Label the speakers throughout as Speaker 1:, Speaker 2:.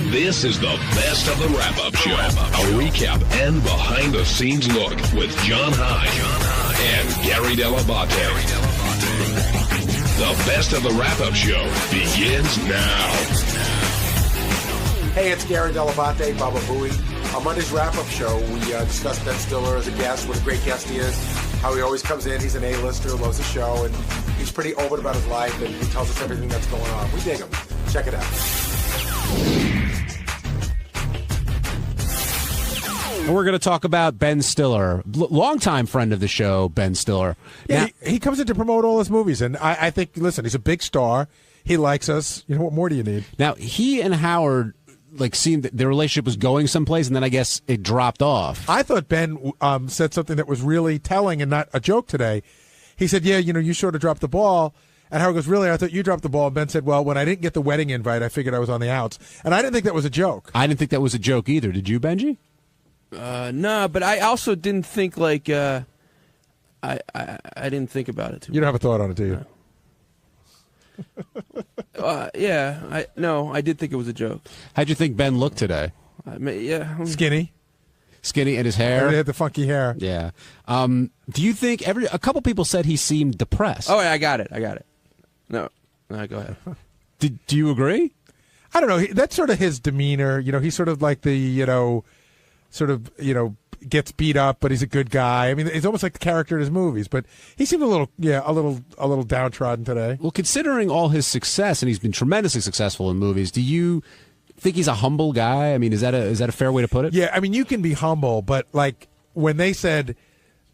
Speaker 1: This is the best of the wrap-up show. A recap and behind-the-scenes look with John High and Gary Dell'Abate. The best of the wrap-up show begins now.
Speaker 2: Hey, it's Gary Dell'Abate, Baba Booey. On Monday's wrap-up show, we discussed Ben Stiller as a guest, what a great guest he is, how he always comes in, he's an A-lister, loves the show, and he's pretty open about his life, and he tells us everything that's going on. We dig him. Check it out.
Speaker 3: We're going to talk about Ben Stiller, longtime friend of the show, Ben Stiller.
Speaker 4: Yeah,
Speaker 3: now,
Speaker 4: he comes in to promote all his movies, and I think, listen, he's a big star. He likes us. You know, what more do you need?
Speaker 3: Now, he and Howard seemed that their relationship was going someplace, and then I guess it dropped off.
Speaker 4: I thought Ben said something that was really telling and not a joke today. He said, yeah, you sort of dropped the ball. And Howard goes, really? I thought you dropped the ball. And Ben said, well, when I didn't get the wedding invite, I figured I was on the outs. And I didn't think that was a joke.
Speaker 3: I didn't think that was a joke either. Did you, Benji?
Speaker 5: No, but I also didn't think I didn't think about it too much.
Speaker 4: You don't have a thought on it, do you?
Speaker 5: No. I did think it was a joke.
Speaker 3: How'd you think Ben looked today?
Speaker 4: Skinny
Speaker 3: and his hair.
Speaker 4: He had the funky hair.
Speaker 3: Yeah. Do you think a couple people said he seemed depressed?
Speaker 5: Oh, yeah, I got it. No, go ahead.
Speaker 3: Do you agree?
Speaker 4: I don't know. That's sort of his demeanor. He's sort of like the gets beat up, but he's a good guy. I mean, he's almost like the character in his movies. But he seemed a little downtrodden today.
Speaker 3: Well, considering all his success, and he's been tremendously successful in movies, do you think he's a humble guy? I mean, is that a fair way to put it?
Speaker 4: Yeah, I mean, you can be humble, but like when they said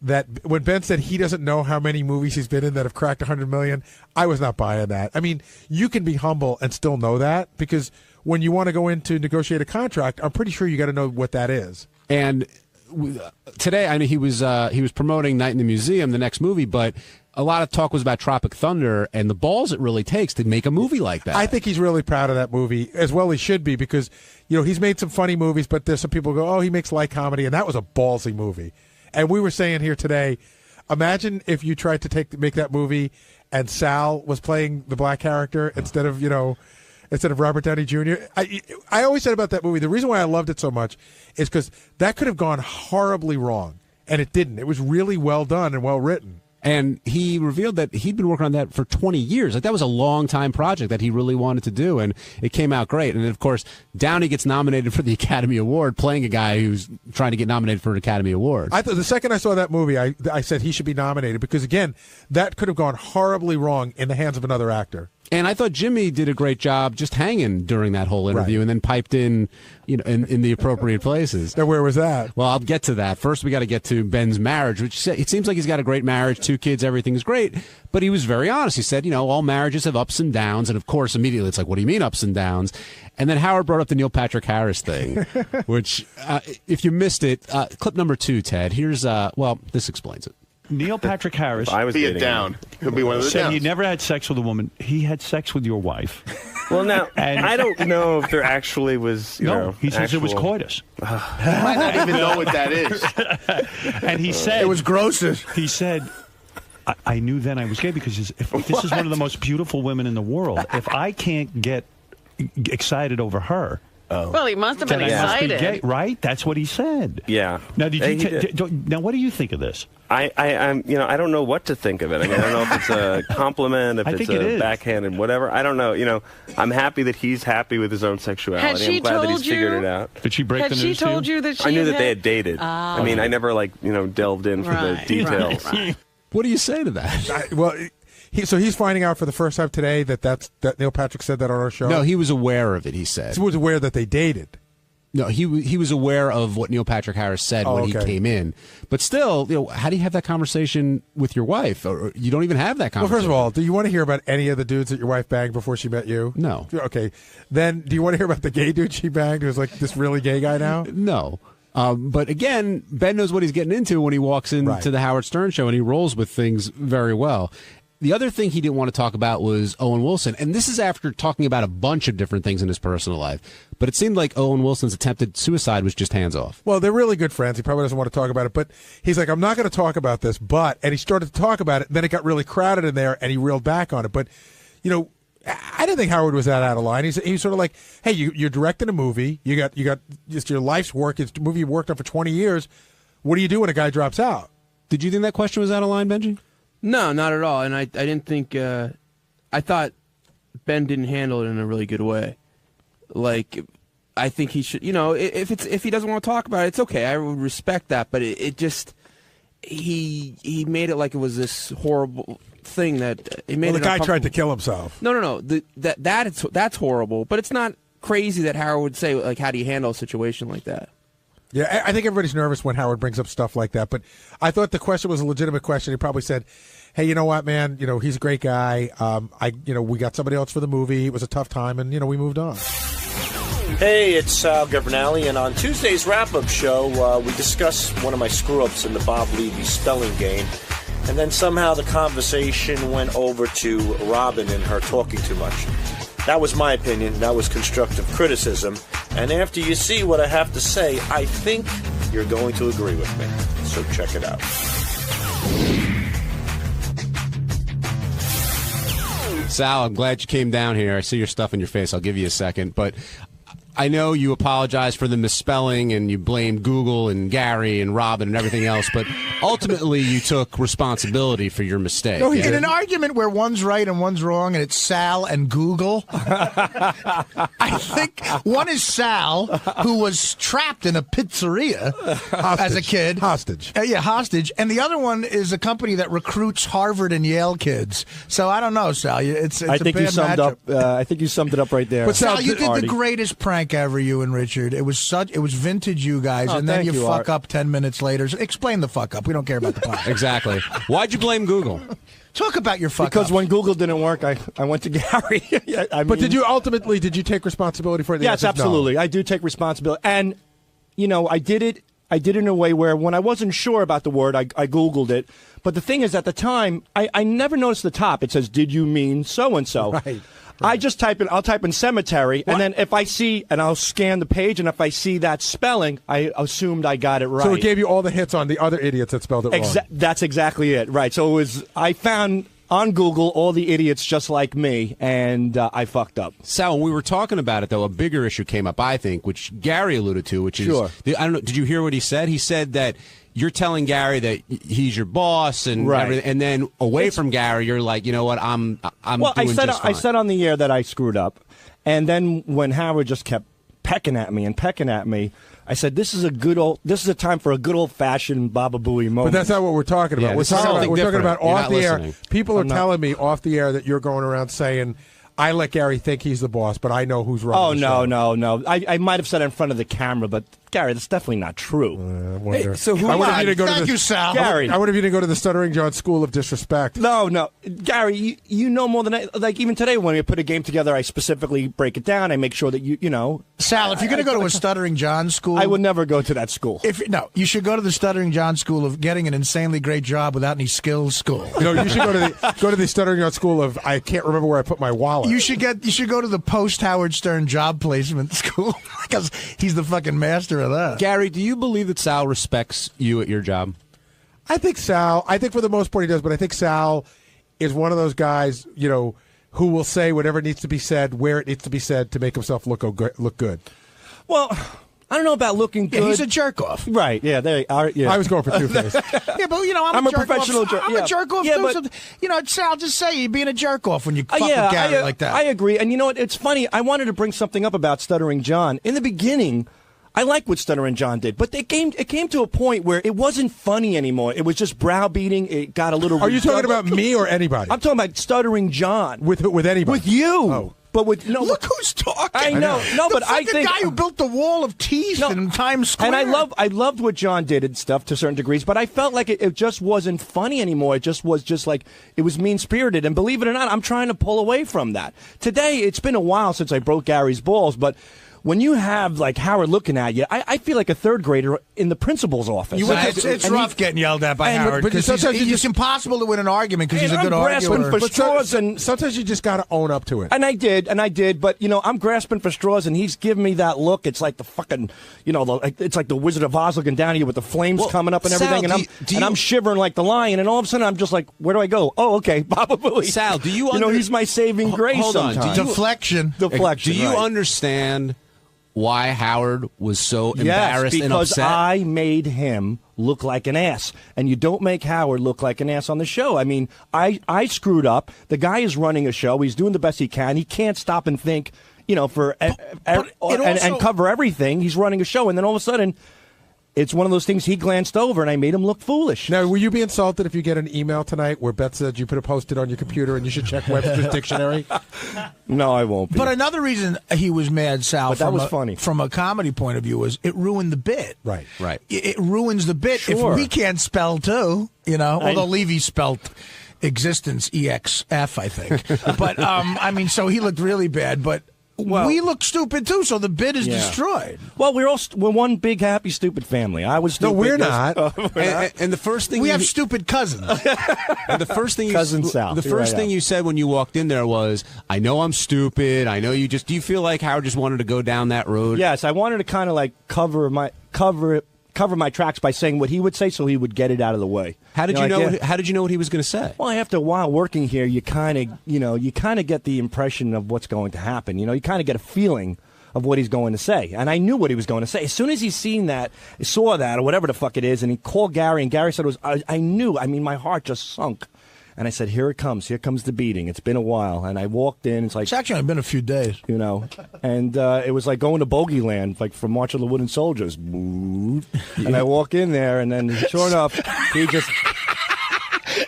Speaker 4: that, when Ben said he doesn't know how many movies he's been in that have cracked 100 million, I was not buying that. I mean, you can be humble and still know that, because when you want to go in to negotiate a contract, I'm pretty sure you got to know what that is.
Speaker 3: And today, I mean, he was promoting Night in the Museum, the next movie, but a lot of talk was about Tropic Thunder and the balls it really takes to make a movie like that.
Speaker 4: I think he's really proud of that movie, as well he should be, because he's made some funny movies, but there's some people who go, oh, he makes light comedy, and that was a ballsy movie. And we were saying here today, imagine if you tried to make that movie and Sal was playing the black character instead of Robert Downey Jr. I always said about that movie, the reason why I loved it so much is because that could have gone horribly wrong, and it didn't. It was really well done and well written.
Speaker 3: And he revealed that he'd been working on that for 20 years. Like, that was a long-time project that he really wanted to do, and it came out great. And, of course, Downey gets nominated for the Academy Award, playing a guy who's trying to get nominated for an Academy Award.
Speaker 4: I thought the second I saw that movie, I said he should be nominated, because, again, that could have gone horribly wrong in the hands of another actor.
Speaker 3: And I thought Jimmy did a great job just hanging during that whole interview, and then piped in, in the appropriate places.
Speaker 4: Now, where was that?
Speaker 3: Well, I'll get to that. First, we got to get to Ben's marriage, which it seems like he's got a great marriage, 2 kids, everything's great. But he was very honest. He said, all marriages have ups and downs. And, of course, immediately it's like, what do you mean ups and downs? And then Howard brought up the Neil Patrick Harris thing, which, if you missed it, clip number 2, Ted, here's, this explains it.
Speaker 6: Neil Patrick Harris.
Speaker 7: I was be it down. He'll be one of the
Speaker 6: said
Speaker 7: downs.
Speaker 6: He never had sex with a woman. He had sex with your wife.
Speaker 7: Well, now, I don't know if there actually was,
Speaker 6: he says it was coitus.
Speaker 7: He might not even know what that is.
Speaker 6: And he said...
Speaker 8: It was grosses.
Speaker 6: He said... I knew then I was gay, because if this is one of the most beautiful women in the world. If I can't get excited over her...
Speaker 9: Well, he must have been excited,
Speaker 6: gay, right? That's what he said.
Speaker 7: Yeah.
Speaker 6: Now, now, what do you think of this?
Speaker 7: I don't know what to think of it. I mean, I don't know if it's a compliment, if it's a backhanded, whatever. I don't know. I'm happy that he's happy with his own sexuality. I'm glad that he's figured it out.
Speaker 6: Did she break the news to you?
Speaker 9: Had she told you that she
Speaker 7: I knew that they had dated. I mean, I never delved in for the details.
Speaker 9: Right.
Speaker 3: What do you say to that?
Speaker 4: So he's finding out for the first time today that Neil Patrick said that on our show?
Speaker 3: No, he was aware of it, he said.
Speaker 4: He was aware that they dated.
Speaker 3: No, he was aware of what Neil Patrick Harris said when he came in. But still, how do you have that conversation with your wife? Or you don't even have that conversation.
Speaker 4: Well, first of all, do you want to hear about any of the dudes that your wife banged before she met you?
Speaker 3: No.
Speaker 4: Okay. Then do you want to hear about the gay dude she banged who's like this really gay guy now?
Speaker 3: No. But again, Ben knows what he's getting into when he walks into the Howard Stern show, and he rolls with things very well. The other thing he didn't want to talk about was Owen Wilson, and this is after talking about a bunch of different things in his personal life. But it seemed like Owen Wilson's attempted suicide was just hands off.
Speaker 4: Well, they're really good friends. He probably doesn't want to talk about it, but he's like, I'm not going to talk about this, and he started to talk about it, and then it got really crowded in there, and he reeled back on it. But, I didn't think Howard was that out of line. He's sort of like, hey, you're directing a movie. You got just your life's work. It's a movie you worked on for 20 years. What do you do when a guy drops out?
Speaker 3: Did you think that question was out of line, Benji?
Speaker 5: No, not at all. And I didn't think. I thought Ben didn't handle it in a really good way. Like, I think he should. If he doesn't want to talk about it, it's okay. I would respect that. But it just he made it like it was this horrible thing that it made.
Speaker 4: Well, the guy tried to kill himself.
Speaker 5: No. That's horrible. But it's not crazy that Howard would say, like, how do you handle a situation like that?
Speaker 4: Yeah, I think everybody's nervous when Howard brings up stuff like that. But I thought the question was a legitimate question. He probably said, hey, you know what, man? He's a great guy. We got somebody else for the movie. It was a tough time, and, we moved on.
Speaker 8: Hey, it's Sal Governale, and on Tuesday's wrap-up show, we discuss one of my screw-ups in the Bob Levy spelling game. And then somehow the conversation went over to Robin and her talking too much. That was my opinion. That was constructive criticism. And after you see what I have to say, I think you're going to agree with me. So check it out.
Speaker 3: Sal, I'm glad you came down here. I see your stuff in your face. I'll give you a second. But I know you apologize for the misspelling and you blame Google and Gary and Robin and everything else, but ultimately you took responsibility for your mistake.
Speaker 10: No, in an argument where one's right and one's wrong and it's Sal and Google, I think one is Sal, who was trapped in a pizzeria as a kid.
Speaker 4: Hostage.
Speaker 10: Hostage. And the other one is a company that recruits Harvard and Yale kids. So I don't know, Sal. It's
Speaker 11: I think
Speaker 10: a bad
Speaker 11: you summed
Speaker 10: matchup.
Speaker 11: up. I think you summed it up right there.
Speaker 10: But Sal, you did the greatest prank ever, you and Richard. It was vintage, you guys, and then you fuck up 10 minutes later. So explain the fuck up. We don't care about the podcast.
Speaker 3: Exactly. Why'd you blame Google?
Speaker 10: Talk about your fuck
Speaker 11: Because
Speaker 10: up.
Speaker 11: when Google didn't work, I went to Gary.
Speaker 4: But did you take responsibility for it?
Speaker 11: Yes, absolutely. No. I do take responsibility. And, I did it in a way where when I wasn't sure about the word, I Googled it. But the thing is, at the time, I never noticed the top. It says, did you mean so-and-so?
Speaker 4: Right.
Speaker 11: I just I'll type in cemetery, and then if I see, and I'll scan the page, and if I see that spelling, I assumed I got it right.
Speaker 4: So it gave you all the hits on the other idiots that spelled it wrong.
Speaker 11: That's exactly it, right. So I found on Google all the idiots just like me, and I fucked up.
Speaker 3: Sal, when we were talking about it, though, a bigger issue came up, I think, which Gary alluded to, which is,
Speaker 11: sure.
Speaker 3: I don't know, did you hear what he said? He said that you're telling Gary that he's your boss and everything, and then away from Gary, you're like, you know what, I'm doing just fine.
Speaker 11: I said on the air that I screwed up, and then when Howard just kept pecking at me, I said, this is a time for a good old-fashioned Baba Booey moment.
Speaker 4: But that's not what we're talking about.
Speaker 3: Yeah,
Speaker 4: we're talking about off the
Speaker 3: listening.
Speaker 4: air. People are telling me off the air that you're going around saying, I let Gary think he's the boss, but I know who's running the show.
Speaker 11: No. I might have said it in front of the camera, but Gary, that's definitely not true.
Speaker 4: I wonder.
Speaker 10: Hey, so who? Thank you, Sal.
Speaker 11: Gary.
Speaker 4: I would have you to go to the Stuttering John School of Disrespect.
Speaker 11: No, Gary, you know more than I. Like even today, when we put a game together, I specifically break it down. I make sure that you know.
Speaker 10: Sal, if you're going to go to a Stuttering John School,
Speaker 11: I would never go to that school.
Speaker 10: You should go to the Stuttering John School of getting an insanely great job without any skills school.
Speaker 4: You should go to the Stuttering John School of I can't remember where I put my wallet.
Speaker 10: You should go to the post Howard Stern job placement school because he's the fucking master of that.
Speaker 3: Gary, do you believe that Sal respects you at your job?
Speaker 4: I think for the most part he does, but I think Sal is one of those guys, who will say whatever needs to be said, where it needs to be said to make himself look good.
Speaker 11: Well, I don't know about looking good.
Speaker 10: He's a jerk off.
Speaker 11: Right, yeah, there are. Yeah.
Speaker 4: I was going for Two-Face.
Speaker 10: Yeah, but
Speaker 11: I'm a professional jerk.
Speaker 10: I'm a jerk off too. But, Sal, just say you're being a jerk off when you fuck with Gary like that.
Speaker 11: I agree. And you know what? It's funny. I wanted to bring something up about Stuttering John. In the beginning, I liked what Stuttering John did, but it came to a point where it wasn't funny anymore. It was just browbeating. It got a little.
Speaker 4: Are you talking about me or anybody?
Speaker 11: I'm talking about Stuttering John.
Speaker 4: With anybody?
Speaker 11: With you.
Speaker 4: Oh.
Speaker 11: But
Speaker 10: look who's talking.
Speaker 11: I know. No, but I think
Speaker 10: the guy who built the wall of teeth in Times Square.
Speaker 11: And I loved what John did and stuff to certain degrees, but I felt like it just wasn't funny anymore. It just was like it was mean spirited. And believe it or not, I'm trying to pull away from that. Today, it's been a while since I broke Gary's balls, but when you have like Howard looking at you, I feel like a third grader in the principal's office.
Speaker 10: It's rough getting yelled at by Howard because it's impossible to win an argument because he's a good arguer.
Speaker 11: For straws, and
Speaker 4: sometimes you just got to own up to it.
Speaker 11: And I did. But I'm grasping for straws, and he's giving me that look. It's like the fucking, it's like the Wizard of Oz looking down at you with the flames coming up and everything,
Speaker 3: Sal,
Speaker 11: I'm shivering like the lion, and all of a sudden I'm just like, where do I go? Oh, okay, Baba Booey.
Speaker 3: Sal, do you
Speaker 11: he's my saving grace.
Speaker 3: Hold on,
Speaker 10: deflection.
Speaker 3: Do you understand why Howard was so embarrassed and upset?
Speaker 11: Because I made him look like an ass. And you don't make Howard look like an ass on the show. I mean, I screwed up. The guy is running a show. He's doing the best he can. He can't stop and think, and cover everything. He's running a show. And then all of a sudden, it's one of those things he glanced over, and I made him look foolish.
Speaker 4: Now, will you be insulted if you get an email tonight where Beth said you put a post-it on your computer and you should check Webster's dictionary?
Speaker 11: No, I won't be.
Speaker 10: But another reason he was mad, Sal,
Speaker 11: that was funny.
Speaker 10: From a comedy point of view, was it ruined the bit.
Speaker 4: Right.
Speaker 10: It ruins the bit.
Speaker 11: Sure.
Speaker 10: If we can't spell, too, although Levy spelled existence, EXF, I think. But, so he looked really bad, but... we look stupid too, so the bid is destroyed.
Speaker 11: Well, we're one big happy stupid family. I was stupid.
Speaker 4: No, we're not.
Speaker 3: And the first thing
Speaker 10: we have stupid cousins.
Speaker 3: And the first thing
Speaker 11: Sal.
Speaker 3: The first thing you said when you walked in there was, "I know I'm stupid. I know you just." Do you feel like Howard just wanted to go down that road?
Speaker 11: Yes, I wanted to kind of like cover my tracks by saying what he would say, so he would get it out of the way.
Speaker 3: How did you know? How did you know what he was going to say?
Speaker 11: Well, after a while working here, you kind of get the impression of what's going to happen. You kind of get a feeling of what he's going to say, and I knew what he was going to say as soon as he saw that, or whatever the fuck it is, and he called Gary, and Gary said it was. I knew. I mean, my heart just sunk. And I said, here it comes. Here comes the beating. It's been a while. And I walked in. It's
Speaker 10: actually been a few days.
Speaker 11: And it was like going to Bogey Land, like from March of the Wooden Soldiers. And I walk in there, and then sure enough, he just...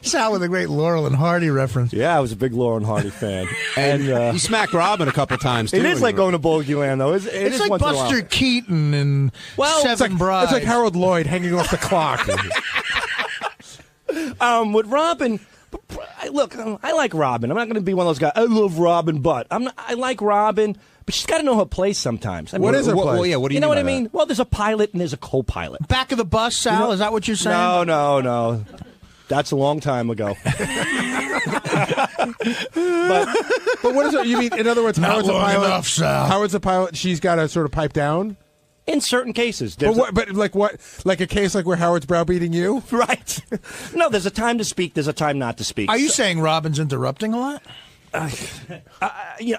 Speaker 10: Sal with a great Laurel and Hardy reference.
Speaker 11: Yeah, I was a big Laurel and Hardy fan.
Speaker 3: And you smacked Robin a couple times, too.
Speaker 11: It is like going to Bogey Land, though. It's
Speaker 10: like Buster Keaton and Seven Brides.
Speaker 4: It's like Harold Lloyd hanging off the clock.
Speaker 11: With Robin... Look, I like Robin. I'm not going to be one of those guys. I love Robin, but I like Robin, but she's got to know her place sometimes.
Speaker 4: What is her place?
Speaker 3: Well, yeah, what do
Speaker 11: you
Speaker 3: know
Speaker 11: what I
Speaker 3: by
Speaker 11: mean?
Speaker 3: that?
Speaker 11: Well, there's a pilot and there's a co-pilot.
Speaker 10: Back of the bus, Sal? Is that what you're saying?
Speaker 11: No. That's a long time ago.
Speaker 4: But what is it? You mean, in other words,
Speaker 10: Not
Speaker 4: Howard's a
Speaker 10: long
Speaker 4: pilot?
Speaker 10: enough, Sal.
Speaker 4: Howard's a pilot. She's got to sort of pipe down?
Speaker 11: In certain cases.
Speaker 4: But like what? Like a case like where Howard's browbeating you?
Speaker 11: Right. No, there's a time to speak. There's a time not to speak.
Speaker 10: Are you saying Robin's interrupting a lot?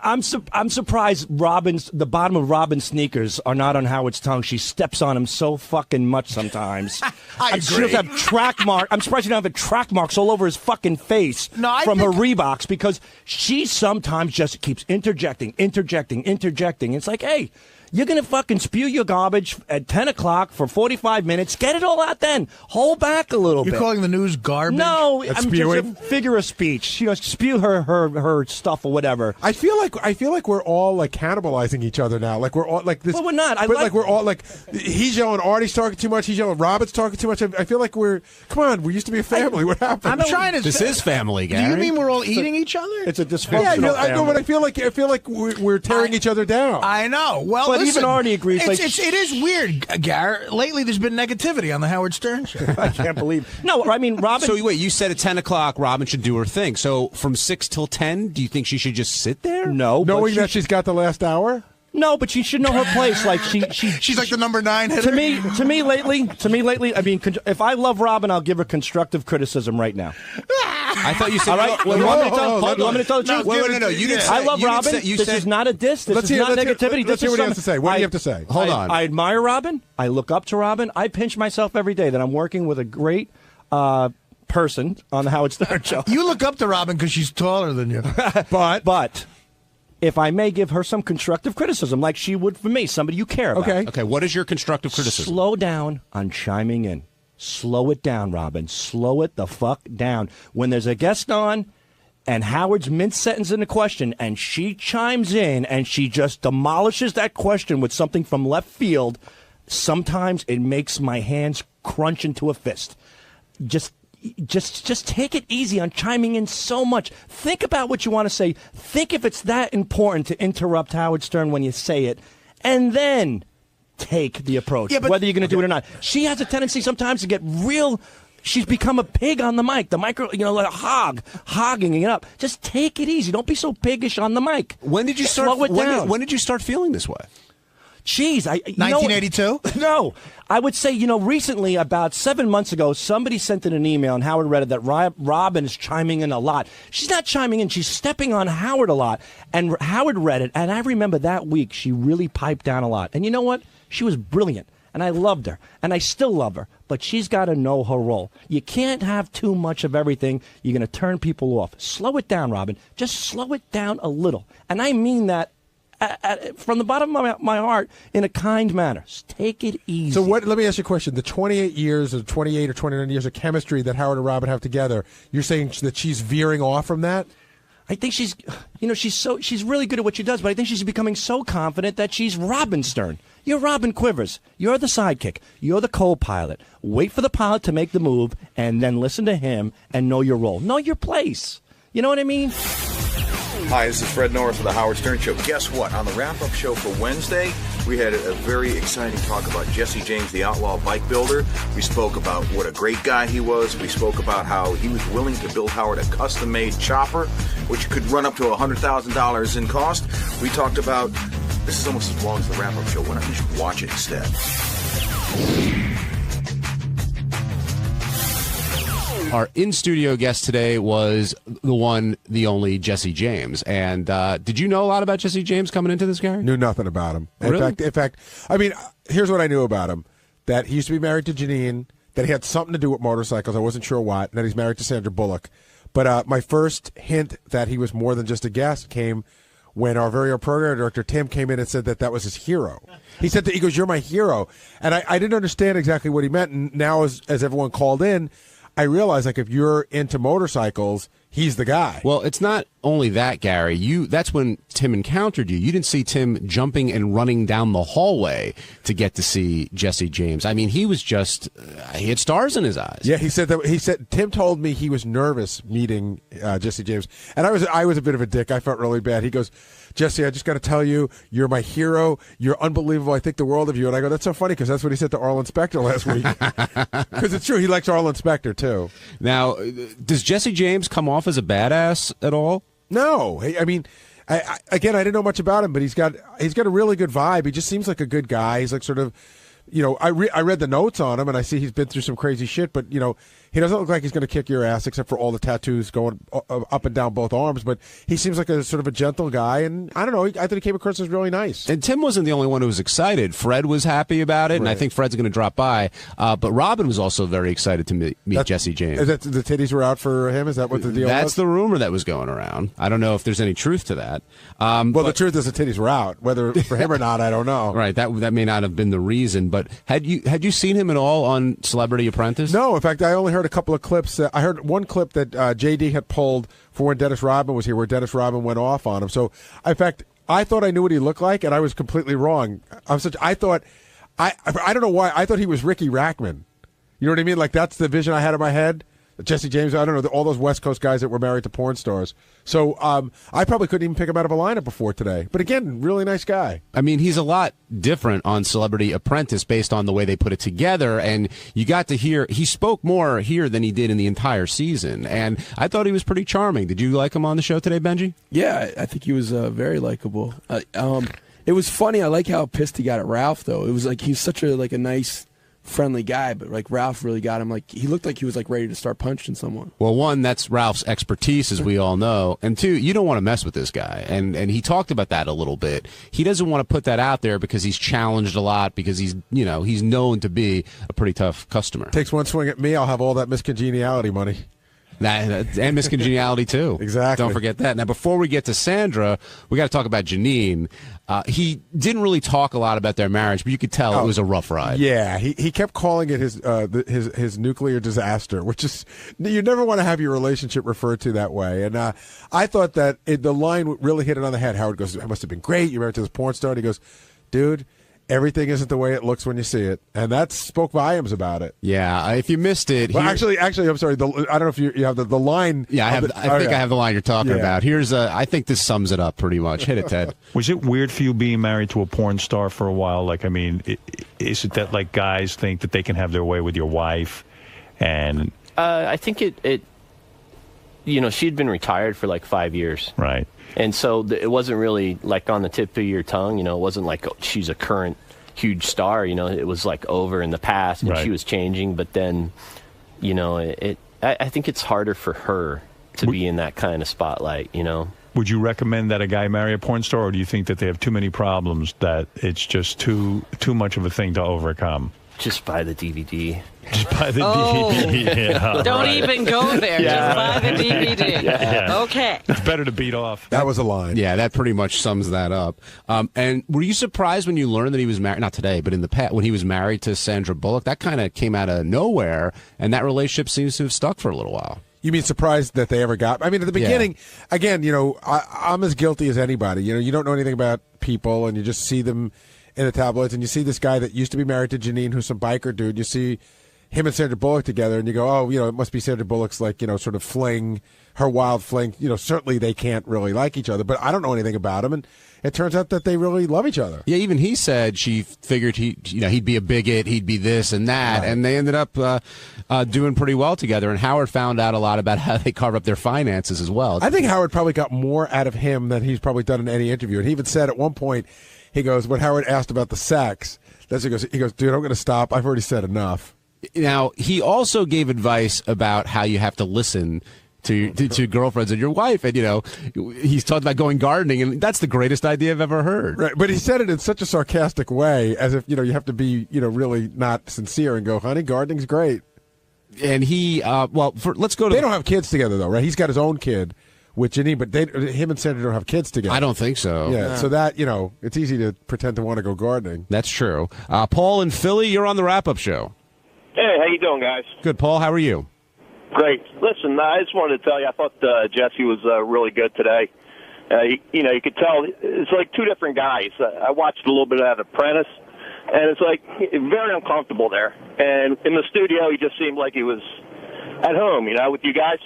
Speaker 11: I'm surprised the bottom of Robin's sneakers are not on Howard's tongue. She steps on him so fucking much sometimes.
Speaker 10: I agree.
Speaker 11: She doesn't have track marks. I'm surprised she doesn't have track marks all over his fucking face from her Reeboks, because she sometimes just keeps interjecting. It's like, hey, you're going to fucking spew your garbage at 10 o'clock for 45 minutes. Get it all out then. Hold back a little bit.
Speaker 10: You're calling the news garbage?
Speaker 11: No,
Speaker 4: That's
Speaker 11: I'm
Speaker 4: spewing?
Speaker 11: just a figure of speech. Spew her stuff or whatever.
Speaker 4: I feel like we're all like cannibalizing each other now. Like we're all like this.
Speaker 11: Well, we're not.
Speaker 4: Like we're all like, he's yelling, Artie's talking too much. He's yelling, Robin's talking too much. I feel like come on, we used to be a family. What happened?
Speaker 10: I'm trying to.
Speaker 3: This is family, Gary.
Speaker 10: Do you mean we're all eating each other?
Speaker 11: It's a dysfunctional family.
Speaker 4: I know, but I feel like we're tearing each other down.
Speaker 10: I know. Well,
Speaker 11: but
Speaker 10: listen,
Speaker 11: even Artie agrees.
Speaker 10: It is weird, Garrett. Lately, there's been negativity on the Howard Stern show.
Speaker 11: I can't believe. No, I mean, Robin.
Speaker 3: So wait, you said at 10 o'clock Robin should do her thing. So from 6 till 10, do you think she should just sit there?
Speaker 11: No,
Speaker 4: knowing that she's got the last hour.
Speaker 11: No, but she should know her place. Like
Speaker 10: she's like the number 9 hitter.
Speaker 11: To me lately. I mean, if I love Robin, I'll give her constructive criticism right now.
Speaker 3: I thought you said.
Speaker 11: All right, you want me to tell the truth?
Speaker 3: No. You didn't.
Speaker 11: I love Robin. This is not a diss. This is not negativity.
Speaker 4: Let's hear what he has to say. What do you have to say?
Speaker 3: Hold on.
Speaker 11: I admire Robin. I look up to Robin. I pinch myself every day that I'm working with a great person on the Howard Stern show.
Speaker 10: You look up to Robin because she's taller than you.
Speaker 11: But if I may give her some constructive criticism, like she would for me, somebody you care about.
Speaker 3: Okay. What is your constructive criticism?
Speaker 11: Slow down on chiming in. Slow it down, Robin. Slow it the fuck down. When there's a guest on and Howard's mid-sentence in the question and she chimes in and she just demolishes that question with something from left field, sometimes it makes my hands crunch into a fist. Just take it easy on chiming in so much. Think about what you want to say. Think if it's that important to interrupt Howard Stern when you say it, and then take the approach, whether you're going to do it or not. She has a tendency sometimes to get real. She's become a pig on the mic. The micro, like a hogging it up. Just take it easy. Don't be so piggish on the mic.
Speaker 3: When did you start?
Speaker 11: Slow it down.
Speaker 3: When did you start feeling this way?
Speaker 11: Jeez,
Speaker 10: 1982?
Speaker 11: No, I would say recently, about 7 months ago, somebody sent in an email, and Howard read it, that Robin is chiming in a lot. She's not chiming in; she's stepping on Howard a lot. And Howard read it, and I remember that week she really piped down a lot. And you know what? She was brilliant. And I loved her, and I still love her, but she's got to know her role. You can't have too much of everything. You're going to turn people off. Slow it down, Robin. Just slow it down a little. And I mean that from the bottom of my heart in a kind manner. Just take it easy.
Speaker 4: So let me ask you a question. The 28 years or 28 or 29 years of chemistry that Howard and Robin have together, you're saying that she's veering off from that?
Speaker 11: I think she's really good at what she does, but I think she's becoming so confident that she's Robin Stern. You're Robin Quivers. You're the sidekick. You're the co-pilot. Wait for the pilot to make the move, and then listen to him and know your role. Know your place. You know what I mean?
Speaker 12: Hi, this is Fred Norris of the Howard Stern Show. Guess what? On the wrap-up show for Wednesday, we had a very exciting talk about Jesse James, the outlaw bike builder. We spoke about what a great guy he was. We spoke about how he was willing to build Howard a custom-made chopper, which could run up to $100,000 in cost. We talked about, this is almost as long as the wrap-up show. Why don't you just watch it instead?
Speaker 3: Our in-studio guest today was the one, the only Jesse James. And did you know a lot about Jesse James coming into this, Gary?
Speaker 4: Knew nothing about him.
Speaker 3: Really?
Speaker 4: In fact, I mean, here's what I knew about him. That he used to be married to Janine, that he had something to do with motorcycles. I wasn't sure what. And that he's married to Sandra Bullock. But my first hint that he was more than just a guest came when our very own program director, Tim, came in and said that was his hero. He said that, he goes, "You're my hero." And I didn't understand exactly what he meant. And now as everyone called in, I realized, like, if you're into motorcycles, he's the guy.
Speaker 3: Well, it's not only that, Gary. That's when Tim encountered you. You didn't see Tim jumping and running down the hallway to get to see Jesse James. I mean, he was just, he had stars in his eyes.
Speaker 4: Yeah, he said Tim told me he was nervous meeting Jesse James. And I was a bit of a dick. I felt really bad. He goes, "Jesse, I just got to tell you, you're my hero. You're unbelievable. I think the world of you." And I go, "That's so funny," because that's what he said to Arlen Specter last week. Because it's true. He likes Arlen Specter, too.
Speaker 3: Now, does Jesse James come off as a badass at all?
Speaker 4: No. I mean, I didn't know much about him, but he's got a really good vibe. He just seems like a good guy. He's like sort of, I read the notes on him, and I see he's been through some crazy shit, but, he doesn't look like he's going to kick your ass, except for all the tattoos going up and down both arms. But he seems like a sort of a gentle guy, and I don't know. I think he came across as really nice.
Speaker 3: And Tim wasn't the only one who was excited. Fred was happy about it, and I think Fred's going to drop by. But Robin was also very excited to meet Jesse James.
Speaker 4: Is that the titties were out for him? Is that what the deal was?
Speaker 3: That's the rumor that was going around. I don't know if there's any truth to that.
Speaker 4: The truth is the titties were out. Whether for him or not, I don't know.
Speaker 3: Right. That may not have been the reason. But had you seen him at all on Celebrity Apprentice?
Speaker 4: No. In fact, I only heard a couple of clips. I heard one clip that JD had pulled for when Dennis Rodman was here, where Dennis Rodman went off on him. So, in fact, I thought I knew what he looked like, and I was completely wrong. I don't know why. I thought he was Ricky Rackman. You know what I mean? Like, that's the vision I had in my head. Jesse James, I don't know, all those West Coast guys that were married to porn stars. So I probably couldn't even pick him out of a lineup before today. But again, really nice guy.
Speaker 3: I mean, he's a lot different on Celebrity Apprentice based on the way they put it together. And you got to hear, he spoke more here than he did in the entire season. And I thought he was pretty charming. Did you like him on the show today, Benji?
Speaker 5: Yeah, I think he was very likable. It was funny. I like how pissed he got at Ralph, though. It was like he's such a nice, friendly guy, but like Ralph really got him. Like he looked like he was like ready to start punching someone.
Speaker 3: Well, one, that's Ralph's expertise, as we all know, and two, you don't want to mess with this guy. And he talked about that a little bit. He doesn't want to put that out there because he's challenged a lot, because he's known to be a pretty tough customer.
Speaker 4: Takes one swing at me, I'll have all that miscongeniality money.
Speaker 3: And miscongeniality too.
Speaker 4: Exactly.
Speaker 3: Don't forget that. Now, before we get to Sandra, we got to talk about Janine. He didn't really talk a lot about their marriage, but you could tell it was a rough ride.
Speaker 4: Yeah, he kept calling it his nuclear disaster, which is, you never want to have your relationship referred to that way. And I thought that the line really hit it on the head. Howard goes, "It must have been great. You're married to this porn star." And he goes, "Dude, everything isn't the way it looks when you see it, and that spoke volumes about it.
Speaker 3: Yeah, if you missed it,
Speaker 4: well, actually, I'm sorry. I don't know if you have the line.
Speaker 3: Yeah, I think I have the line you're talking about. I think this sums it up pretty much. Hit it, Ted.
Speaker 6: Was it weird for you being married to a porn star for a while? Like, I mean, is it that like guys think that they can have their way with your wife, and
Speaker 13: I think it. She'd been retired for like 5 years,
Speaker 6: right?
Speaker 13: And so it wasn't really like on the tip of your tongue. It wasn't like she's a current huge star. It was like over in the past, and she was changing. But then, I think it's harder for her to be in that kind of spotlight.
Speaker 6: Would you recommend that a guy marry a porn star, or do you think that they have too many problems that it's just too much of a thing to overcome?
Speaker 13: Just buy the DVD.
Speaker 6: Just buy the DVD. Yeah,
Speaker 9: don't even go there. Just buy the DVD.
Speaker 6: Yeah.
Speaker 9: Okay.
Speaker 6: It's better to beat off.
Speaker 4: That was a line.
Speaker 3: Yeah, that pretty much sums that up. And were you surprised when you learned that he was married? Not today, but in the past, when he was married to Sandra Bullock? That kind of came out of nowhere, and that relationship seems to have stuck for a little while.
Speaker 4: You mean surprised that they ever got? I mean, at the beginning, again, I'm as guilty as anybody. You don't know anything about people, and you just see them in the tabloids, and you see this guy that used to be married to Janine, who's some biker dude. You see him and Sandra Bullock together, and you go, oh, it must be Sandra Bullock's sort of fling, her wild fling. Certainly they can't really like each other, but I don't know anything about him, and it turns out that they really love each other.
Speaker 3: Yeah, even he said she figured he'd be a bigot, he'd be this and that, and they ended up doing pretty well together. And Howard found out a lot about how they carve up their finances as well.
Speaker 4: I think Howard probably got more out of him than he's probably done in any interview. And he even said at one point, he goes, when Howard asked about the sex, he goes, dude, I'm going to stop. I've already said enough.
Speaker 3: Now, he also gave advice about how you have to listen to girlfriends and your wife, and he's talked about going gardening, and that's the greatest idea I've ever heard.
Speaker 4: Right, but he said it in such a sarcastic way, as if you have to be really not sincere and go, honey, gardening's great.
Speaker 3: And he, let's go to.
Speaker 4: They don't have kids together though, right? He's got his own kid with Janine, but him and Sandra don't have kids together.
Speaker 3: I don't think so.
Speaker 4: Yeah, so that it's easy to pretend to want to go gardening.
Speaker 3: That's true. Paul in Philly, you're on the wrap-up show.
Speaker 14: Hey, how you doing, guys?
Speaker 3: Good, Paul. How are you?
Speaker 14: Great. Listen, I just wanted to tell you, I thought Jesse was really good today. You could tell it's like two different guys. I watched a little bit of that Apprentice, and it's like very uncomfortable there. And in the studio, he just seemed like he was at home, with you guys.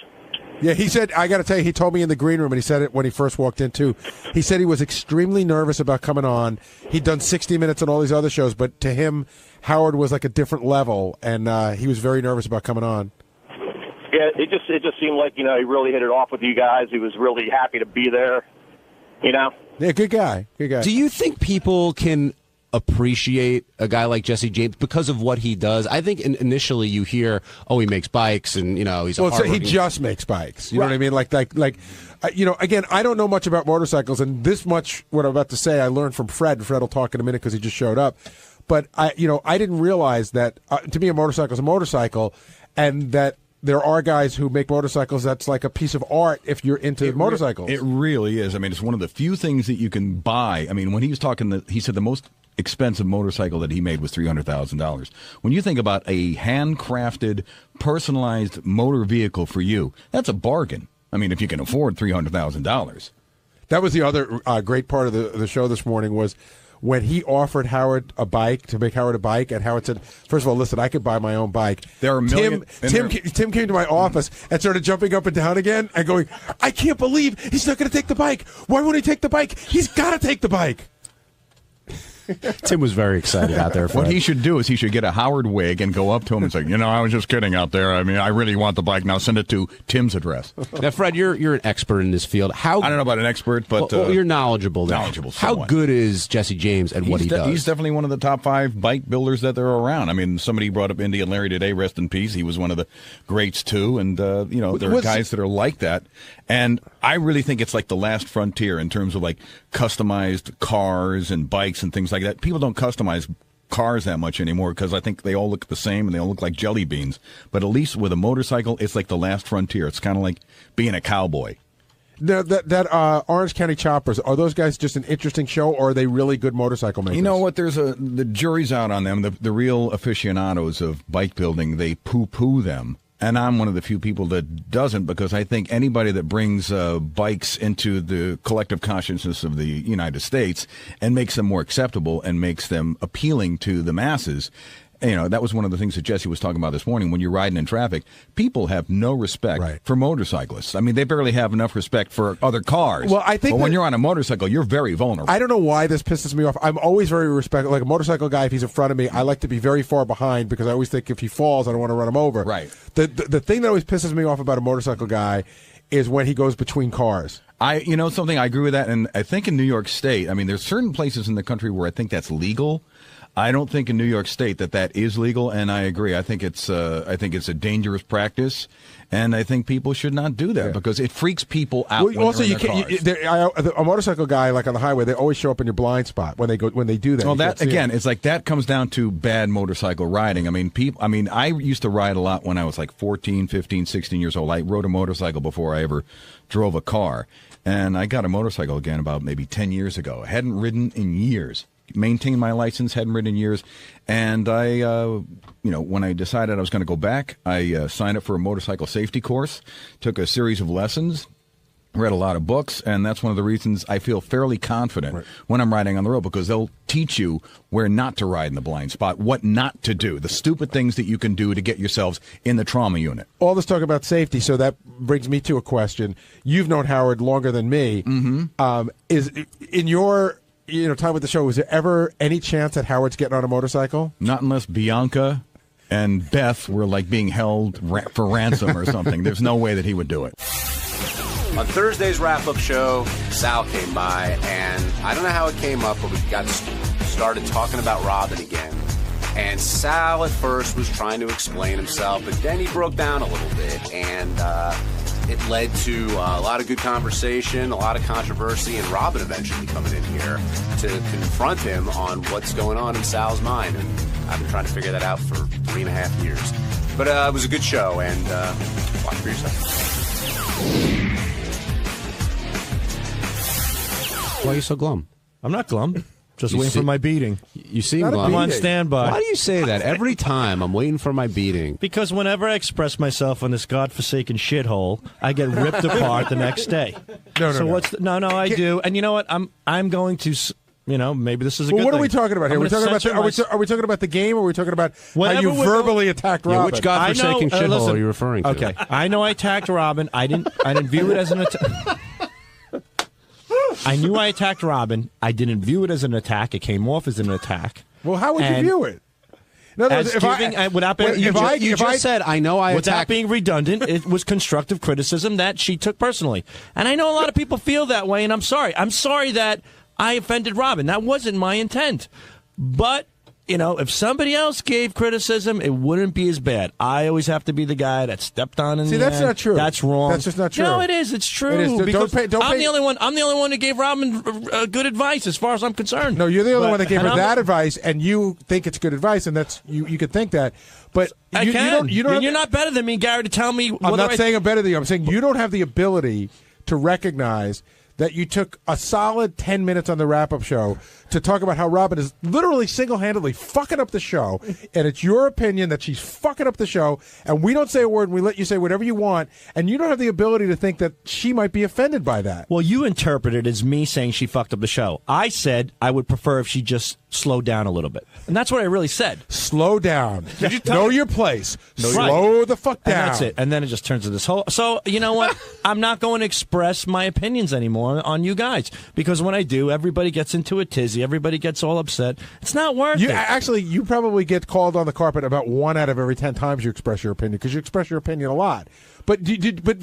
Speaker 4: Yeah, he said, I got to tell you, he told me in the green room, and he said it when he first walked in, too. He said he was extremely nervous about coming on. He'd done 60 Minutes on all these other shows, but to him, Howard was like a different level, and he was very nervous about coming on.
Speaker 14: Yeah, it just seemed like, he really hit it off with you guys. He was really happy to be there,
Speaker 4: Yeah, good guy. Good guy.
Speaker 3: Do you think people can appreciate a guy like Jesse James because of what he does? I think initially you hear, oh, he makes bikes, and he's
Speaker 4: he just makes bikes. You know what I mean? Like again, I don't know much about motorcycles, and this much what I'm about to say I learned from Fred. Fred will talk in a minute because he just showed up. But I didn't realize that to me a motorcycle is a motorcycle, and that there are guys who make motorcycles that's like a piece of art if you're into motorcycles.
Speaker 15: It really is. I mean, it's one of the few things that you can buy. I mean, when he was talking, he said the most expensive motorcycle that he made was $300,000. When you think about a handcrafted, personalized motor vehicle for you, that's a bargain. I mean, if you can afford $300,000.
Speaker 4: That was the other great part of the show this morning was when he offered Howard a bike, to make Howard a bike, and Howard said, first of all, listen, I could buy my own bike.
Speaker 15: There are
Speaker 4: Tim came to my office and started jumping up and down again and going, I can't believe he's not going to take the bike. Why won't he take the bike? He's got to take the bike.
Speaker 3: Tim was very excited out there.
Speaker 15: What he should do is he should get a Howard wig and go up to him and say, I was just kidding out there. I mean, I really want the bike. Now send it to Tim's address.
Speaker 3: Now, Fred, you're an expert in this field.
Speaker 15: I don't know about an expert, but
Speaker 3: you're knowledgeable.
Speaker 15: Knowledgeable.
Speaker 3: How
Speaker 15: Somewhat.
Speaker 3: good is Jesse James at what he does?
Speaker 15: He's definitely one of the top 5 bike builders that there are around. I mean, somebody brought up Indian Larry today, rest in peace. He was one of the greats too, and there are guys that are like that. And I really think it's like the last frontier in terms of like customized cars and bikes and things like that. People don't customize cars that much anymore because I think they all look the same and they all look like jelly beans. But at least with a motorcycle, it's like the last frontier. It's kind of like being a cowboy.
Speaker 4: Now, that Orange County Choppers, are those guys just an interesting show, or are they really good motorcycle makers?
Speaker 15: You know what? The jury's out on them. The real aficionados of bike building, they poo-poo them. And I'm one of the few people that doesn't, because I think anybody that brings bikes into the collective consciousness of the United States and makes them more acceptable and makes them appealing to the masses. That was one of the things that Jesse was talking about this morning. When you're riding in traffic, people have no respect for motorcyclists. I mean, they barely have enough respect for other cars.
Speaker 4: Well, I think
Speaker 15: but when you're on a motorcycle, you're very vulnerable.
Speaker 4: I don't know why this pisses me off. I'm always very respectful. Like a motorcycle guy, if he's in front of me, I like to be very far behind, because I always think if he falls, I don't want to run him over.
Speaker 15: Right.
Speaker 4: The thing that always pisses me off about a motorcycle guy is when he goes between cars.
Speaker 15: Something, I agree with that. And I think in New York State, I mean, there's certain places in the country where I think that's legal. I don't think in New York State that is legal, and I agree. I think it's a dangerous practice, and I think people should not do that because it freaks people out.
Speaker 4: Well, also,
Speaker 15: you can't.
Speaker 4: A motorcycle guy, like on the highway, they always show up in your blind spot when they do that.
Speaker 15: Well, that again, it's like that comes down to bad motorcycle riding. I mean, I used to ride a lot when I was like 14, 15, 16 years old. I rode a motorcycle before I ever drove a car, and I got a motorcycle again about maybe 10 years ago. I hadn't ridden in years. Maintained my license, hadn't ridden in years, and I, when I decided I was going to go back, I signed up for a motorcycle safety course, took a series of lessons, read a lot of books, and that's one of the reasons I feel fairly confident when I'm riding on the road, because they'll teach you where not to ride in the blind spot, what not to do, the stupid things that you can do to get yourselves in the trauma unit.
Speaker 4: All this talk about safety, so that brings me to a question. You've known Howard longer than me. Mm-hmm. Is in your time with the show, was there ever any chance that Howard's getting on a motorcycle?
Speaker 15: Not unless Bianca and Beth were like being held for ransom or something. There's no way that he would do it.
Speaker 3: On Thursday's wrap-up show, Sal came by, and I don't know how it came up, but we got started talking about Robin again. And Sal at first was trying to explain himself, but then he broke down a little bit, and it led to a lot of good conversation, a lot of controversy, and Robin eventually coming in here to confront him on what's going on in Sal's mind. And I've been trying to figure that out for 3.5 years. But it was a good show, and watch for yourself. Why are you so glum?
Speaker 11: I'm not glum. Just waiting for my beating.
Speaker 3: You seem glum.
Speaker 11: I'm on standby.
Speaker 3: Why do you say that every time? I'm waiting for my beating.
Speaker 11: Because whenever I express myself on this godforsaken shithole, I get ripped apart the next day. No, I do. And you know what? I'm going to. Maybe this is a good
Speaker 4: what
Speaker 11: thing.
Speaker 4: are we talking about here? Are we talking about the game, or are we talking about how you verbally attacked Robin?
Speaker 3: Which godforsaken shithole are you referring to?
Speaker 11: Okay, I know I attacked Robin. I didn't view it as an attack. I knew I attacked Robin. I didn't view it as an attack. It came off as an attack.
Speaker 4: Well, how would you view it?
Speaker 11: In other words,
Speaker 3: you just said, I know I attacked.
Speaker 11: Without being redundant, it was constructive criticism that she took personally. And I know a lot of people feel that way, and I'm sorry. I'm sorry that I offended Robin. That wasn't my intent. But, if somebody else gave criticism, it wouldn't be as bad. I always have to be the guy that stepped on in the
Speaker 4: that's
Speaker 11: end.
Speaker 4: Not true.
Speaker 11: That's wrong.
Speaker 4: That's just not true.
Speaker 11: No, it is. It's true.
Speaker 4: It is.
Speaker 11: Because I'm the only one who gave Robin good advice, as far as I'm concerned.
Speaker 4: No, you're the only one that gave her that advice, and you think it's good advice, and that's you could think that. But
Speaker 11: you're not better than me, Gary, to tell me.
Speaker 4: I'm not saying I'm better than you. I'm saying you don't have the ability to recognize that you took a solid 10 minutes on the wrap-up show to talk about how Robin is literally single-handedly fucking up the show, and it's your opinion that she's fucking up the show, and we don't say a word, and we let you say whatever you want, and you don't have the ability to think that she might be offended by that.
Speaker 11: Well, you interpret it as me saying she fucked up the show. I said I would prefer if she just slowed down a little bit. And that's what I really said.
Speaker 4: Slow down. Know your place. Slow the fuck down.
Speaker 11: And that's it. And then it just turns to this whole... So, you know what? I'm not going to express my opinions anymore on you guys. Because when I do, everybody gets into a tizzy. Everybody gets all upset. It's not worth it.
Speaker 4: Actually, you probably get called on the carpet about 1 out of every 10 times you express your opinion, because you express your opinion a lot. But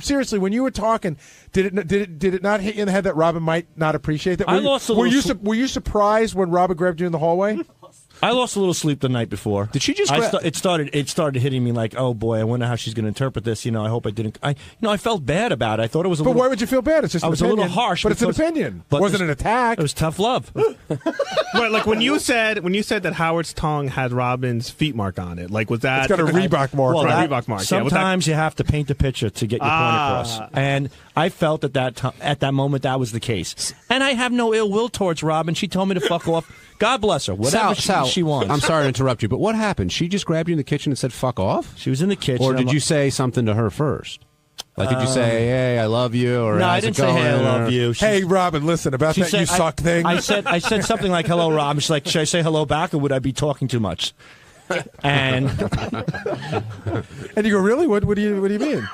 Speaker 4: seriously, when you were talking, did it not hit you in the head that Robin might not appreciate that? Were you surprised when Robin grabbed you in the hallway?
Speaker 11: I lost a little sleep the night before.
Speaker 3: Did she just?
Speaker 11: It started hitting me like, oh boy, I wonder how she's going to interpret this. I hope I didn't. I felt bad about it. I thought it was a little.
Speaker 4: But why would you feel bad? It's just.
Speaker 11: I was a little harsh,
Speaker 4: but it's an opinion. It wasn't an attack.
Speaker 11: It was tough love.
Speaker 16: Right, like when you said that Howard's tongue had Robin's feet mark on it, like was that?
Speaker 4: It's got a Reebok mark.
Speaker 11: Well,
Speaker 16: Reebok mark.
Speaker 11: Sometimes you have to paint the picture to get your point across, and I felt at that moment that was the case. And I have no ill will towards Robin. She told me to fuck off. God bless her. Whatever.
Speaker 3: Sal,
Speaker 11: she wants.
Speaker 3: I'm sorry to interrupt you, but what happened? She just grabbed you in the kitchen and said, fuck off?
Speaker 11: She was in the kitchen.
Speaker 3: Or did you say something to her first? Like, did you say, hey, I love you? Or
Speaker 11: no, I
Speaker 3: how's
Speaker 11: didn't
Speaker 3: it going?
Speaker 11: say, hey, I love you.
Speaker 4: Hey, Robin, listen, about that you suck thing.
Speaker 11: I said something like, hello, Rob. She's like, should I say hello back, or would I be talking too much? And
Speaker 4: you go, really? What do you mean?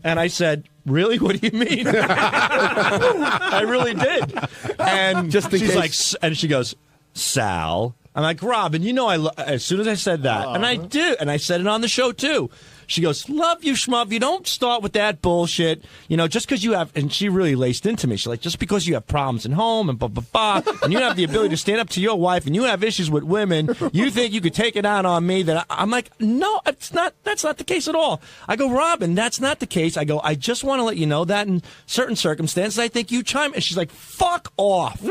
Speaker 11: And I said, really? What do you mean? I really did. And
Speaker 3: just in
Speaker 11: she's
Speaker 3: case.
Speaker 11: like, and she goes, Sal. I'm like, Robin, you know, as soon as I said that, and I do, and I said it on the show too. She goes, love you, schmuv. You don't start with that bullshit. You know, just because you have, and she really laced into me. She's like, just because you have problems at home and and you have the ability to stand up to your wife and you have issues with women, you think you could take it out on me? I'm like, no, it's not. That's not the case at all. I go, Robin, that's not the case. I go, I just want to let you know that in certain circumstances, I think you chime. And she's like, fuck off.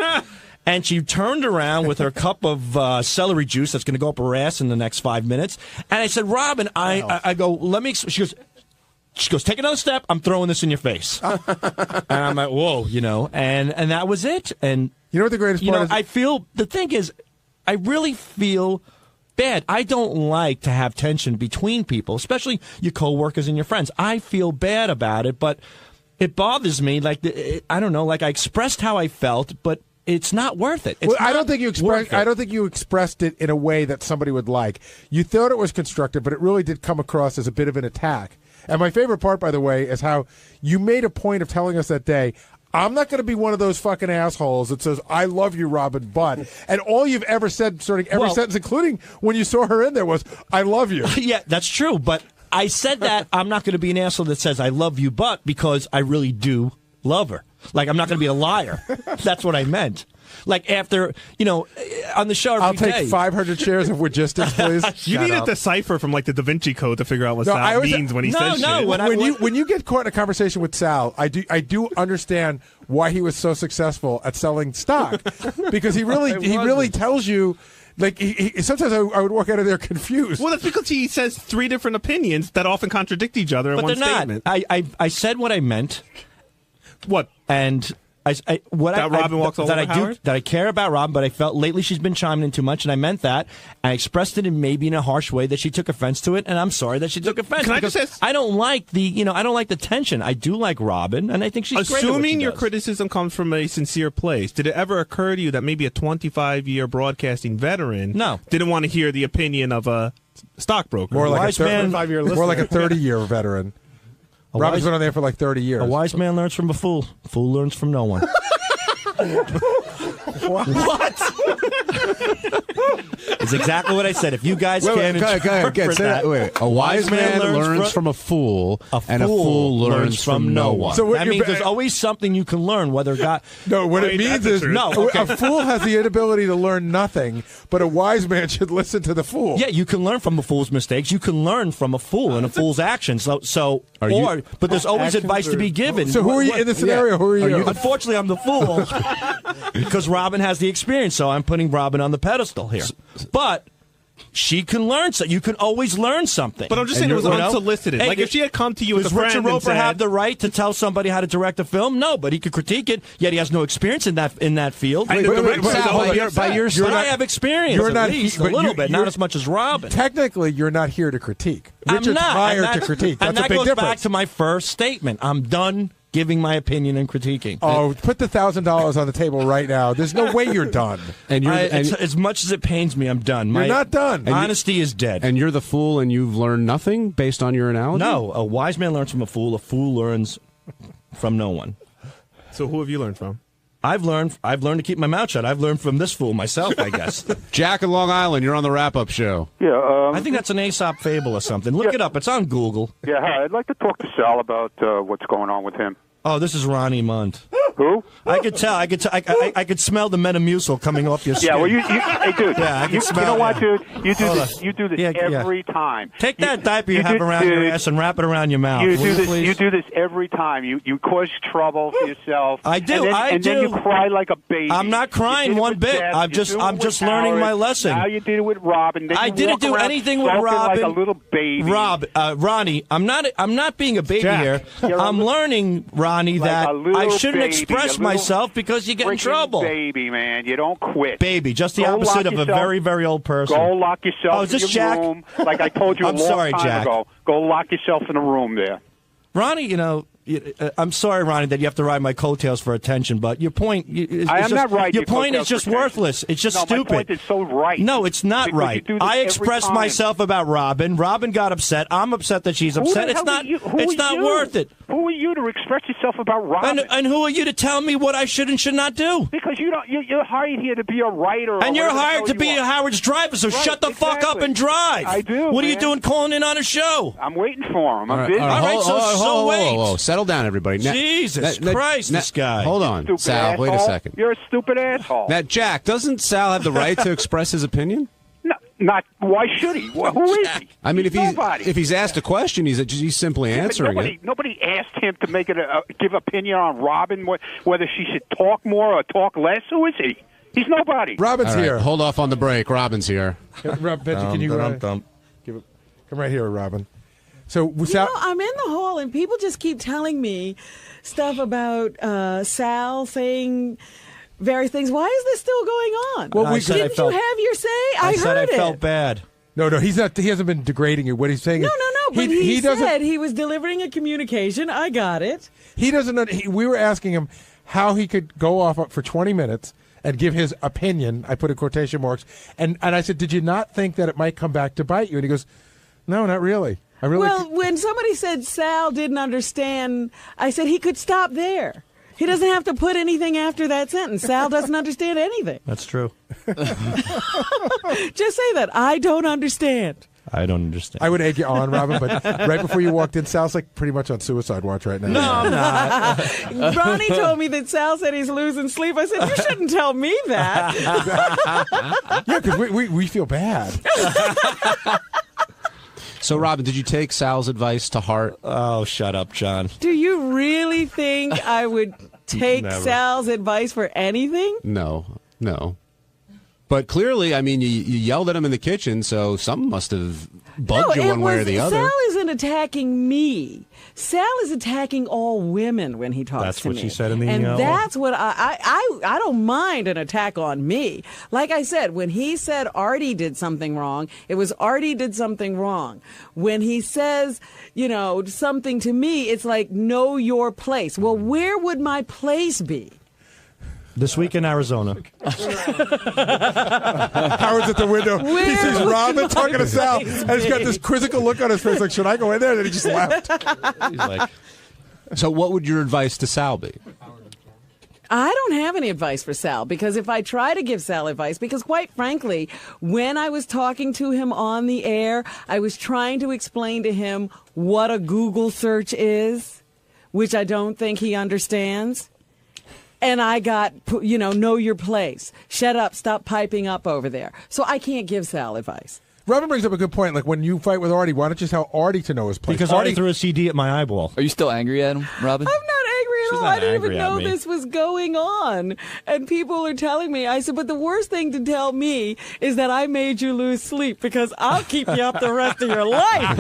Speaker 11: And she turned around with her cup of celery juice that's going to go up her ass in the next 5 minutes. And I said, Robin, I go, let me. She goes, take another step. I'm throwing this in your face. And I'm like, whoa, you know. And that was it. And
Speaker 4: you know what the greatest part is?
Speaker 11: I feel, the thing is, I really feel bad. I don't like to have tension between people, especially your coworkers and your friends. I feel bad about it, but it bothers me. Like, I don't know, like I expressed how I felt, but it's not worth it.
Speaker 4: I don't think you expressed it in a way that somebody would like. You thought it was constructive, but it really did come across as a bit of an attack. And my favorite part, by the way, is how you made a point of telling us that day, I'm not going to be one of those fucking assholes that says, I love you, Robin, but. And all you've ever said, starting every sentence, including when you saw her in there, was, I love you.
Speaker 11: Yeah, that's true. But I said that I'm not going to be an asshole that says, I love you, but, because I really do love her. Like, I'm not going to be a liar. That's what I meant. Like, after, you know, on the show
Speaker 4: I'll take 500 shares of logistics, please.
Speaker 16: You need a decipher from, like, the Da Vinci Code to figure out what Sal means when he says shit.
Speaker 4: When you get caught in a conversation with Sal, I do understand why he was so successful at selling stock. Because he really tells you. Like, sometimes I would walk out of there confused.
Speaker 16: Well, that's because he says 3 different opinions that often contradict each other in one statement.
Speaker 11: I said what I meant.
Speaker 16: What?
Speaker 11: And
Speaker 16: Robin walks all over Howard?
Speaker 11: That I care about Robin, but I felt lately she's been chiming in too much, and I meant that. I expressed it in maybe in a harsh way that she took offense to it, and I'm sorry that she took offense.
Speaker 16: Can I just say,
Speaker 11: I don't like the tension. I do like Robin, and I think she's great at what she
Speaker 16: assuming your
Speaker 11: does.
Speaker 16: criticism comes from a sincere place, did it ever occur to you that maybe a 25-year broadcasting veteran didn't want to hear the opinion of a stockbroker?
Speaker 4: More like a 30-year veteran. Robin's been on there for like 30 years.
Speaker 11: A wise man learns from a fool. A fool learns from no one.
Speaker 10: What?
Speaker 11: It's exactly what I said. If you guys can't interpret that,
Speaker 3: a wise man learns from a fool, and a fool learns from no one.
Speaker 11: So that means there's always something you can learn, whether God.
Speaker 4: No, what it means is a fool has the inability to learn nothing, but a wise man should listen to the fool.
Speaker 11: Yeah, you can learn from a fool's mistakes. You can learn from a fool and a fool's actions. But there's always advice to be given.
Speaker 4: So who are you in this scenario? Who are you?
Speaker 11: Unfortunately, I'm the fool because Robin has the experience. So I'm putting Robin on the pedestal here. But she can learn. So you can always learn something.
Speaker 16: But I'm just saying it was unsolicited.
Speaker 11: Hey,
Speaker 16: like if she had come to you as a friend
Speaker 11: Richard Roper
Speaker 16: and said,
Speaker 11: have the right to tell somebody how to direct a film? No, but he could critique it. Yet he has no experience in that field.
Speaker 3: By your
Speaker 11: side, I have experience.
Speaker 4: You're not
Speaker 11: at least a little bit, not as much as Robin.
Speaker 4: Technically, you're not here to critique. Richard's hired to critique. That's
Speaker 11: and that
Speaker 4: a big
Speaker 11: goes
Speaker 4: difference.
Speaker 11: back to my first statement. I'm done giving my opinion and critiquing.
Speaker 4: Oh, put the $1,000 on the table right now. There's no way you're done.
Speaker 3: And
Speaker 11: as much as it pains me, I'm done.
Speaker 4: You're not done.
Speaker 11: Honesty is dead.
Speaker 3: And you're the fool, and you've learned nothing based on your analogy?
Speaker 11: No, a wise man learns from a fool. A fool learns from no one.
Speaker 16: So who have you learned from?
Speaker 11: I've learned to keep my mouth shut. I've learned from this fool myself, I guess.
Speaker 3: Jack in Long Island, you're on the wrap-up show.
Speaker 17: Yeah,
Speaker 11: I think that's an Aesop fable or something. Look it up. It's on Google.
Speaker 17: Yeah, hi. I'd like to talk to Sal about what's going on with him.
Speaker 11: Oh, this is Ronnie Munt.
Speaker 17: Who?
Speaker 11: I could tell. I could smell the Metamucil coming off your skin.
Speaker 17: Yeah, well, hey, dude.
Speaker 11: Yeah, I can smell.
Speaker 17: You know what,
Speaker 11: it.
Speaker 17: dude? You do this every time.
Speaker 11: Take that diaper you have around your ass and wrap it around your mouth.
Speaker 17: You do this every time. You cause trouble for yourself.
Speaker 11: I do.
Speaker 17: And then you cry like a baby.
Speaker 11: I'm not crying one bit. I'm just learning my lesson.
Speaker 17: Now you did it with Robin.
Speaker 11: I didn't do anything with Robin.
Speaker 17: Like a little baby.
Speaker 11: Ronnie, I'm not being a baby here. I'm learning, Rob. Ronnie, that I shouldn't express myself because you get in trouble.
Speaker 17: Baby, man, you don't quit.
Speaker 11: Baby, just the opposite of a very, very old person.
Speaker 17: Go lock yourself in your
Speaker 11: Jack?
Speaker 17: room, like I told you a long time ago. Go lock yourself in a room there.
Speaker 11: Ronnie, I'm sorry, Ronnie, that you have to ride my coattails for attention, but your point is your point is just worthless. It's just stupid.
Speaker 17: My point is so right.
Speaker 11: No, it's not right. I expressed myself about Robin. Robin got upset. I'm upset that she's upset. It's not worth it.
Speaker 17: Who are you to express yourself about Robin?
Speaker 11: And who are you to tell me what I should and should not do?
Speaker 17: Because you're hired here to be a writer.
Speaker 11: And you're hired to be a Howard's driver, so shut the fuck up and drive.
Speaker 17: I do.
Speaker 11: What are you doing calling in on a show?
Speaker 17: I'm waiting for him. I'm busy.
Speaker 3: All right, so wait. Settle down, everybody. Now,
Speaker 11: Jesus Christ, this guy.
Speaker 3: Hold on, Sal. Wait a second.
Speaker 17: You're a stupid asshole.
Speaker 3: Now, Jack, doesn't Sal have the right to express his opinion?
Speaker 17: No, not. Why should he? Who is he?
Speaker 3: I mean,
Speaker 17: nobody.
Speaker 3: if he's asked a question, he's simply answering it.
Speaker 17: Nobody asked him to make it give opinion on Robin, whether she should talk more or talk less. Who is he? He's nobody.
Speaker 4: Robin's here.
Speaker 3: Hold off on the break. Robin's here.
Speaker 4: Rob, Benji, can you come right here, Robin? So
Speaker 18: I'm in the hall, and people just keep telling me stuff about Sal saying various things. Why is this still going on?
Speaker 11: Well,
Speaker 18: didn't you have your say? I
Speaker 11: said
Speaker 18: heard
Speaker 11: I felt bad.
Speaker 4: No, he's not. He hasn't been degrading you. What he's saying
Speaker 18: No, but he
Speaker 4: doesn't.
Speaker 18: said he was delivering a communication. I got it.
Speaker 4: He doesn't. We were asking him how he could go off for 20 minutes and give his opinion. I put in quotation marks, and I said, "Did you not think that it might come back to bite you?" And he goes, "No, not really."
Speaker 18: Well, when somebody said Sal didn't understand, I said he could stop there. He doesn't have to put anything after that sentence. Sal doesn't understand anything.
Speaker 11: That's true.
Speaker 18: Just say that. I don't understand.
Speaker 11: I don't understand.
Speaker 4: I would egg you on, Robin, but right before you walked in, Sal's like pretty much on suicide watch right now.
Speaker 18: No, I'm not. Ronnie told me that Sal said he's losing sleep. I said, you shouldn't tell me that.
Speaker 4: Yeah, because we feel bad.
Speaker 3: So, Robin, did you take Sal's advice to heart?
Speaker 11: Oh, shut up, John.
Speaker 18: Do you really think I would take Sal's advice for anything?
Speaker 3: No. But clearly, I mean, you yelled at him in the kitchen, so something must have bugged you one way or the other.
Speaker 18: Sal isn't attacking me. Sal is attacking all women when he talks to me.
Speaker 11: That's what she said in the
Speaker 18: And that's what I don't mind an attack on me. Like I said, when he said Artie did something wrong, it was Artie did something wrong. When he says, something to me, it's like, know your place. Well, where would my place be?
Speaker 11: This week in Arizona.
Speaker 4: Howard's at the window. He sees Robin talking to Sal, and he's got this quizzical look on his face like, should I go in there? And then he just left.
Speaker 3: He's like, so what would your advice to Sal be?
Speaker 18: I don't have any advice for Sal, because if I try to give Sal advice, because quite frankly, when I was talking to him on the air, I was trying to explain to him what a Google search is, which I don't think he understands. And I got, know your place. Shut up. Stop piping up over there. So I can't give Sal advice.
Speaker 4: Robin brings up a good point. Like, when you fight with Artie, why don't you tell Artie to know his place?
Speaker 11: Because Artie threw a CD at my eyeball.
Speaker 19: Are you still angry at him, Robin?
Speaker 18: I'm not angry at all. I didn't even know this was going on. And people are telling me. I said, but the worst thing to tell me is that I made you lose sleep, because I'll keep you up the rest of your life.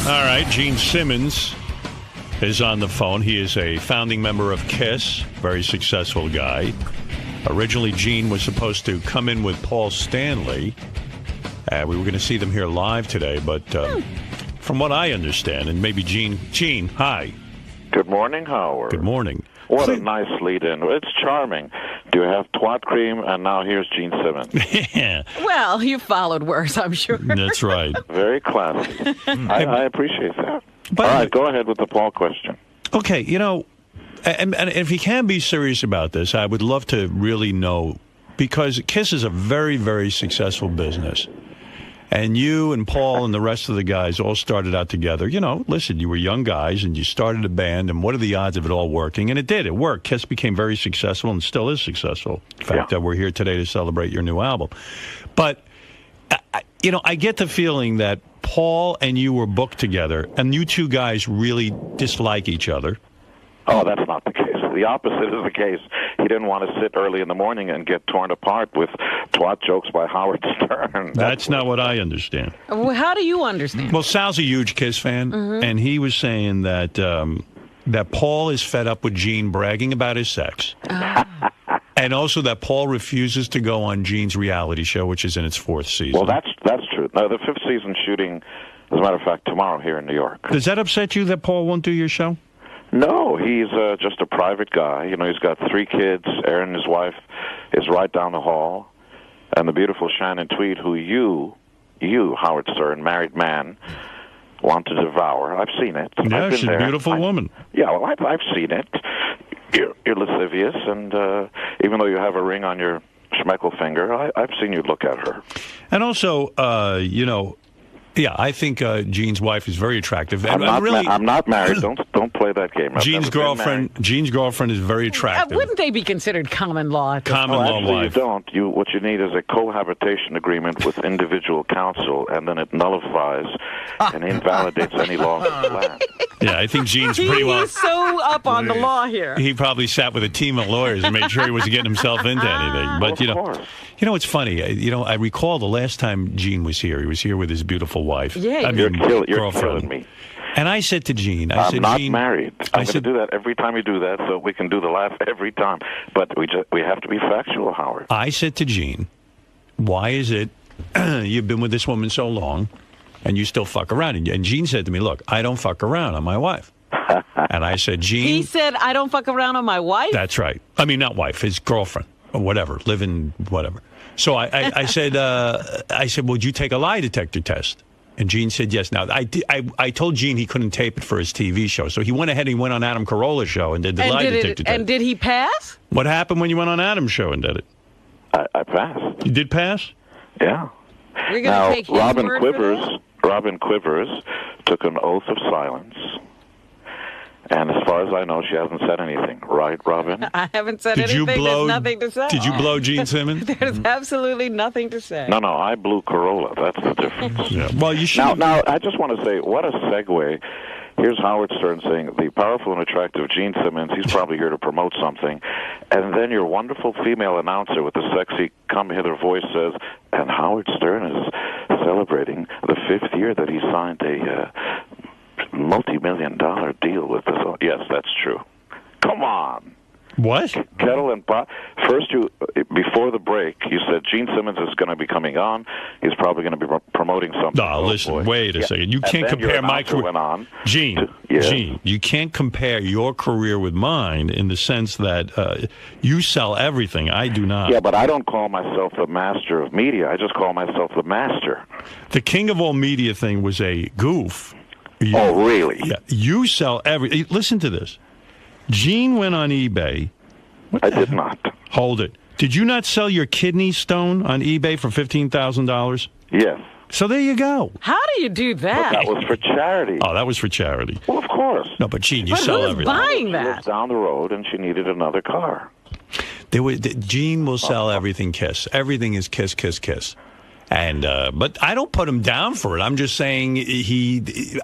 Speaker 6: All right, Gene Simmons is on the phone. He is a founding member of KISS, very successful guy. Originally, Gene was supposed to come in with Paul Stanley. We were going to see them here live today, but from what I understand, and maybe Gene, hi.
Speaker 20: Good morning, Howard.
Speaker 6: Good morning.
Speaker 19: What a nice lead-in. It's charming. Do you have twat cream? And now here's Gene Simmons.
Speaker 6: Yeah.
Speaker 18: Well, you followed worse, I'm sure.
Speaker 6: That's right.
Speaker 19: Very classy. I appreciate that. All right, go ahead with the Paul question.
Speaker 6: Okay, and if you can be serious about this, I would love to really know, because KISS is a very, very successful business. And you and Paul and the rest of the guys all started out together. Listen, you were young guys and you started a band, and what are the odds of it all working? And it did. It worked. KISS became very successful and still is successful. In fact, that we're here today to celebrate your new album. But, I get the feeling that Paul and you were booked together, and you two guys really dislike each other.
Speaker 19: Oh, that's not the case. The opposite is the case. He didn't want to sit early in the morning and get torn apart with twat jokes by Howard Stern.
Speaker 6: That's not what I understand.
Speaker 18: Well, how do you understand?
Speaker 6: Well, Sal's a huge KISS fan, and he was saying that that Paul is fed up with Gene bragging about his sex. And also that Paul refuses to go on Gene's reality show, which is in its 4th season.
Speaker 19: Well, that's true. No, the 5th season shooting, as a matter of fact, tomorrow here in New York.
Speaker 6: Does that upset you that Paul won't do your show?
Speaker 19: No, he's just a private guy. He's got 3 kids. Erin, his wife, is right down the hall. And the beautiful Shannon Tweed, who you, Howard Stern, married man, want to devour. I've seen it.
Speaker 6: Yeah, she's a beautiful woman.
Speaker 19: Yeah, well, I've seen it. You're lascivious, and even though you have a ring on your schmeckle finger, I've seen you look at her.
Speaker 6: And also, yeah, I think Gene's wife is very attractive.
Speaker 19: I'm not married. Don't play that game.
Speaker 6: Gene's girlfriend is very attractive.
Speaker 18: Wouldn't they be considered common law?
Speaker 6: Common law wife.
Speaker 19: You don't. What you need is a cohabitation agreement with individual counsel, and then it nullifies and invalidates any law of the land.
Speaker 6: Yeah, I think Gene's pretty well.
Speaker 18: He's so up on the law here.
Speaker 6: He probably sat with a team of lawyers and made sure he wasn't getting himself into anything. But it's funny. I recall the last time Gene was here. He was here with his beautiful wife.
Speaker 18: Yeah,
Speaker 19: you're
Speaker 6: girlfriend.
Speaker 19: killing me.
Speaker 6: And I said to Gene,
Speaker 19: I'm not
Speaker 6: Gene,
Speaker 19: married. I'm going to do that every time you do that, so we can do the laugh every time. But we have to be factual, Howard.
Speaker 6: I said to Gene, why is it you've been with this woman so long and you still fuck around? And Gene said to me, look, I don't fuck around on my wife. And I said, Gene.
Speaker 18: He said, I don't fuck around on my wife?
Speaker 6: That's right. I mean, not wife, his girlfriend, or whatever, living, whatever. So I said, would you take a lie detector test? And Gene said yes. Now, I told Gene he couldn't tape it for his TV show, so he went ahead and he went on Adam Carolla's show and did the lie detector test.
Speaker 18: And did he pass?
Speaker 6: What happened when you went on Adam's show and did it?
Speaker 19: I passed.
Speaker 6: You did pass?
Speaker 19: Yeah.
Speaker 18: We're going to take his word for that?
Speaker 19: Robin Quivers took an oath of silence. And as far as I know, she hasn't said anything. Right, Robin?
Speaker 18: I haven't said anything. There's nothing to say.
Speaker 6: Did you blow Gene Simmons?
Speaker 18: There's absolutely nothing to say.
Speaker 19: No, I blew Corolla. That's the difference.
Speaker 6: Yeah. Well, you should.
Speaker 19: Now, I just want to say, what a segue. Here's Howard Stern saying, the powerful and attractive Gene Simmons, he's probably here to promote something. And then your wonderful female announcer with the sexy come-hither voice says, and Howard Stern is celebrating the 5th year that he signed a multi-million-dollar deal with this. Yes, that's true. Come on.
Speaker 6: What?
Speaker 19: Kettle and pot. First, before the break, you said Gene Simmons is going to be coming on. He's probably going to be promoting something.
Speaker 6: No, listen, wait a second. You can't compare my career. Gene, you can't compare your career with mine in the sense that you sell everything. I do not.
Speaker 19: Yeah, but I don't call myself the master of media. I just call myself the master.
Speaker 6: The king of all media thing was a goof.
Speaker 19: Oh, really?
Speaker 6: Yeah. You sell everything. Listen to this. Gene went on eBay.
Speaker 19: I did not.
Speaker 6: Hold it. Did you not sell your kidney stone on eBay for $15,000?
Speaker 19: Yes.
Speaker 6: So there you go.
Speaker 18: How do you do that?
Speaker 19: But that was for charity.
Speaker 6: Oh, that was for charity.
Speaker 19: Well, of course.
Speaker 6: No, but Gene, you sell everything.
Speaker 18: Who's buying that?
Speaker 19: She lives down the road, and she needed another car.
Speaker 6: Gene will sell everything KISS. Everything is KISS, KISS, KISS. And but I don't put him down for it. I'm just saying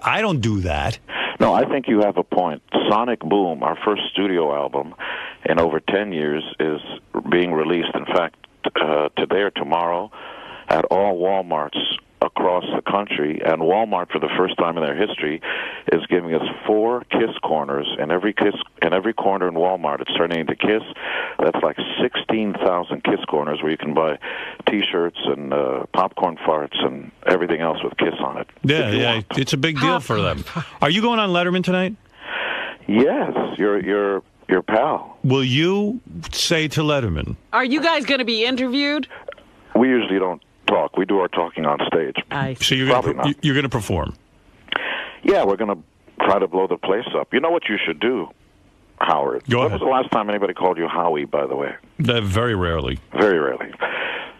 Speaker 6: I don't do that.
Speaker 19: No, I think you have a point. Sonic Boom, our first studio album in over 10 years, is being released, in fact, today or tomorrow at all Walmarts across the country. And Walmart, for the first time in their history, is giving us 4 KISS corners. And every corner in Walmart, it's turning into KISS. That's like 16,000 KISS corners where you can buy T-shirts and popcorn farts and everything else with KISS on it.
Speaker 6: Yeah, it's a big deal for them. Are you going on Letterman tonight?
Speaker 19: Yes, your your pal.
Speaker 6: Will you say to Letterman?
Speaker 9: Are you guys going to be interviewed?
Speaker 19: We usually don't talk. We do our talking on stage.
Speaker 6: So you're going to perform?
Speaker 19: Yeah, we're going to try to blow the place up. You know what you should do, Howard? When was the last time anybody called you Howie, by the way?
Speaker 6: Very rarely.
Speaker 19: Very rarely.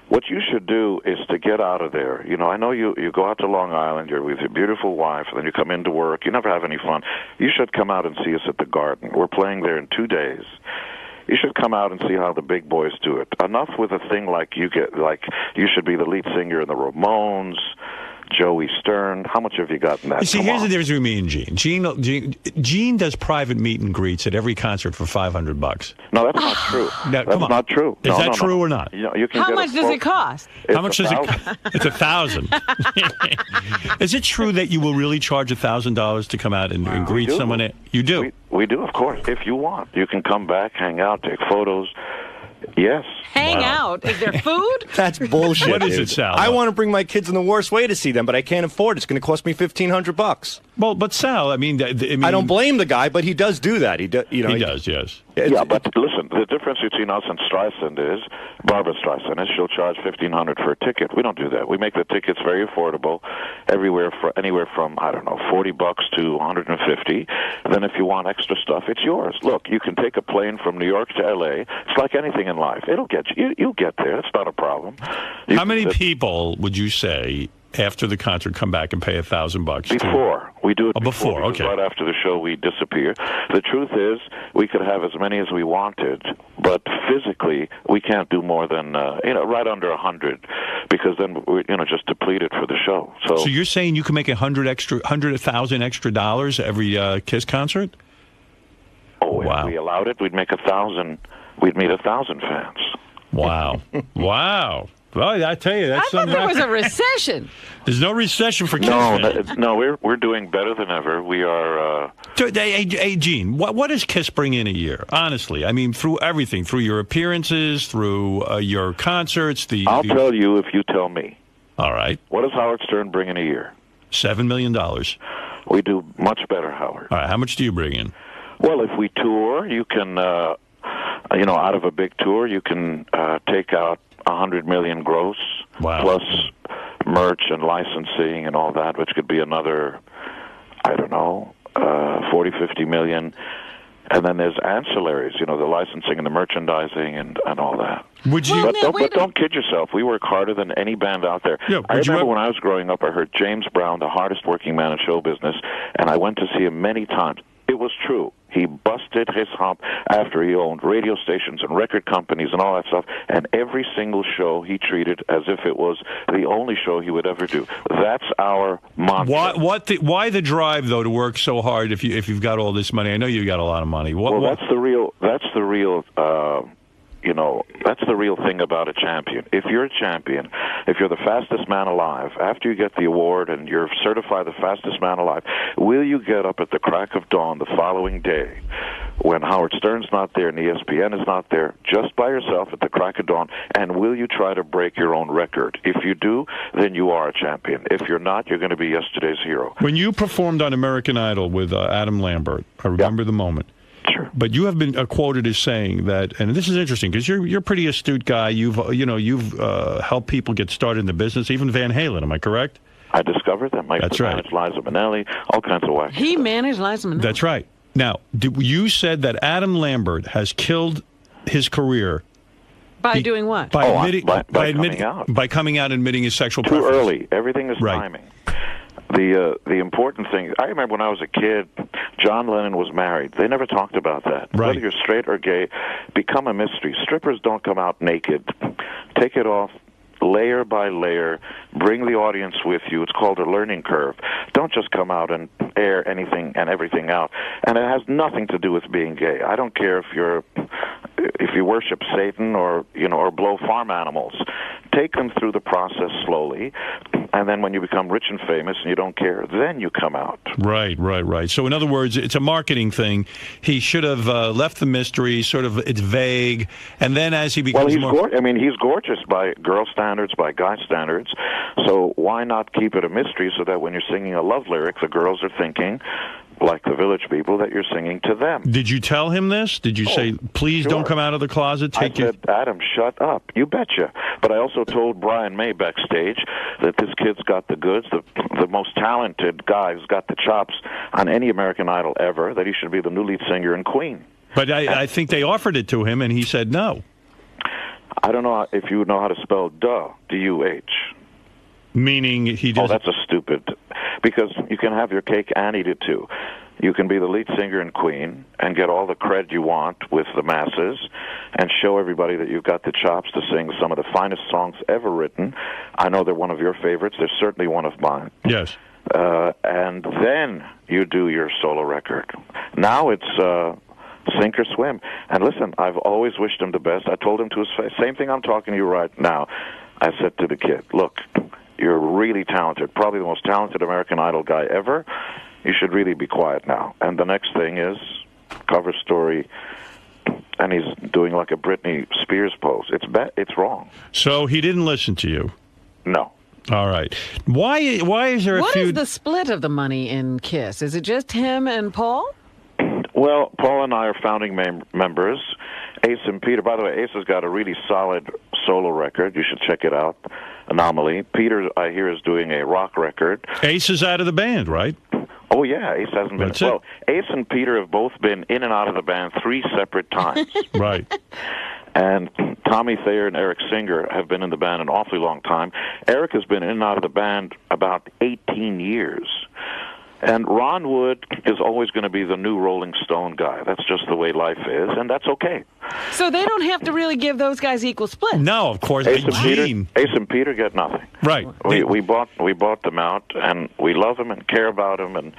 Speaker 19: What you should do is to get out of there. You know, I know you go out to Long Island, you're with your beautiful wife, and then you come into work. You never have any fun. You should come out and see us at the Garden. We're playing there in 2 days. You should come out and see how the big boys do it. Enough with a thing like you should be the lead singer in the Ramones, Joey Stern. How much have you gotten that?
Speaker 6: See, here's the difference between me and Gene. Gene does private meet and greets at every concert for $500.
Speaker 19: No, that's not true.
Speaker 6: No,
Speaker 19: that's not true.
Speaker 6: Is that true or not?
Speaker 19: You can
Speaker 9: How much does it cost?
Speaker 6: How much does it cost? It's $1,000. Is it true that you will really charge $1,000 to come out and greet someone? You do?
Speaker 19: We do, of course. If you want, you can come back, hang out, take photos. Yes.
Speaker 9: Hang out? Is there food?
Speaker 11: That's bullshit.
Speaker 6: What is it, Sal?
Speaker 11: I want to bring my kids in the worst way to see them, but I can't afford it. It's going to cost me $1,500.
Speaker 6: Well, but Sal, I mean,
Speaker 11: I don't blame the guy, but he does do that. He does,
Speaker 6: yes.
Speaker 19: Yeah, but listen, the difference between us and Streisand is, Barbara Streisand is, she'll charge $1,500 for a ticket. We don't do that. We make the tickets very affordable, anywhere from I don't know, $40 to $150. Then if you want extra stuff, it's yours. Look, you can take a plane from New York to L.A. It's like anything in life. It'll get you. You'll get there. It's not a problem.
Speaker 6: How many people would you say after the concert come back and pay $1,000?
Speaker 19: Before. We do it
Speaker 6: before. Okay.
Speaker 19: Right after the show, we disappear. The truth is, we could have as many as we wanted, but physically, we can't do more than right under 100, because then we're just depleted for the show. So
Speaker 6: you're saying you can make $100,000 extra dollars every Kiss concert?
Speaker 19: Oh, wow. If we allowed it, we'd make 1,000. We'd meet 1,000 fans.
Speaker 6: Wow! Wow! Well, I tell you, that's
Speaker 9: I thought there was a recession.
Speaker 6: There's no recession for Kiss fans.
Speaker 19: No, we're doing better than ever. We are.
Speaker 6: Hey, Gene, what does Kiss bring in a year? Honestly, I mean, through everything, through your appearances, through your concerts.
Speaker 19: I'll tell you if you tell me.
Speaker 6: All right.
Speaker 19: What does Howard Stern bring in a year?
Speaker 6: $7 million.
Speaker 19: We do much better, Howard.
Speaker 6: All right. How much do you bring in?
Speaker 19: Well, if we tour, you can, out of a big tour, you can take out $100 million gross, plus merch and licensing and all that, which could be another, I don't know, 40, 50 million. And then there's ancillaries, the licensing and the merchandising and all that. But don't kid yourself. We work harder than any band out there.
Speaker 6: Yeah,
Speaker 19: I remember when I was growing up, I heard James Brown, the hardest working man in show business, and I went to see him many times. It was true. He busted his hump after he owned radio stations and record companies and all that stuff, and every single show he treated as if it was the only show he would ever do. That's our mantra.
Speaker 6: Why the drive, though, to work so hard if you've got all this money? I know you've got a lot of money.
Speaker 19: That's the real that's the real thing about a champion. If you're a champion, if you're the fastest man alive, after you get the award and you're certified the fastest man alive, will you get up at the crack of dawn the following day when Howard Stern's not there and ESPN is not there, just by yourself at the crack of dawn, and will you try to break your own record? If you do, then you are a champion. If you're not, you're going to be yesterday's hero.
Speaker 6: When you performed on American Idol with Adam Lambert, I remember the moment.
Speaker 19: Sure.
Speaker 6: But you have been quoted as saying that, and this is interesting because you're a pretty astute guy. You've helped people get started in the business, even Van Halen. Am I correct?
Speaker 19: I discovered that.
Speaker 6: That's right.
Speaker 19: Managed Liza Minnelli, all kinds of wacky
Speaker 9: He
Speaker 19: stuff.
Speaker 9: managed Liza Minnelli.
Speaker 6: That's right. Now, you said that Adam Lambert has killed his career
Speaker 9: by doing what?
Speaker 19: By coming out.
Speaker 6: By coming out and admitting his sexual
Speaker 19: Too
Speaker 6: preference.
Speaker 19: early. Everything is timing. The important thing, I remember when I was a kid, John Lennon was married. They never talked about that.
Speaker 6: Right.
Speaker 19: Whether you're straight or gay, become a mystery. Strippers don't come out naked. Take it off layer by layer. Bring the audience with you. It's called a learning curve. Don't just come out and air anything and everything out. And it has nothing to do with being gay. I don't care if you worship Satan or blow farm animals. Take them through the process slowly, and then when you become rich and famous and you don't care, then you come out.
Speaker 6: Right. So in other words, it's a marketing thing. He should have left the mystery, it's vague, and then as he becomes
Speaker 19: he's gorgeous by girl standards, by guy standards, so why not keep it a mystery so that when you're singing a love lyric, the girls are thinking, like the Village People, that you're singing to them.
Speaker 6: Did you tell him this? Did you say, please
Speaker 19: sure.
Speaker 6: don't come out of the closet?
Speaker 19: I said, Adam, shut up. You betcha. But I also told Brian May backstage that this kid's got the goods, the most talented guy who's got the chops on any American Idol ever, that he should be the new lead singer in Queen.
Speaker 6: But I think they offered it to him, and he said no.
Speaker 19: I don't know if you know how to spell duh, D-U-H.
Speaker 6: Meaning he doesn't...
Speaker 19: Oh, that's a stupid... Because you can have your cake and eat it, too. You can be the lead singer in Queen and get all the cred you want with the masses and show everybody that you've got the chops to sing some of the finest songs ever written. I know they're one of your favorites. They're certainly one of mine.
Speaker 6: Yes.
Speaker 19: And then you do your solo record. Now it's... sink or swim. And listen, I've always wished him the best. I told him to his face, same thing I'm talking to you right now. I said to the kid, look, you're really talented, probably the most talented American Idol guy ever. You should really be quiet now. And the next thing is cover story, and he's doing like a Britney Spears pose. It's wrong.
Speaker 6: So he didn't listen to you?
Speaker 19: No.
Speaker 6: All right. Why is there a
Speaker 9: What
Speaker 6: feud?
Speaker 9: is the split of the money in KISS? Is it just him and Paul?
Speaker 19: Well, Paul and I are founding members. Ace and Peter, by the way, Ace has got a really solid solo record. You should check it out, Anomaly. Peter, I hear, is doing a rock record.
Speaker 6: Ace is out of the band, right?
Speaker 19: Oh, yeah, Ace hasn't been. Well, Ace and Peter have both been in and out of the band 3 separate times.
Speaker 6: Right.
Speaker 19: And Tommy Thayer and Eric Singer have been in the band an awfully long time. Eric has been in and out of the band about 18 years. And Ron Wood is always going to be the new Rolling Stone guy. That's just the way life is, and that's okay.
Speaker 9: So they don't have to really give those guys equal splits?
Speaker 6: No, of course.
Speaker 19: Ace and Peter get nothing.
Speaker 6: Right.
Speaker 19: We bought them out, and we love them and care about them and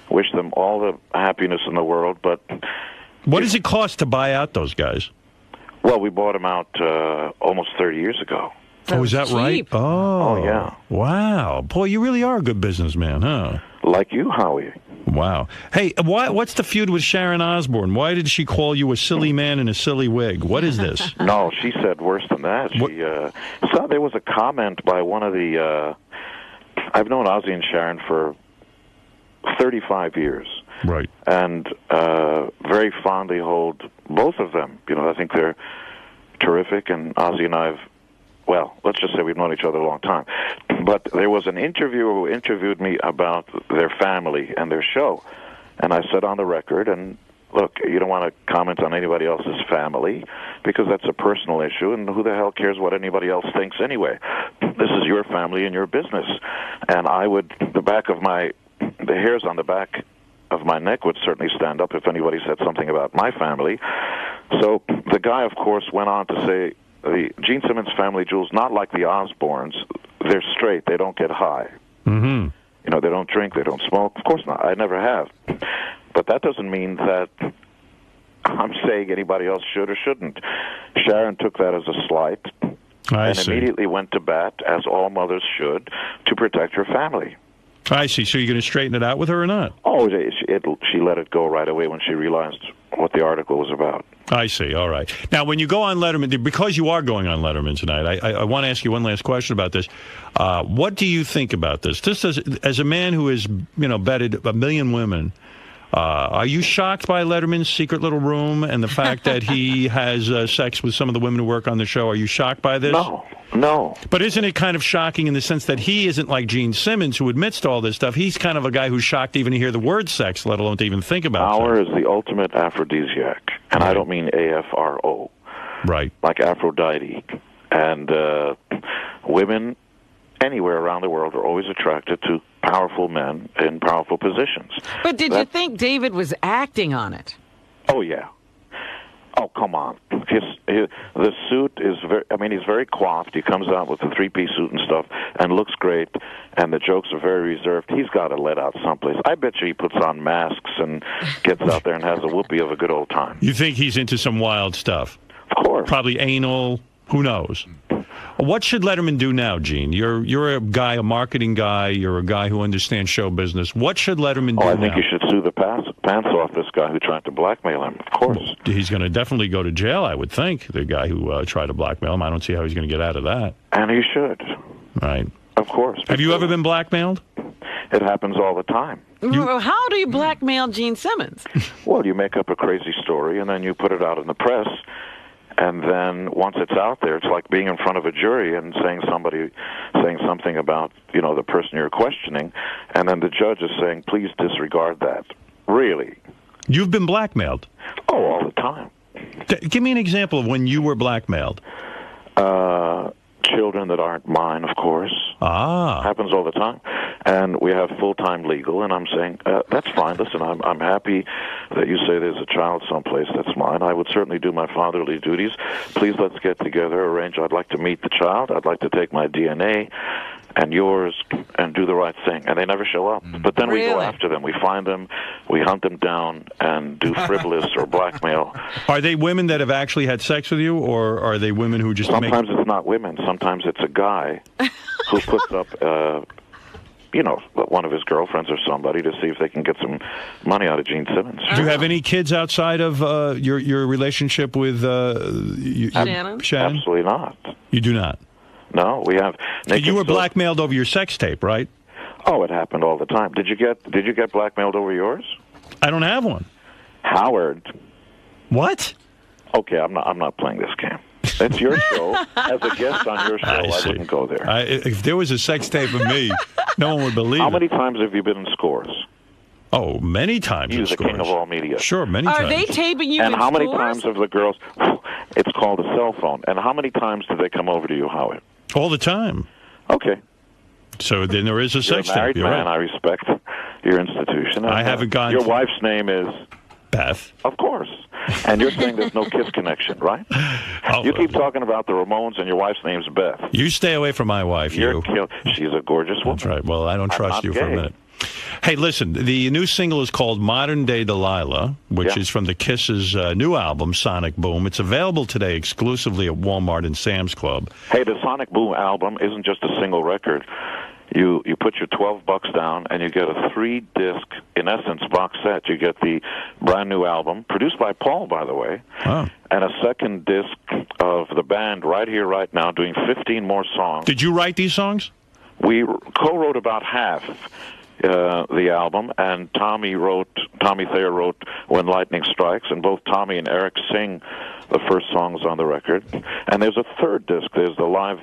Speaker 19: wish them all the happiness in the world. But
Speaker 6: what does it cost to buy out those guys?
Speaker 19: Well, we bought them out almost 30 years ago.
Speaker 6: Oh, is that right?
Speaker 19: Oh, yeah.
Speaker 6: Wow. Boy, you really are a good businessman, huh?
Speaker 19: Like you, Howie.
Speaker 6: Wow. Hey, what's the feud with Sharon Osbourne? Why did she call you a silly man in a silly wig? What is this?
Speaker 19: No, she said worse than that. She saw there was a comment by one of the... I've known Ozzy and Sharon for 35 years.
Speaker 6: Right.
Speaker 19: And very fondly hold both of them. You know, I think they're terrific, and Ozzy and I have... Well, let's just say we've known each other a long time. But there was an interviewer who interviewed me about their family and their show. And I said on the record, and look, you don't want to comment on anybody else's family because that's a personal issue, and who the hell cares what anybody else thinks anyway? This is your family and your business. And the hairs on the back of my neck would certainly stand up if anybody said something about my family. So the guy, of course, went on to say, the Gene Simmons family jewels, not like the Osbournes. They're straight. They don't get high.
Speaker 6: Mm-hmm.
Speaker 19: You know, they don't drink. They don't smoke. Of course not. I never have. But that doesn't mean that I'm saying anybody else should or shouldn't. Sharon took that as a slight and immediately went to bat, as all mothers should, to protect her family.
Speaker 6: I see. So you're going to straighten it out with her or not?
Speaker 19: Oh, she let it go right away when she realized what the article was about.
Speaker 6: I see. All right. Now, when you go on Letterman, because you are going on Letterman tonight, I want to ask you one last question about this. What do you think about this? Just as a man who has, betted 1 million women, are you shocked by Letterman's secret little room and the fact that he has sex with some of the women who work on the show? Are you shocked by this?
Speaker 19: No.
Speaker 6: But isn't it kind of shocking in the sense that he isn't like Gene Simmons, who admits to all this stuff? He's kind of a guy who's shocked even to hear the word sex, let alone to even think about
Speaker 19: Power
Speaker 6: sex.
Speaker 19: is the ultimate aphrodisiac, and I don't mean AFRO.
Speaker 6: Right.
Speaker 19: Like Aphrodite. And women anywhere around the world are always attracted to powerful men in powerful positions.
Speaker 9: But did you think David was acting on it?
Speaker 19: Oh, yeah. Oh, come on. The suit is he's very coiffed. He comes out with a 3-piece suit and stuff and looks great, and the jokes are very reserved. He's got to let out someplace. I bet you he puts on masks and gets out there and has a whoopee of a good old time.
Speaker 6: You think he's into some wild stuff?
Speaker 19: Of course.
Speaker 6: Probably anal. Who knows? What should Letterman do now, Gene? You're a guy, a marketing guy. You're a guy who understands show business. What should Letterman do now?
Speaker 19: I think you should sue the pants off this guy who tried to blackmail him, of course.
Speaker 6: He's going to definitely go to jail, I would think, the guy who tried to blackmail him. I don't see how he's going to get out of that.
Speaker 19: And he should.
Speaker 6: Right.
Speaker 19: Of course.
Speaker 6: Have you ever been blackmailed?
Speaker 19: It happens all the time.
Speaker 9: How do you blackmail Gene Simmons?
Speaker 19: Well, you make up a crazy story, and then you put it out in the press. And then once it's out there, it's like being in front of a jury and saying something about, the person you're questioning, and then the judge is saying, please disregard that. Really?
Speaker 6: You've been blackmailed?
Speaker 19: Oh, all the time.
Speaker 6: Give me an example of when you were blackmailed.
Speaker 19: Children that aren't mine, of course.
Speaker 6: Ah.
Speaker 19: Happens all the time. And we have full-time legal, and I'm saying, that's fine. Listen, I'm happy that you say there's a child someplace that's mine. I would certainly do my fatherly duties. Please let's get together, arrange. I'd like to meet the child. I'd like to take my DNA and yours and do the right thing. And they never show up. But then we go after them. We find them, we hunt them down, and do frivolous or blackmail.
Speaker 6: Are they women that have actually had sex with you, or are they women who just
Speaker 19: Sometimes it's not women. Sometimes it's a guy who puts up... one of his girlfriends or somebody to see if they can get some money out of Gene Simmons.
Speaker 6: Do you have any kids outside of your relationship with
Speaker 9: Shannon?
Speaker 19: Absolutely not.
Speaker 6: You do not?
Speaker 19: No, we have...
Speaker 6: You were blackmailed over your sex tape, right?
Speaker 19: Oh, it happened all the time. Did you get blackmailed over yours?
Speaker 6: I don't have one.
Speaker 19: Howard.
Speaker 6: What?
Speaker 19: Okay, I'm not playing this game. It's your show. As a guest on your show, I wouldn't go there.
Speaker 6: If there was a sex tape of me, no one would believe it.
Speaker 19: How many times have you been in Scores?
Speaker 6: Oh, many times.
Speaker 19: He's the king of all media.
Speaker 6: Sure, many times.
Speaker 9: Are they taping you
Speaker 19: and
Speaker 9: in
Speaker 19: how many
Speaker 9: Scores?
Speaker 19: times have the girls... It's called a cell phone. And how many times do they come over to you, Howard?
Speaker 6: All the time.
Speaker 19: Okay.
Speaker 6: So then there is a sex
Speaker 19: You're a married
Speaker 6: tape. You're
Speaker 19: man.
Speaker 6: right.
Speaker 19: I respect your institution.
Speaker 6: I haven't gone
Speaker 19: Your
Speaker 6: to-
Speaker 19: wife's name is...
Speaker 6: Beth.
Speaker 19: Of course. And you're saying there's no kiss connection, right? You keep talking about the Ramones and your wife's name's Beth.
Speaker 6: You stay away from my wife.
Speaker 19: She's a gorgeous woman.
Speaker 6: That's right. Well, I don't trust you for a minute. Hey, listen, the new single is called Modern Day Delilah, which is from the Kiss's new album, Sonic Boom. It's available today exclusively at Walmart and Sam's Club.
Speaker 19: Hey, the Sonic Boom album isn't just a single record. You put your $12 down, and you get a 3-disc, in essence, box set. You get the brand new album, produced by Paul, by the way, and a second disc of the band right here, right now, doing 15 more songs.
Speaker 6: Did you write these songs?
Speaker 19: We co-wrote about half the album, and Tommy Thayer wrote When Lightning Strikes, and both Tommy and Eric sing the first songs on the record. And there's a third disc. There's the live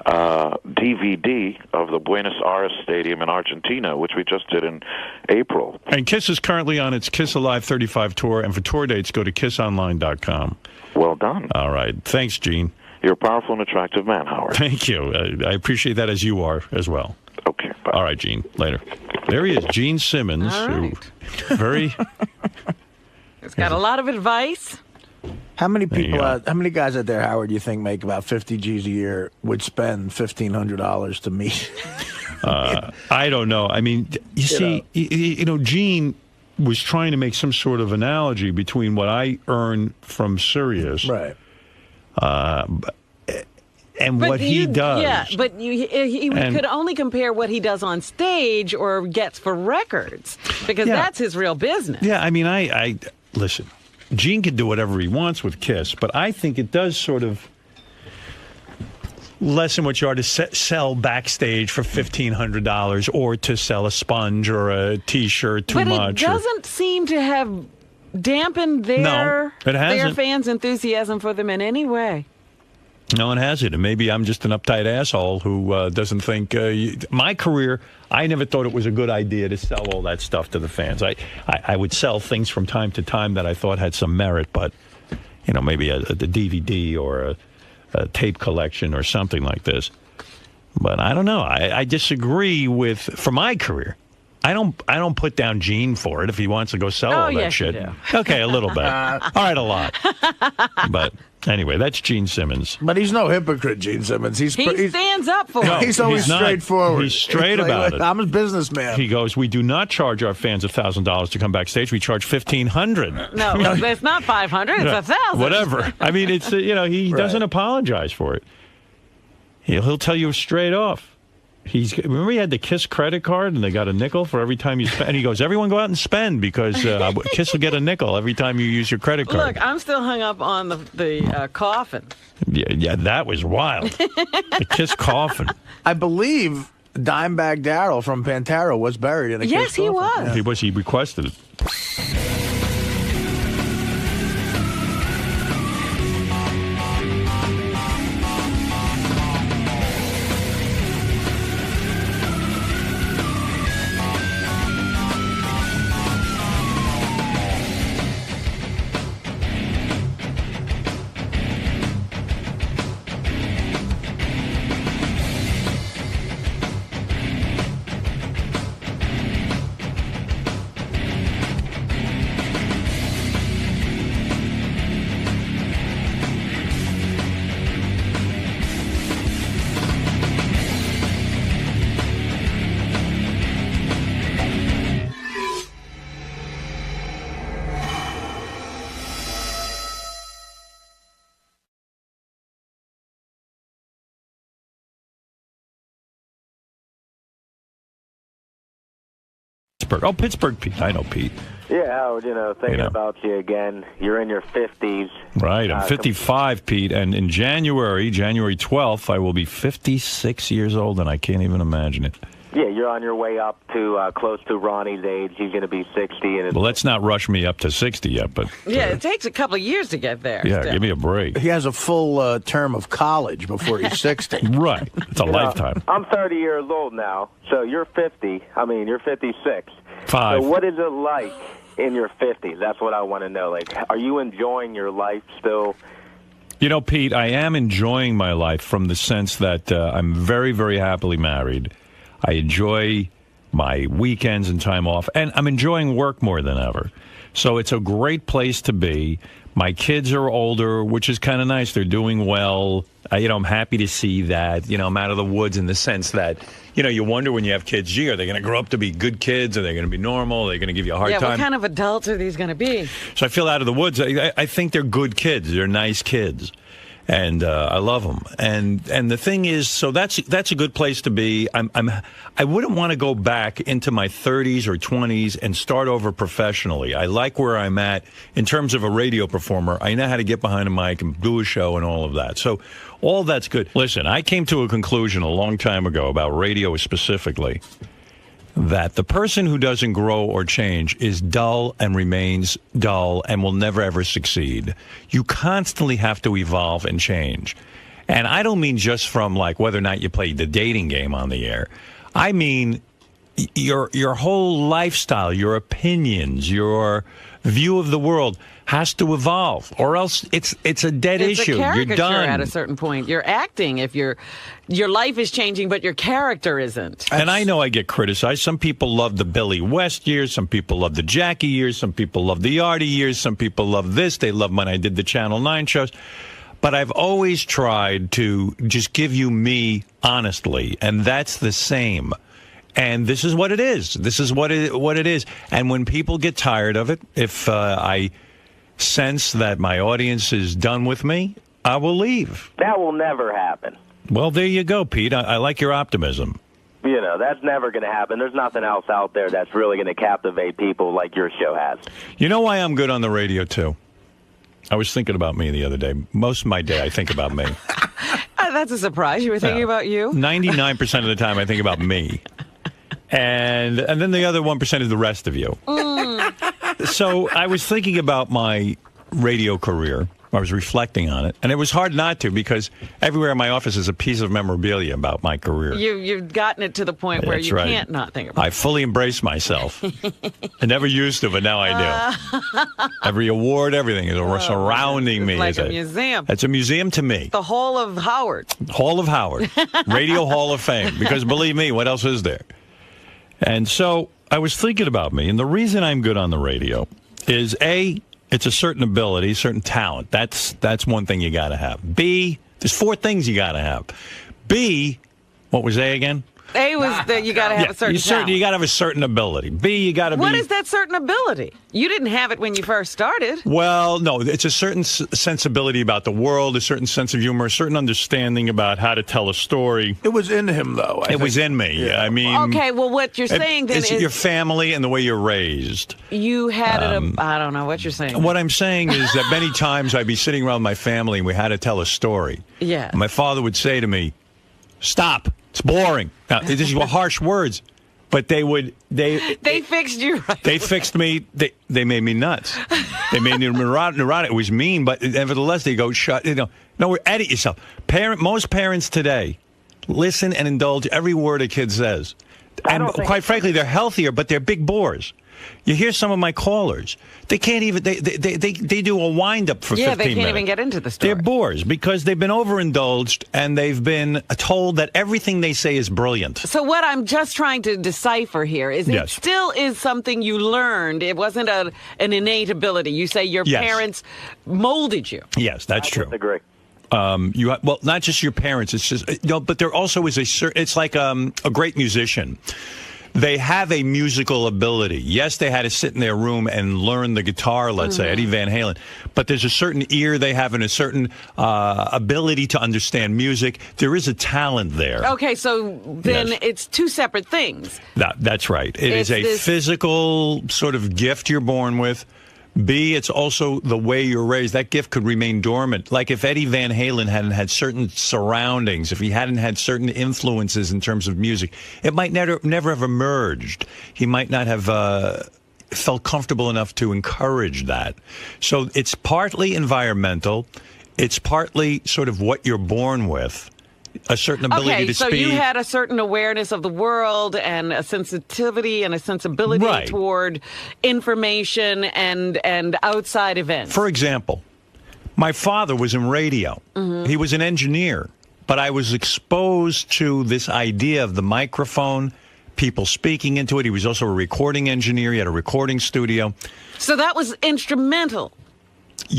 Speaker 19: DVD of the Buenos Aires Stadium in Argentina, which we just did in April.
Speaker 6: And Kiss is currently on its Kiss Alive 35 tour, and for tour dates, go to kissonline.com.
Speaker 19: Well done.
Speaker 6: All right. Thanks, Gene.
Speaker 19: You're a powerful and attractive man, Howard.
Speaker 6: Thank you. I appreciate that, as you are as well.
Speaker 19: Okay. Bye.
Speaker 6: All right, Gene. Later. There he is, Gene Simmons.
Speaker 9: All right.
Speaker 6: Very...
Speaker 9: He's got a lot of advice.
Speaker 10: How many people, how many guys out there, Howard, you think make about 50 G's a year would spend $1,500 to meet?
Speaker 6: I don't know. I mean, you see, Gene was trying to make some sort of analogy between what I earn from Sirius,
Speaker 10: right,
Speaker 6: and what he does.
Speaker 9: Yeah, but he could only compare what he does on stage or gets for records, because that's his real business.
Speaker 6: Yeah, I mean, I listen. Gene can do whatever he wants with Kiss, but I think it does sort of lessen what you are to sell backstage for $1,500 or to sell a sponge or a T-shirt too much.
Speaker 9: But it doesn't seem to have dampened their fans' enthusiasm for them in any way.
Speaker 6: No, it hasn't. And maybe I'm just an uptight asshole who doesn't think... my career, I never thought it was a good idea to sell all that stuff to the fans. I would sell things from time to time that I thought had some merit, but, maybe a DVD or a tape collection or something like this. But I don't know. I disagree with... For my career, I don't put down Gene for it if he wants to go sell all that shit. You do. Okay, a little bit. All right, a lot. But... Anyway, that's Gene Simmons.
Speaker 10: But he's no hypocrite, Gene Simmons. He
Speaker 9: stands up for it.
Speaker 10: He's always straightforward.
Speaker 6: He's straight about it.
Speaker 10: I'm a businessman.
Speaker 6: He goes, we do not charge our fans $1,000 to come backstage. We charge $1,500.
Speaker 9: No, it's not $500. It's $1,000.
Speaker 6: Whatever. I mean, it's he doesn't apologize for it. He'll tell you straight off. Remember he had the Kiss credit card and they got a nickel for every time you spend. And he goes, everyone go out and spend because Kiss will get a nickel every time you use your credit card.
Speaker 9: Look, I'm still hung up on the coffin.
Speaker 6: Yeah, that was wild. The Kiss coffin.
Speaker 10: I believe Dimebag Darrell from Pantera was buried in a
Speaker 9: Yes,
Speaker 10: Kiss
Speaker 9: he
Speaker 10: coffin.
Speaker 9: was.
Speaker 6: He requested it. Pittsburgh. Oh, Pittsburgh, Pete. I know Pete.
Speaker 20: Yeah, Howard, thinking about you again. You're in your 50s.
Speaker 6: Right. I'm 55, Pete, and in January 12th, I will be 56 years old, and I can't even imagine it.
Speaker 20: Yeah, you're on your way up to close to Ronnie's age. He's going to be 60. And
Speaker 6: well, let's not rush me up to 60 yet, but...
Speaker 9: Yeah, it takes a couple of years to get there.
Speaker 6: Yeah,
Speaker 9: still.
Speaker 6: give me a break.
Speaker 10: He has a full term of college before he's 60.
Speaker 6: Right. It's a lifetime.
Speaker 20: I'm 30 years old now, so you're 50. I mean, you're 56.
Speaker 6: 5.
Speaker 20: So what is it like in your 50s? That's what I want to know. Like, are you enjoying your life still?
Speaker 6: Pete, I am enjoying my life from the sense that I'm very, very happily married. I enjoy my weekends and time off, and I'm enjoying work more than ever. So it's a great place to be. My kids are older, which is kind of nice. They're doing well. I'm happy to see that. I'm out of the woods in the sense that, you wonder when you have kids, gee, are they going to grow up to be good kids? Are they going to be normal? Are they going to give you a hard time?
Speaker 9: Yeah, what kind of adults are these going to be?
Speaker 6: So I feel out of the woods. I think they're good kids. They're nice kids. And I love them. And the thing is, so that's a good place to be. I wouldn't want to go back into my 30s or 20s and start over professionally. I like where I'm at in terms of a radio performer. I know how to get behind a mic and do a show and all of that. So all that's good. Listen, I came to a conclusion a long time ago about radio specifically, that the person who doesn't grow or change is dull and remains dull and will never, ever succeed. You constantly have to evolve and change. And I don't mean just from, like, whether or not you play the dating game on the air. I mean your whole lifestyle, your opinions, your view of the world has to evolve, or else it's a dead issue. You're done
Speaker 9: at a certain point. You're acting if your life is changing, but your character isn't.
Speaker 6: And I know I get criticized. Some people love the Billy West years. Some people love the Jackie years. Some people love the Artie years. Some people love this. They love when I did the Channel 9 shows. But I've always tried to just give you me honestly, and that's the same. And this is what it is. This is what it is. And when people get tired of it, if I sense that my audience is done with me, I will leave.
Speaker 20: That will never happen.
Speaker 6: Well, there you go, Pete. I like your optimism.
Speaker 20: That's never going to happen. There's nothing else out there that's really going to captivate people like your show has.
Speaker 6: You know why I'm good on the radio, too? I was thinking about me the other day. Most of my day, I think about me.
Speaker 9: That's a surprise. You were thinking about you?
Speaker 6: 99% of the time, I think about me. And then the other 1% is the rest of you. So I was thinking about my radio career. I was reflecting on it. And it was hard not to, because everywhere in my office is a piece of memorabilia about my career.
Speaker 9: You've gotten it to the point where you can't not think about it.
Speaker 6: I fully embrace myself. I never used to, but now I do. Every award, everything is surrounding me.
Speaker 9: It's like a museum.
Speaker 6: It's a museum to me.
Speaker 9: The Hall of Howard.
Speaker 6: Hall of Howard. Radio Hall of Fame. Because believe me, what else is there? And so I was thinking about me, and the reason I'm good on the radio is, A, it's a certain ability, certain talent. That's one thing you got to have. B, there's 4 things you got to have. B, what was A again?
Speaker 9: A was that you got to have a certain talent.
Speaker 6: You got to have a certain ability. B, you got to be...
Speaker 9: What is that certain ability? You didn't have it when you first started.
Speaker 6: Well, no, it's a certain sensibility about the world, a certain sense of humor, a certain understanding about how to tell a story.
Speaker 10: It was in him, though.
Speaker 6: It was in me. Yeah. I mean...
Speaker 9: Okay, well, what you're saying then is...
Speaker 6: your family and the way you're raised.
Speaker 9: You had it... I don't know what you're saying.
Speaker 6: What I'm saying is that many times I'd be sitting around my family and we had to tell a story.
Speaker 9: Yeah.
Speaker 6: And my father would say to me, stop. It's boring. Now, these are harsh words, but they
Speaker 9: fixed you right.
Speaker 6: They fixed me. They made me nuts. They made me neurotic. It was mean, but nevertheless, they go, edit yourself. Most parents today listen and indulge every word a kid says. And quite frankly, they're healthier, but they're big bores. You hear some of my callers. They can't even, they do a wind-up for 15 minutes.
Speaker 9: Yeah, they can't even get into the story.
Speaker 6: They're bores because they've been overindulged and they've been told that everything they say is brilliant.
Speaker 9: So what I'm just trying to decipher here is it still is something you learned. It wasn't an innate ability. You say your parents molded you.
Speaker 6: Yes, that's true.
Speaker 20: I agree.
Speaker 6: Well, not just your parents. It's just but there also is it's like a great musician. They have a musical ability. Yes, they had to sit in their room and learn the guitar, let's say, Eddie Van Halen. But there's a certain ear they have and a certain ability to understand music. There is a talent there.
Speaker 9: Okay, so then it's two separate things.
Speaker 6: That's right. It is a physical sort of gift you're born with. B, it's also the way you're raised. That gift could remain dormant. Like if Eddie Van Halen hadn't had certain surroundings, if he hadn't had certain influences in terms of music, it might never have emerged. He might not have felt comfortable enough to encourage that. So it's partly environmental. It's partly sort of what you're born with. A certain ability to speak.
Speaker 9: Okay, so you had a certain awareness of the world and a sensitivity and a sensibility toward information and outside events.
Speaker 6: For example, my father was in radio. He was an engineer, but I was exposed to this idea of the microphone, people speaking into it. He was also a recording engineer. He had a recording studio.
Speaker 9: So that was instrumental.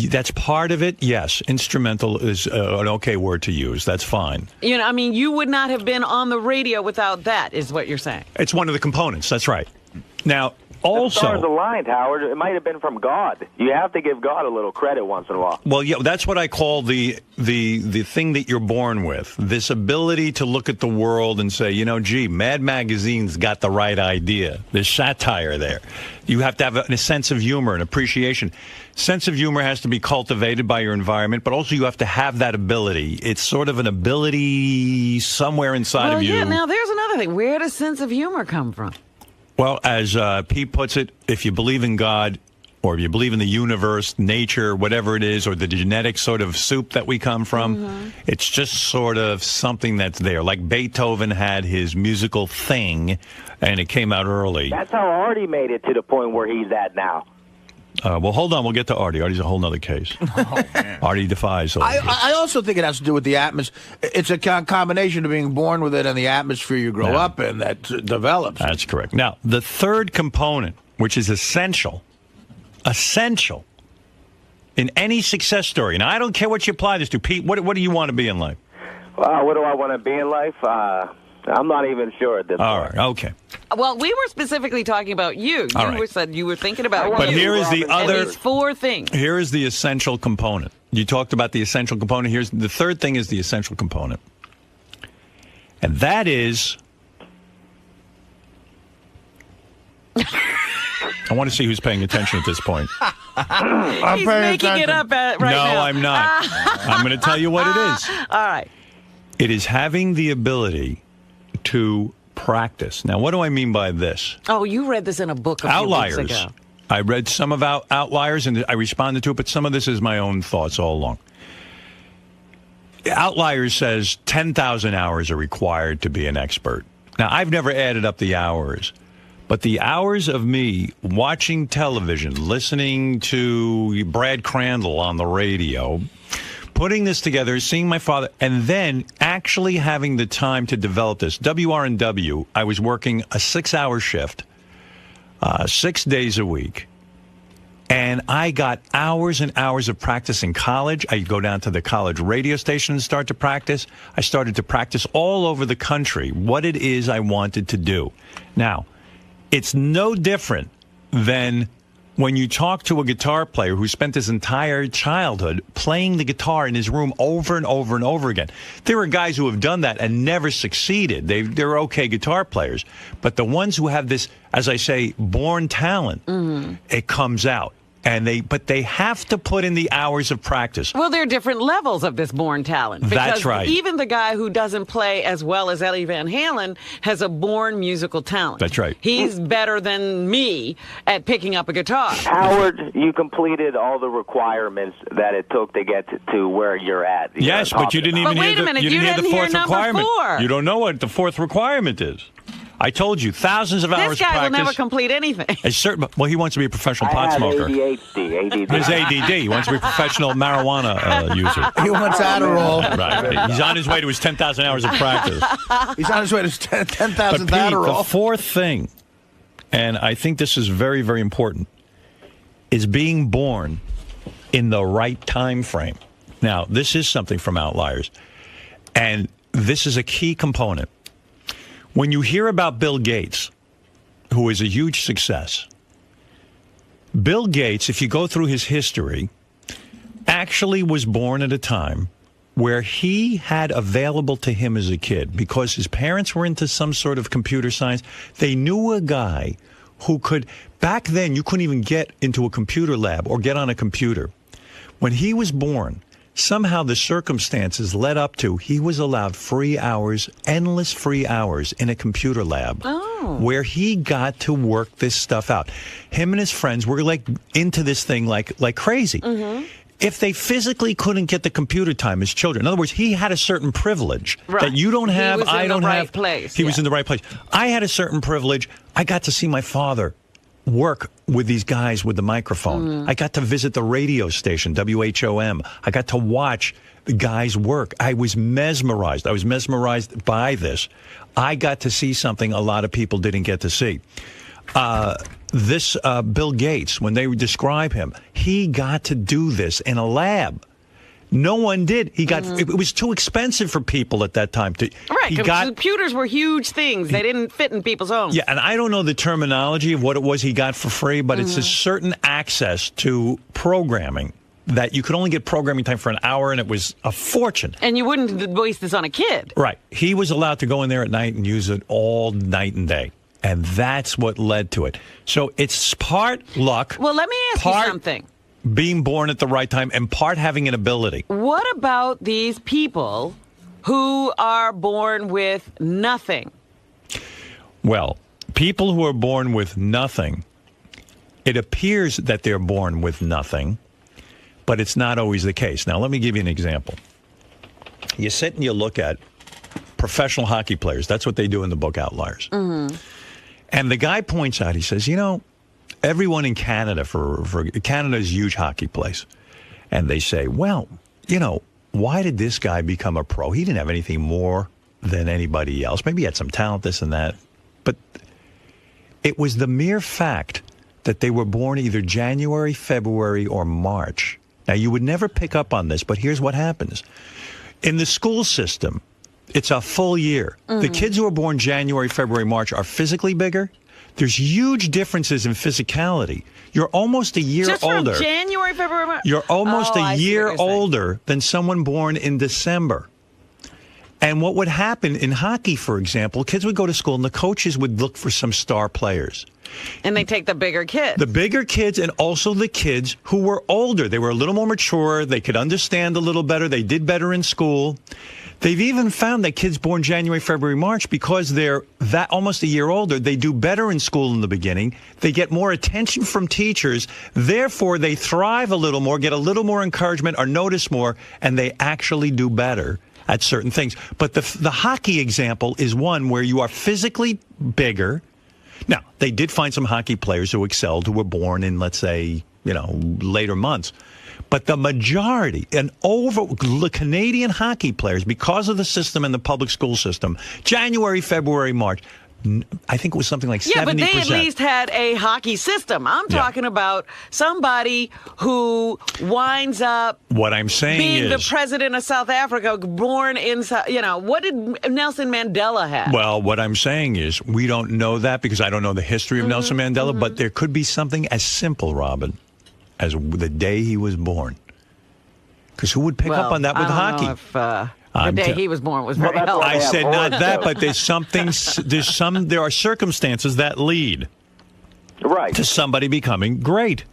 Speaker 6: That's part of it, yes. Instrumental is an okay word to use. That's fine.
Speaker 9: You would not have been on the radio without that, is what you're saying.
Speaker 6: It's one of the components. That's right. Now, also...
Speaker 20: The stars aligned, Howard. It might have been from God. You have to give God a little credit once in a while.
Speaker 6: Well, yeah, that's what I call the thing that you're born with. This ability to look at the world and say, gee, Mad Magazine's got the right idea. There's satire there. You have to have a sense of humor and appreciation. Sense of humor has to be cultivated by your environment, but also you have to have that ability. It's sort of an ability somewhere inside of you.
Speaker 9: Yeah, now there's another thing. Where does sense of humor come from?
Speaker 6: Well, as Pete puts it, if you believe in God, or if you believe in the universe, nature, whatever it is, or the genetic sort of soup that we come from, it's just sort of something that's there. Like Beethoven had his musical thing, and it came out early.
Speaker 20: That's how Artie made it to the point where he's at now.
Speaker 6: Well, hold on. We'll get to Artie. Artie's a whole nother case. Artie defies.
Speaker 10: I also think it has to do with the atmosphere. It's a combination of being born with it and the atmosphere you grow up in that develops.
Speaker 6: That's correct. Now, the third component, which is essential in any success story. Now, I don't care what you apply this to. Pete, what do you want to be in life?
Speaker 20: What do I want to be in life? I'm not even sure at this point.
Speaker 6: All right, okay.
Speaker 9: Well, we were specifically talking about you. Said you were thinking about
Speaker 6: But here is the other...
Speaker 9: And these four things.
Speaker 6: Here is the essential component. You talked about the essential component. Here's the third thing is the essential component. And that is... I want to see who's paying attention at this point.
Speaker 9: He's making it up right now.
Speaker 6: No, I'm not. I'm going to tell you what it is.
Speaker 9: All right.
Speaker 6: It is having the ability to practice. Now, what do I mean by this?
Speaker 9: Oh, you read this in a book a few weeks ago.
Speaker 6: I read some of Outliers, and I responded to it, but some of this is my own thoughts all along. Outliers says 10,000 hours are required to be an expert. Now, I've never added up the hours, but the hours of me watching television, listening to Brad Crandall on the radio, putting this together, seeing my father, and then actually having the time to develop this. WRNW, I was working a 6-hour shift, 6 days a week, and I got hours and hours of practice in college. I'd go down to the college radio station and start to practice. I started to practice all over the country what it is I wanted to do. Now, it's no different than when you talk to a guitar player who spent his entire childhood playing the guitar in his room over and over and over again. There are guys who have done that and never succeeded. They're okay guitar players. But the ones who have this, as I say, born talent, it comes out. But they have to put in the hours of practice.
Speaker 9: Well, there are different levels of this born talent.
Speaker 6: That's right.
Speaker 9: Even the guy who doesn't play as well as Eddie Van Halen has a born musical talent.
Speaker 6: That's right.
Speaker 9: He's better than me at picking up a guitar.
Speaker 20: Howard, you completed all the requirements that it took to get to where you're at.
Speaker 6: Yes, but you didn't even hear the fourth requirement. You don't know what the fourth requirement is. I told you, thousands of hours of practice.
Speaker 9: This guy will never complete anything.
Speaker 6: Well, he wants to be a professional pot smoker.
Speaker 20: ADD.
Speaker 6: His ADD. He wants to be a professional marijuana user.
Speaker 10: He wants Adderall.
Speaker 6: Right. He's on his way to his 10,000 hours of practice.
Speaker 10: He's on his way to his 10,000 Adderall.
Speaker 6: The fourth thing, and I think this is very, very important, is being born in the right time frame. Now, this is something from Outliers, and this is a key component. When you hear about Bill Gates, who is a huge success, Bill Gates, if you go through his history, actually was born at a time where he had available to him as a kid, because his parents were into some sort of computer science, they knew a guy who could, back then you couldn't even get into a computer lab or get on a computer. When he was born, somehow the circumstances led up to he was allowed free hours, endless free hours in a computer lab where he got to work this stuff out. Him and his friends were like into this thing like crazy. Mm-hmm. If they physically couldn't get the computer time as children, in other words, he had a certain privilege that you don't have, I don't have. He was in the right place. I had a certain privilege. I got to see my father work with these guys with the microphone. I got to visit the radio station, WHOM. I got to watch the guys work. I was mesmerized. I was mesmerized by this. I got to see something a lot of people didn't get to see. This Bill Gates, when they describe him, he got to do this in a lab. No one did. He got. It was too expensive for people at that time.
Speaker 9: Computers were huge things. They didn't fit in people's homes.
Speaker 6: Yeah, and I don't know the terminology of what it was he got for free, but it's a certain access to programming that you could only get programming time for an hour, and it was a fortune.
Speaker 9: And you wouldn't waste this on a kid.
Speaker 6: Right. He was allowed to go in there at night and use it all night and day. And that's what led to it. So it's part luck.
Speaker 9: Well, let me ask you something.
Speaker 6: Being born at the right time, and part having an ability.
Speaker 9: What about these people who are born with nothing?
Speaker 6: Well, people who are born with nothing, it appears that they're born with nothing, but it's not always the case. Now, let me give you an example. You sit and you look at professional hockey players. That's what they do in the book Outliers. Mm-hmm. And the guy points out, he says, everyone in Canada, for Canada's a huge hockey place. And they say, well, why did this guy become a pro? He didn't have anything more than anybody else. Maybe he had some talent, this and that. But it was the mere fact that they were born either January, February, or March. Now, you would never pick up on this, but here's what happens. In the school system, it's a full year. The kids who are born January, February, March are physically bigger. There's huge differences in physicality. You're almost a year older.
Speaker 9: Just from January, February, March?
Speaker 6: You're almost a year older than someone born in December. And what would happen in hockey, for example, kids would go to school and the coaches would look for some star players.
Speaker 9: And they take the bigger kids.
Speaker 6: The bigger kids, and also the kids who were older. They were a little more mature. They could understand a little better. They did better in school. They've even found that kids born January, February, March, because they're that almost a year older, they do better in school in the beginning. They get more attention from teachers. Therefore, they thrive a little more, get a little more encouragement, or notice more, and they actually do better at certain things. But the hockey example is one where you are physically bigger. Now, they did find some hockey players who excelled who were born in, let's say, later months. But the majority, the Canadian hockey players, because of the system and the public school system, January, February, March, I think it was something like 70%.
Speaker 9: Yeah, but they at least had a hockey system. I'm talking about somebody who winds up
Speaker 6: what I'm saying
Speaker 9: being
Speaker 6: is,
Speaker 9: the president of South Africa, born in, what did Nelson Mandela have?
Speaker 6: Well, what I'm saying is we don't know that because I don't know the history of Nelson Mandela, but there could be something as simple, Robin, as the day he was born. Because who would pick up on that with hockey?
Speaker 9: The day he was born was very helpful.
Speaker 6: I said not that, but there are circumstances that lead to somebody becoming great.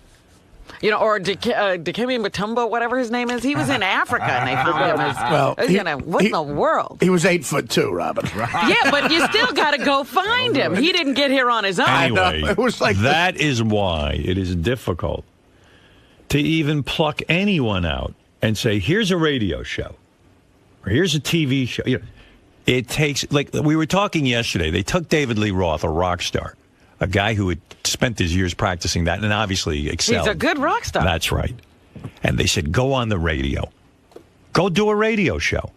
Speaker 9: You know, or Dikembe Mutombo, whatever his name is. He was in Africa, and they found him. What in the world?
Speaker 10: He was 8'2", Robin.
Speaker 9: Yeah, but you still got to go find him. He didn't get here on his own.
Speaker 6: Anyway,
Speaker 10: it was like
Speaker 6: that is why it is difficult to even pluck anyone out and say, here's a radio show, or here's a TV show. You know, it takes, like we were talking yesterday, they took David Lee Roth, a rock star, a guy who had spent his years practicing that and obviously excelled.
Speaker 9: He's a good rock star.
Speaker 6: That's right. And they said, go on the radio. Go do a radio show.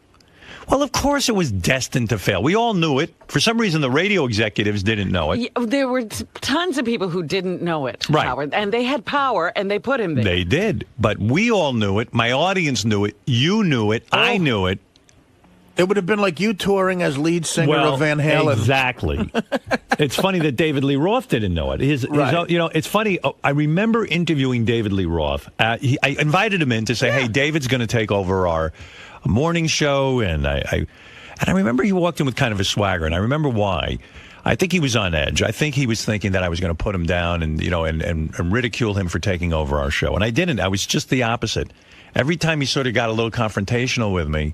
Speaker 6: Well, of course it was destined to fail. We all knew it. For some reason, the radio executives didn't know it.
Speaker 9: Yeah, there were tons of people who didn't know it,
Speaker 6: right.
Speaker 9: Howard, and they had power, and they put him there.
Speaker 6: They did. But we all knew it. My audience knew it. You knew it. I knew it.
Speaker 10: It would have been like you touring as lead singer of Van Halen.
Speaker 6: Exactly. It's funny that David Lee Roth didn't know it. You know, it's funny. I remember interviewing David Lee Roth. I invited him in to say, "Hey, David's going to take over our morning show," and I remember he walked in with kind of a swagger, and I remember why. I think he was on edge. I think he was thinking that I was going to put him down and and ridicule him for taking over our show, and I didn't. I was just the opposite. Every time he sort of got a little confrontational with me,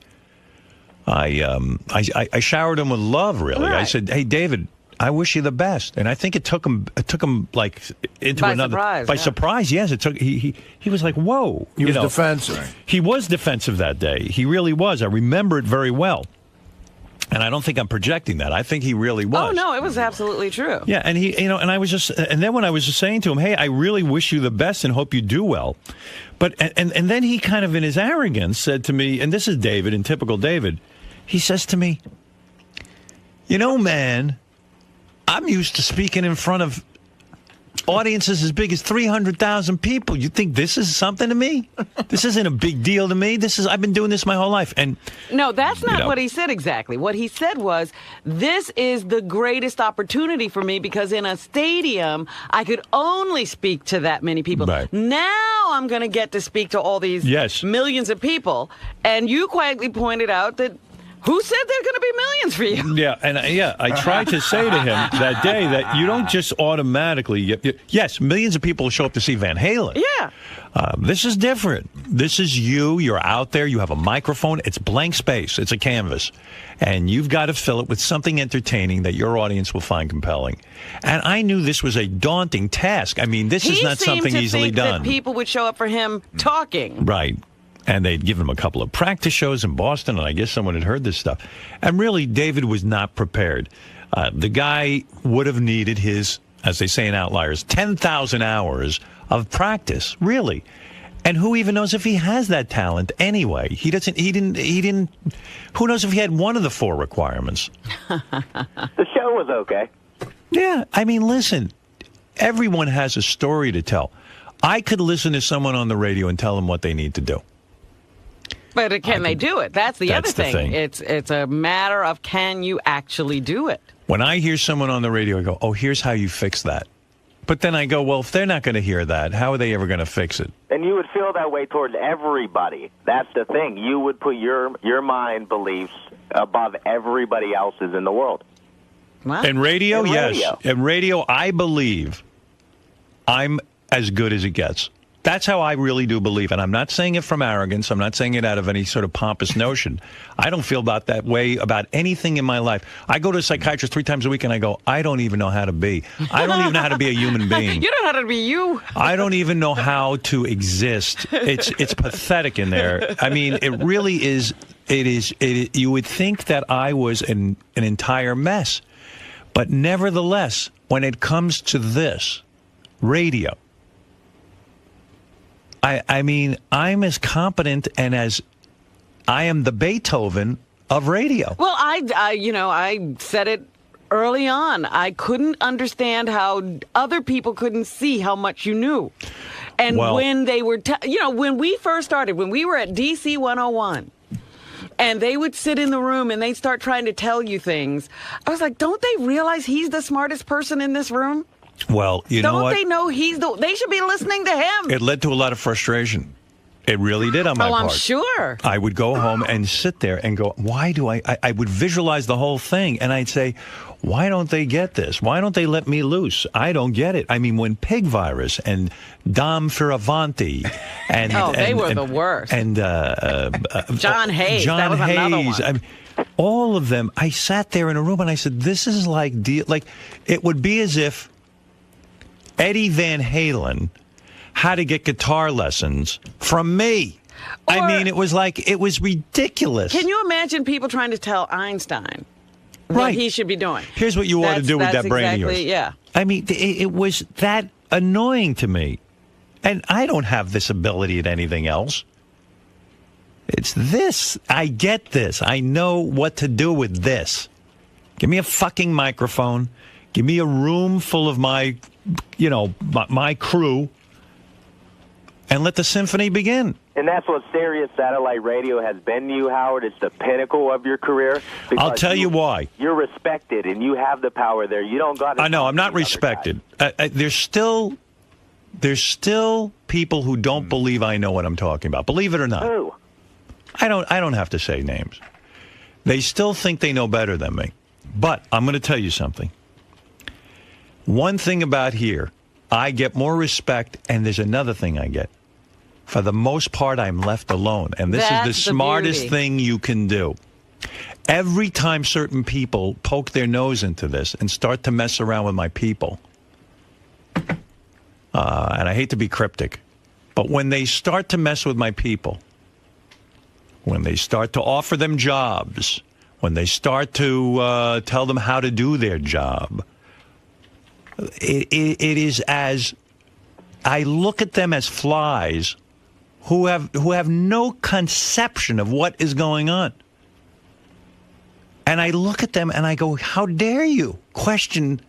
Speaker 6: I showered him with love, really. Right. I said, "Hey, David, I wish you the best." And I think it took him like into
Speaker 9: by
Speaker 6: surprise. Yes, it took he was like, "Whoa."
Speaker 10: He was defensive.
Speaker 6: He was defensive that day. He really was. I remember it very well. And I don't think I'm projecting that. I think he really was.
Speaker 9: Oh no, it was absolutely true.
Speaker 6: Yeah, and and then when I was just saying to him, "Hey, I really wish you the best and hope you do well." But and then he kind of in his arrogance said to me, and this is David, in typical David, he says to me, "You know, man, I'm used to speaking in front of audiences as big as 300,000 people. You think this is something to me? This isn't a big deal to me. I've been doing this my whole life." And
Speaker 9: no, that's not what he said exactly. What he said was, "This is the greatest opportunity for me because in a stadium, I could only speak to that many people.
Speaker 6: Right.
Speaker 9: Now I'm going to get to speak to all these millions of people." And you quietly pointed out that who said there's going to be millions for you?
Speaker 6: Yeah, and I tried to say to him that day that you don't just automatically. Yes, millions of people show up to see Van Halen.
Speaker 9: Yeah.
Speaker 6: This is different. This is you. You're out there. You have a microphone. It's blank space. It's a canvas. And you've got to fill it with something entertaining that your audience will find compelling. And I knew this was a daunting task. I mean, this is not something easily done.
Speaker 9: That people would show up for him talking.
Speaker 6: Right. And they'd given him a couple of practice shows in Boston, and I guess someone had heard this stuff. And really, David was not prepared. The guy would have needed his, as they say in Outliers, 10,000 hours of practice, really. And who even knows if he has that talent anyway? He didn't. Who knows if he had one of the 4 requirements?
Speaker 20: The show was okay.
Speaker 6: Yeah, I mean, listen, everyone has a story to tell. I could listen to someone on the radio and tell them what they need to do.
Speaker 9: But can they do it? That's the other thing. It's a matter of, can you actually do it?
Speaker 6: When I hear someone on the radio, I go, "Oh, here's how you fix that." But then I go, well, if they're not going to hear that, how are they ever going to fix it?
Speaker 20: And you would feel that way towards everybody. That's the thing. You would put your mind beliefs above everybody else's in the world.
Speaker 9: Wow.
Speaker 6: In radio, yes. In radio, I believe I'm as good as it gets. That's how I really do believe. And I'm not saying it from arrogance. I'm not saying it out of any sort of pompous notion. I don't feel about that way about anything in my life. I go to a psychiatrist 3 times a week and I go, I don't even know how to be. I don't even know how to be a human being.
Speaker 9: You don't know how to be you.
Speaker 6: I don't even know how to exist. It's pathetic in there. I mean, it really is. You would think that I was an entire mess. But nevertheless, when it comes to this, radio, I mean, I'm as competent and as I am the Beethoven of radio.
Speaker 9: Well, I said it early on. I couldn't understand how other people couldn't see how much you knew. And when they were, when we first started, when we were at DC 101, and they would sit in the room and they'd start trying to tell you things, I was like, don't they realize he's the smartest person in this room?
Speaker 6: Well, you know what?
Speaker 9: Don't they know they should be listening to him?
Speaker 6: It led to a lot of frustration. It really did on my part.
Speaker 9: I'm sure.
Speaker 6: I would go home and sit there and go, why do I would visualize the whole thing, and I'd say, why don't they get this? Why don't they let me loose? I don't get it. I mean, when Pig Virus and Dom Fioravanti and
Speaker 9: they were the worst.
Speaker 6: And
Speaker 9: John Hayes. That was another one.
Speaker 6: I mean, all of them. I sat there in a room and I said, this is like it would be as if Eddie Van Halen had to get guitar lessons from me. I mean, it was ridiculous.
Speaker 9: Can you imagine people trying to tell Einstein what he should be doing?
Speaker 6: Here's what you ought to do with that brain of yours.
Speaker 9: Yeah.
Speaker 6: I mean, it was that annoying to me. And I don't have this ability at anything else. It's this. I get this. I know what to do with this. Give me a fucking microphone. Give me a room full of my crew. And let the symphony begin.
Speaker 20: And that's what Sirius Satellite Radio has been to you, Howard. It's the pinnacle of your career.
Speaker 6: I'll tell you why.
Speaker 20: You're respected, and you have the power there. You don't got to.
Speaker 6: I know. I'm not respected. There's still people who don't believe I know what I'm talking about. Believe it or not.
Speaker 20: Who?
Speaker 6: I don't have to say names. They still think they know better than me. But I'm going to tell you something. One thing about here, I get more respect, and there's another thing I get. For the most part, I'm left alone. And this is the smartest thing you can do. Every time certain people poke their nose into this and start to mess around with my people, and I hate to be cryptic, but when they start to mess with my people, when they start to offer them jobs, when they start to tell them how to do their job, it is as I look at them as flies who have no conception of what is going on. And I look at them and I go, how dare you question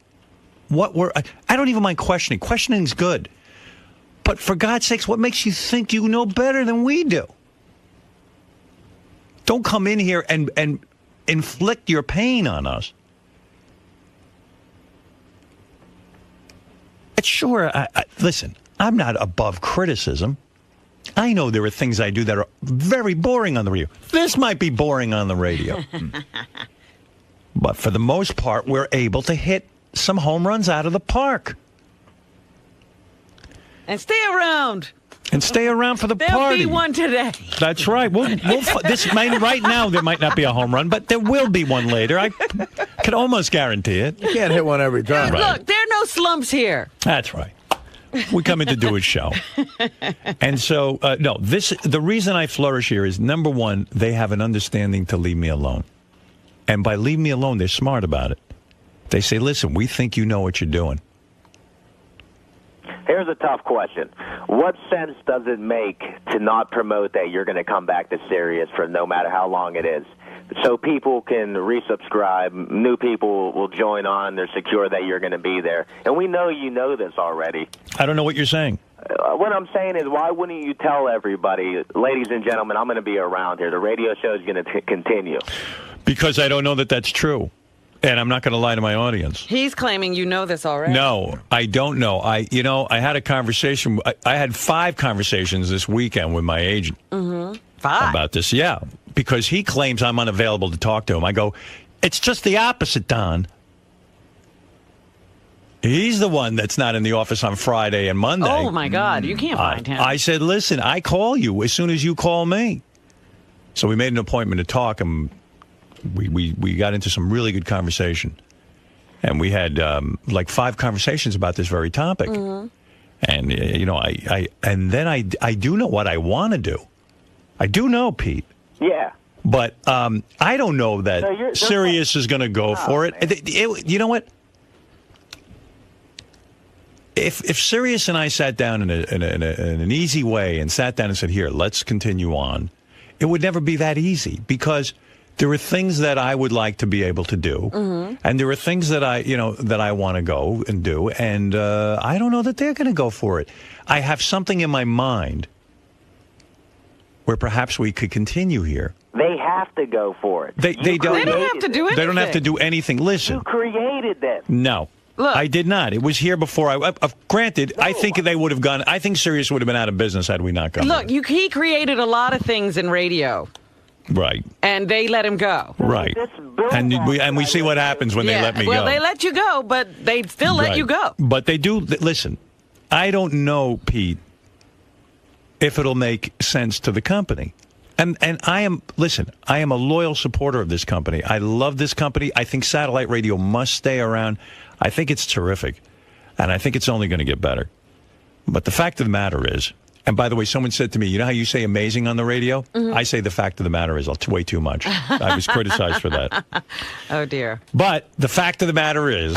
Speaker 6: what we're... I don't even mind questioning. Questioning's good. But for God's sakes, what makes you think you know better than we do? Don't come in here and inflict your pain on us. Sure, listen, I'm not above criticism. I know there are things I do that are very boring on the radio. This might be boring on the radio. But for the most part, we're able to hit some home runs out of the park.
Speaker 9: And stay around.
Speaker 6: And stay around for the party.
Speaker 9: There'll be one today.
Speaker 6: That's right. Right now, there might not be a home run, but there will be one later. I can almost guarantee it.
Speaker 4: You can't hit one every time.
Speaker 9: Right. Look, there are no slumps here.
Speaker 6: That's right. We come in to do a show. And so, the reason I flourish here is, number one, they have an understanding to leave me alone. And by leave me alone, they're smart about it. They say, listen, we think you know what you're doing.
Speaker 20: Here's a tough question. What sense does it make to not promote that you're going to come back to Sirius for no matter how long it is? So people can resubscribe, new people will join on, they're secure that you're going to be there. And we know you know this already.
Speaker 6: I don't know what you're saying.
Speaker 20: What I'm saying is, why wouldn't you tell everybody, ladies and gentlemen, I'm going to be around here. The radio show is going to continue.
Speaker 6: Because I don't know that that's true. And I'm not going to lie to my audience.
Speaker 9: He's claiming you know this already.
Speaker 6: No, I don't know. I had a conversation. I had 5 conversations this weekend with my agent.
Speaker 9: Mm-hmm. 5?
Speaker 6: About this, yeah. Because he claims I'm unavailable to talk to him. I go, it's just the opposite, Don. He's the one that's not in the office on Friday and Monday.
Speaker 9: Oh, my God. You can't find him.
Speaker 6: I said, listen, I call you as soon as you call me. So we made an appointment to talk, and we got into some really good conversation. And we had 5 conversations about this very topic. Mm-hmm. And I do know what I want to do. I do know, Pete.
Speaker 20: Yeah.
Speaker 6: But I don't know that Sirius is going to go for it. You know what? If Sirius and I sat down in an easy way and sat down and said, here, let's continue on, it would never be that easy, because there are things that I would like to be able to do, mm-hmm. and there are things that I want to go and do, and I don't know that they're going to go for it. I have something in my mind where perhaps we could continue here.
Speaker 20: They have to go for it.
Speaker 6: They don't
Speaker 9: have to do anything.
Speaker 6: They don't have to do anything. Listen.
Speaker 20: You created this.
Speaker 6: No.
Speaker 9: Look,
Speaker 6: I did not. It was here before I. Granted, I think they would have gone. I think Sirius would have been out of business had we not gone.
Speaker 9: Look, he created a lot of things in radio.
Speaker 6: Right.
Speaker 9: And they let him go.
Speaker 6: Right. And we see what happens when they let me go.
Speaker 9: Well, they let you go, but they still let you go.
Speaker 6: But they do. Listen, I don't know, Pete, if it'll make sense to the company. And I am a loyal supporter of this company. I love this company. I think satellite radio must stay around. I think it's terrific. And I think it's only going to get better. But the fact of the matter is, and by the way, someone said to me, you know how you say amazing on the radio?
Speaker 9: Mm-hmm.
Speaker 6: I say the fact of the matter is way too much. I was criticized for that.
Speaker 9: Oh, dear.
Speaker 6: But the fact of the matter is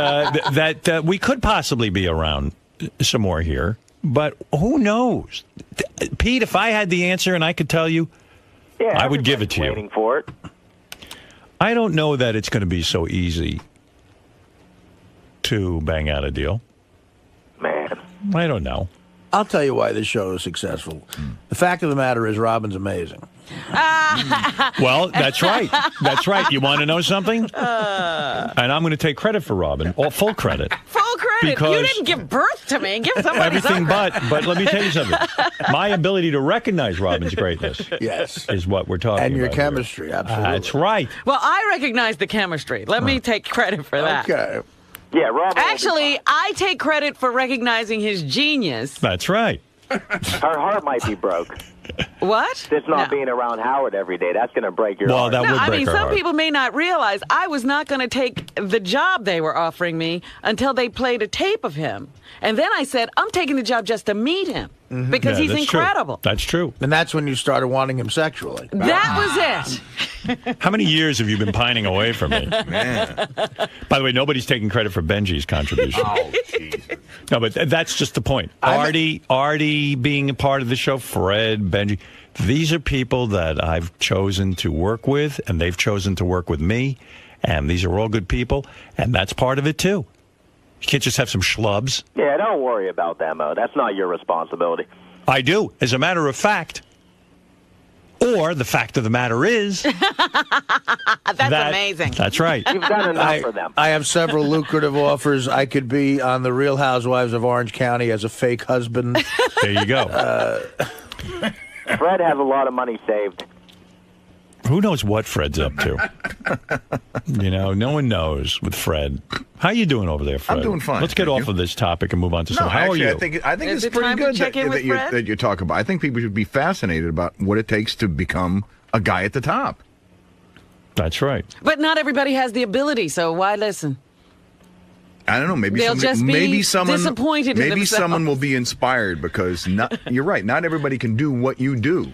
Speaker 6: that we could possibly be around some more here. But who knows? Pete, if I had the answer and I could tell you, I would give it to you.
Speaker 20: Waiting for it.
Speaker 6: I don't know that it's going to be so easy to bang out a deal.
Speaker 20: Man.
Speaker 6: I don't know.
Speaker 21: I'll tell you why this show is successful. The fact of the matter is Robin's amazing.
Speaker 6: Well, that's right. That's right. You want to know something? And I'm going to take credit for Robin. Full credit.
Speaker 9: Full credit.
Speaker 6: Because
Speaker 9: you didn't give birth to me. Give somebody
Speaker 6: everything
Speaker 9: something.
Speaker 6: but let me tell you something. My ability to recognize Robin's greatness is what we're talking about.
Speaker 21: And your
Speaker 6: here.
Speaker 21: chemistry, absolutely.
Speaker 6: That's right.
Speaker 9: Well, I recognize the chemistry. Let me take credit for that.
Speaker 21: Okay.
Speaker 20: Yeah, Robin.
Speaker 9: Actually, I take credit for recognizing his genius.
Speaker 6: That's right.
Speaker 20: Her heart might be broke.
Speaker 9: What?
Speaker 20: Just not being around Howard every day. That's going to break your heart.
Speaker 6: That would break her
Speaker 9: some
Speaker 6: heart.
Speaker 9: people may not realize I was not going to take the job they were offering me until they played a tape of him. And then I said, I'm taking the job just to meet him because he's incredible.
Speaker 6: That's true.
Speaker 21: And that's when you started wanting him sexually.
Speaker 9: That was it.
Speaker 6: How many years have you been pining away from me?
Speaker 15: Man.
Speaker 6: By the way, nobody's taking credit for Benji's contribution.
Speaker 15: Oh, Jesus.
Speaker 6: No, but that's just the point. Artie being a part of the show, Fred, Benji. These are people that I've chosen to work with, and they've chosen to work with me. And these are all good people, and that's part of it, too. You can't just have some schlubs.
Speaker 20: Yeah, don't worry about that, Mo. That's not your responsibility.
Speaker 6: I do, as a matter of fact. Or the fact of the matter is...
Speaker 9: That's amazing.
Speaker 6: That's right.
Speaker 20: You've done enough for them.
Speaker 21: I have several lucrative offers. I could be on The Real Housewives of Orange County as a fake husband.
Speaker 6: There you go.
Speaker 20: Fred has a lot of money saved.
Speaker 6: Who knows what Fred's up to? No one knows with Fred. How you doing over there, Fred?
Speaker 15: I'm doing fine.
Speaker 6: Let's get off of this topic and move on to something. How
Speaker 15: actually,
Speaker 6: are you?
Speaker 15: I think
Speaker 9: Is
Speaker 15: it's
Speaker 9: it
Speaker 15: pretty
Speaker 9: time to
Speaker 15: good
Speaker 9: check in with Fred?
Speaker 15: that you talk about. I think people should be fascinated about what it takes to become a guy at the top.
Speaker 6: That's right.
Speaker 9: But not everybody has the ability, so why listen?
Speaker 15: I don't know. Maybe
Speaker 9: They'll just be
Speaker 15: someone
Speaker 9: disappointed in
Speaker 15: maybe
Speaker 9: themselves.
Speaker 15: someone will be inspired because you're right. Not everybody can do what you do.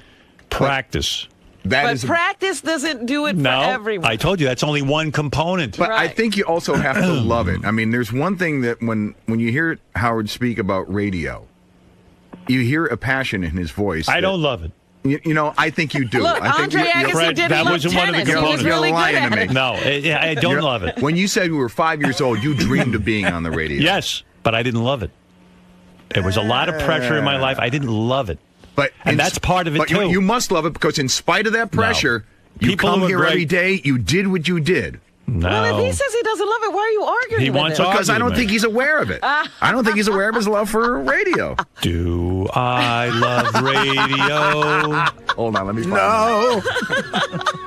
Speaker 6: Practice.
Speaker 9: But practice doesn't do it for everyone.
Speaker 6: I told you that's only one component.
Speaker 15: But I think you also have to love it. I mean, there's one thing that when you hear Howard speak about radio, you hear a passion in his voice.
Speaker 6: I don't love it.
Speaker 15: I think you do.
Speaker 9: Look,
Speaker 15: I think
Speaker 9: Andre Agassi didn't love tennis.
Speaker 6: One of the components.
Speaker 9: He was really good at it.
Speaker 6: No, I don't love it.
Speaker 15: When you said you were 5 years old, you dreamed of being on the radio.
Speaker 6: Yes, but I didn't love it. There was a lot of pressure in my life. I didn't love it. And that's part of it, too.
Speaker 15: But you must love it because in spite of that pressure, you come here every day, you did what you did.
Speaker 6: No.
Speaker 9: Well, if he says he doesn't love it, why are you arguing with him?
Speaker 15: Because I don't think he's aware of it. I don't think he's aware of his love for radio.
Speaker 6: Do I love radio?
Speaker 15: Hold on, let me find out.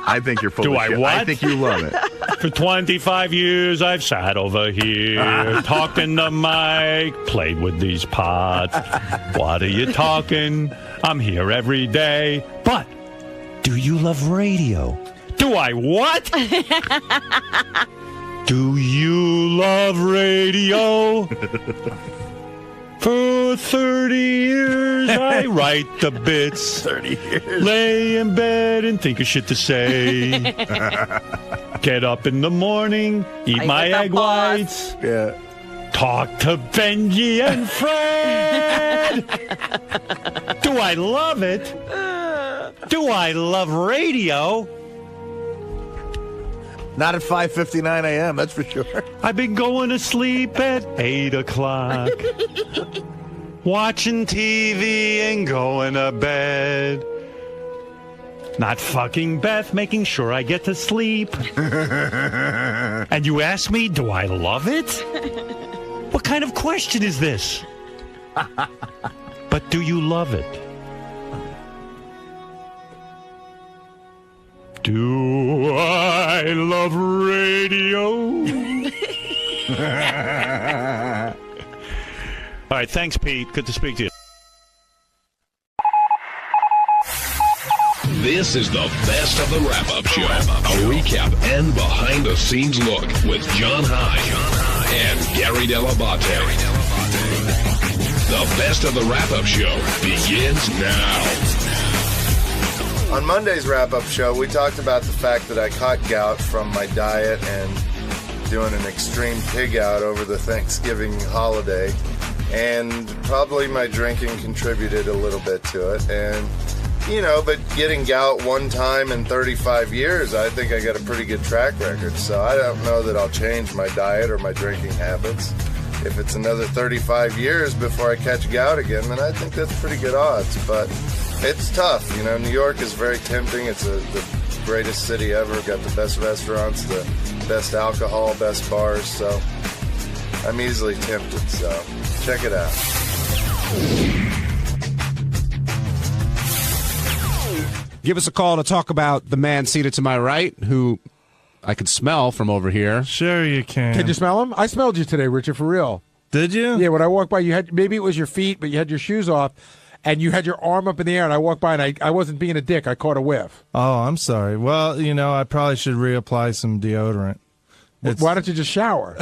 Speaker 15: I think you're full of shit.
Speaker 6: What?
Speaker 15: I think you love it.
Speaker 6: For 25 years, I've sat over here, talked in the mic, played with these pots. What are you talking? I'm here every day. But do you love radio? Do I what? Do you love radio? For 30 years, I write the bits.
Speaker 21: 30 years.
Speaker 6: Lay in bed and think of shit to say. Get up in the morning, eat my egg whites.
Speaker 21: Yeah.
Speaker 6: Talk to Benji and Fred. Do I love it? Do I love radio?
Speaker 21: Not at 5:59 a.m., that's for sure.
Speaker 6: I've been going to sleep at 8 o'clock. Watching TV and going to bed. Not fucking Beth, making sure I get to sleep. And you ask me, do I love it? What kind of question is this? But do you love it? Do I love radio? All right, thanks, Pete. Good to speak to you.
Speaker 1: This is the best of the wrap-up show. A recap and behind-the-scenes look with John High and Gary Dell'Abate. The best of the wrap-up show begins now.
Speaker 22: On Monday's wrap-up show, we talked about the fact that I caught gout from my diet and doing an extreme pig out over the Thanksgiving holiday. And probably my drinking contributed a little bit to it. And, you know, but getting gout one time in 35 years, I think I got a pretty good track record. So I don't know that I'll change my diet or my drinking habits. If it's another 35 years before I catch gout again, then I think that's pretty good odds. But it's tough. You know, New York is very tempting. It's the greatest city ever. Got the best restaurants, the best alcohol, best bars. So I'm easily tempted. So check it out.
Speaker 3: Give us a call to talk about the man seated to my right, who I could smell from over here.
Speaker 23: Sure you can.
Speaker 4: Can you smell him? I smelled you today, Richard, for real.
Speaker 23: Did you?
Speaker 4: Yeah, when I walked by, you had, maybe it was your feet, but you had your shoes off, and you had your arm up in the air, and I walked by, and I wasn't being a dick. I caught a whiff.
Speaker 23: Oh, I'm sorry. Well, you know, I probably should reapply some deodorant.
Speaker 4: Why don't you just shower?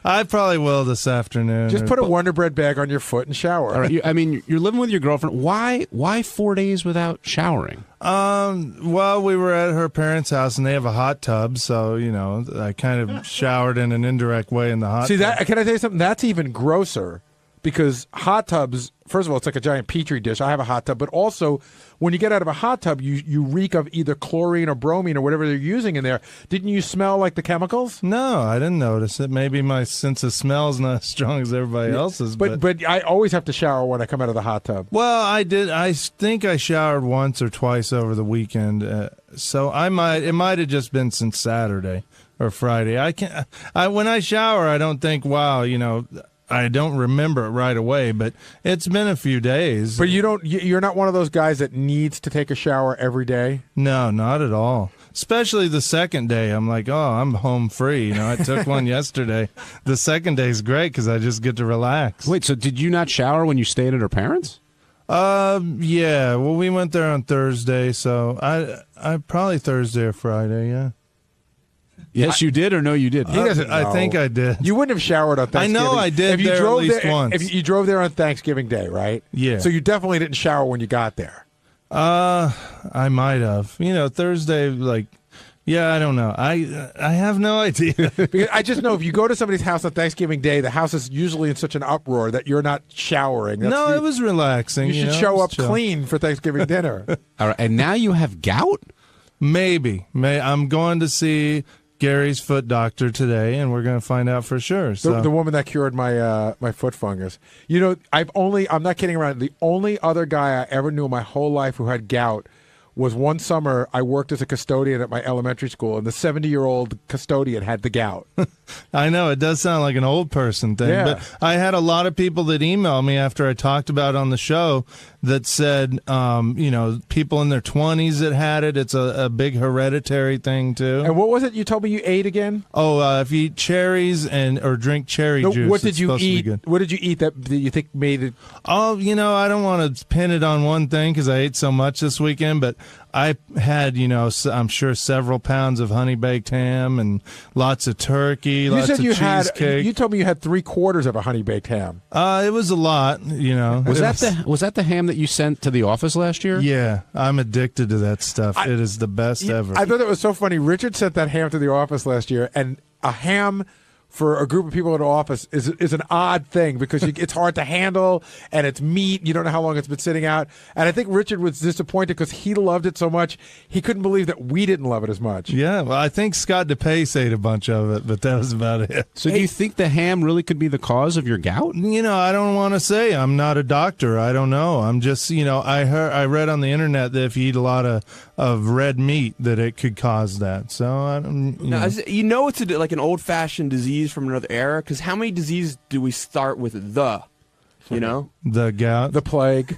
Speaker 23: I probably will this afternoon.
Speaker 4: Just put a Wonder Bread bag on your foot and shower.
Speaker 3: All right, I mean, you're living with your girlfriend. Why 4 days without showering?
Speaker 23: Well, we were at her parents' house, and they have a hot tub, so, you know, I kind of showered in an indirect way in the hot tub.
Speaker 4: That, can I tell you something? That's even grosser, because hot tubs, first of all, it's like a giant Petri dish. I have a hot tub, but also when you get out of a hot tub, you reek of either chlorine or bromine or whatever they're using in there. Didn't you smell like the chemicals?
Speaker 23: No, I didn't notice it. Maybe my sense of smell is not as strong as everybody else's.
Speaker 4: But I always have to shower when I come out of the hot tub.
Speaker 23: Well, I did. I think I showered once or twice over the weekend, so it might have just been since Saturday or Friday. When I shower, I don't think, wow, you know, I don't remember it right away, but it's been a few days.
Speaker 4: But you're not one of those guys that needs to take a shower every day?
Speaker 23: No, not at all. Especially the second day. I'm like, oh, I'm home free. You know, I took one yesterday. The second day is great because I just get to relax.
Speaker 3: Wait, so did you not shower when you stayed at her parents'?
Speaker 23: Yeah. Well, we went there on Thursday, so I probably Thursday or Friday, yeah.
Speaker 3: Yes, you did, or no, you didn't?
Speaker 4: He doesn't know.
Speaker 23: I think I did.
Speaker 4: You wouldn't have showered on Thanksgiving.
Speaker 23: I know I did.
Speaker 4: If you
Speaker 23: there
Speaker 4: drove
Speaker 23: at least
Speaker 4: there,
Speaker 23: once.
Speaker 4: If you drove there on Thanksgiving Day, right?
Speaker 23: Yeah.
Speaker 4: So you definitely didn't shower when you got there.
Speaker 23: I might have. You know, Thursday, like, yeah, I don't know. I have no idea.
Speaker 4: Because I just know if you go to somebody's house on Thanksgiving Day, the house is usually in such an uproar that you're not showering.
Speaker 23: It was relaxing.
Speaker 4: You should show up clean for Thanksgiving dinner.
Speaker 3: All right, and now you have gout?
Speaker 23: Maybe. I'm going to see Gary's foot doctor today, and we're going to find out for sure. So.
Speaker 4: The woman that cured my my foot fungus. You know, I'm not kidding around. The only other guy I ever knew in my whole life who had gout was one summer I worked as a custodian at my elementary school, and the 70-year-old custodian had the gout.
Speaker 23: I know, it does sound like an old person thing,
Speaker 4: yeah.
Speaker 23: But I had a lot of people that emailed me after I talked about it on the show that said, you know, people in their 20s that had it. It's a big hereditary thing, too.
Speaker 4: And what was it you told me you ate again?
Speaker 23: Oh, if you eat cherries or drink cherry juice,
Speaker 4: what did you eat?
Speaker 23: Good.
Speaker 4: What did you eat that you think made it?
Speaker 23: Oh, you know, I don't want to pin it on one thing because I ate so much this weekend, but I had, you know, I'm sure several pounds of honey-baked ham and lots of turkey, lots of cheesecake.
Speaker 4: You told me you had 3/4 of a honey-baked ham.
Speaker 23: It was a lot, you know.
Speaker 3: Was that the ham that you sent to the office last year?
Speaker 23: Yeah, I'm addicted to that stuff. It is the best ever.
Speaker 4: I thought it was so funny. Richard sent that ham to the office last year, and a ham for a group of people in the office is an odd thing because it's hard to handle, and it's meat. You don't know how long it's been sitting out. And I think Richard was disappointed because he loved it so much. He couldn't believe that we didn't love it as much.
Speaker 23: Yeah, well, I think Scott DePace ate a bunch of it, but that was about it.
Speaker 3: So do you think the ham really could be the cause of your gout?
Speaker 23: You know, I don't want to say. I'm not a doctor. I don't know. I'm just, you know, I read on the internet that if you eat a lot of of red meat that it could cause that. So I don't.
Speaker 5: It's like an old-fashioned disease from another era. Because how many diseases do we start with the? You know,
Speaker 23: the gout,
Speaker 4: the plague,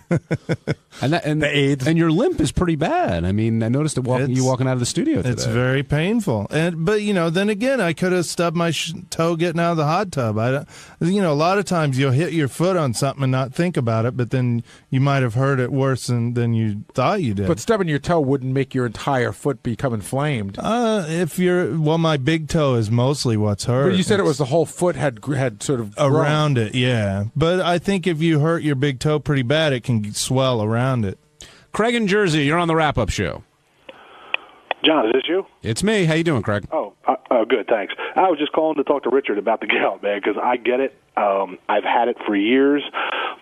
Speaker 3: and the AIDS, and your limp is pretty bad. I mean, I noticed it you walking out of the studio today.
Speaker 23: It's very painful, but then again, I could have stubbed my toe getting out of the hot tub. A lot of times you'll hit your foot on something and not think about it, but then you might have hurt it worse than you thought you did.
Speaker 4: But stubbing your toe wouldn't make your entire foot become inflamed.
Speaker 23: My big toe is mostly what's hurt.
Speaker 4: But you said it was the whole foot had sort of
Speaker 23: around
Speaker 4: grown.
Speaker 23: it, yeah. But I think if you hurt your big toe pretty bad, it can swell around it.
Speaker 3: Craig in Jersey, you're on the wrap-up show.
Speaker 2: John, is this you?
Speaker 3: It's me. How you doing, Craig?
Speaker 2: Oh, good, thanks. I was just calling to talk to Richard about the gout, man, because I get it. I've had it for years,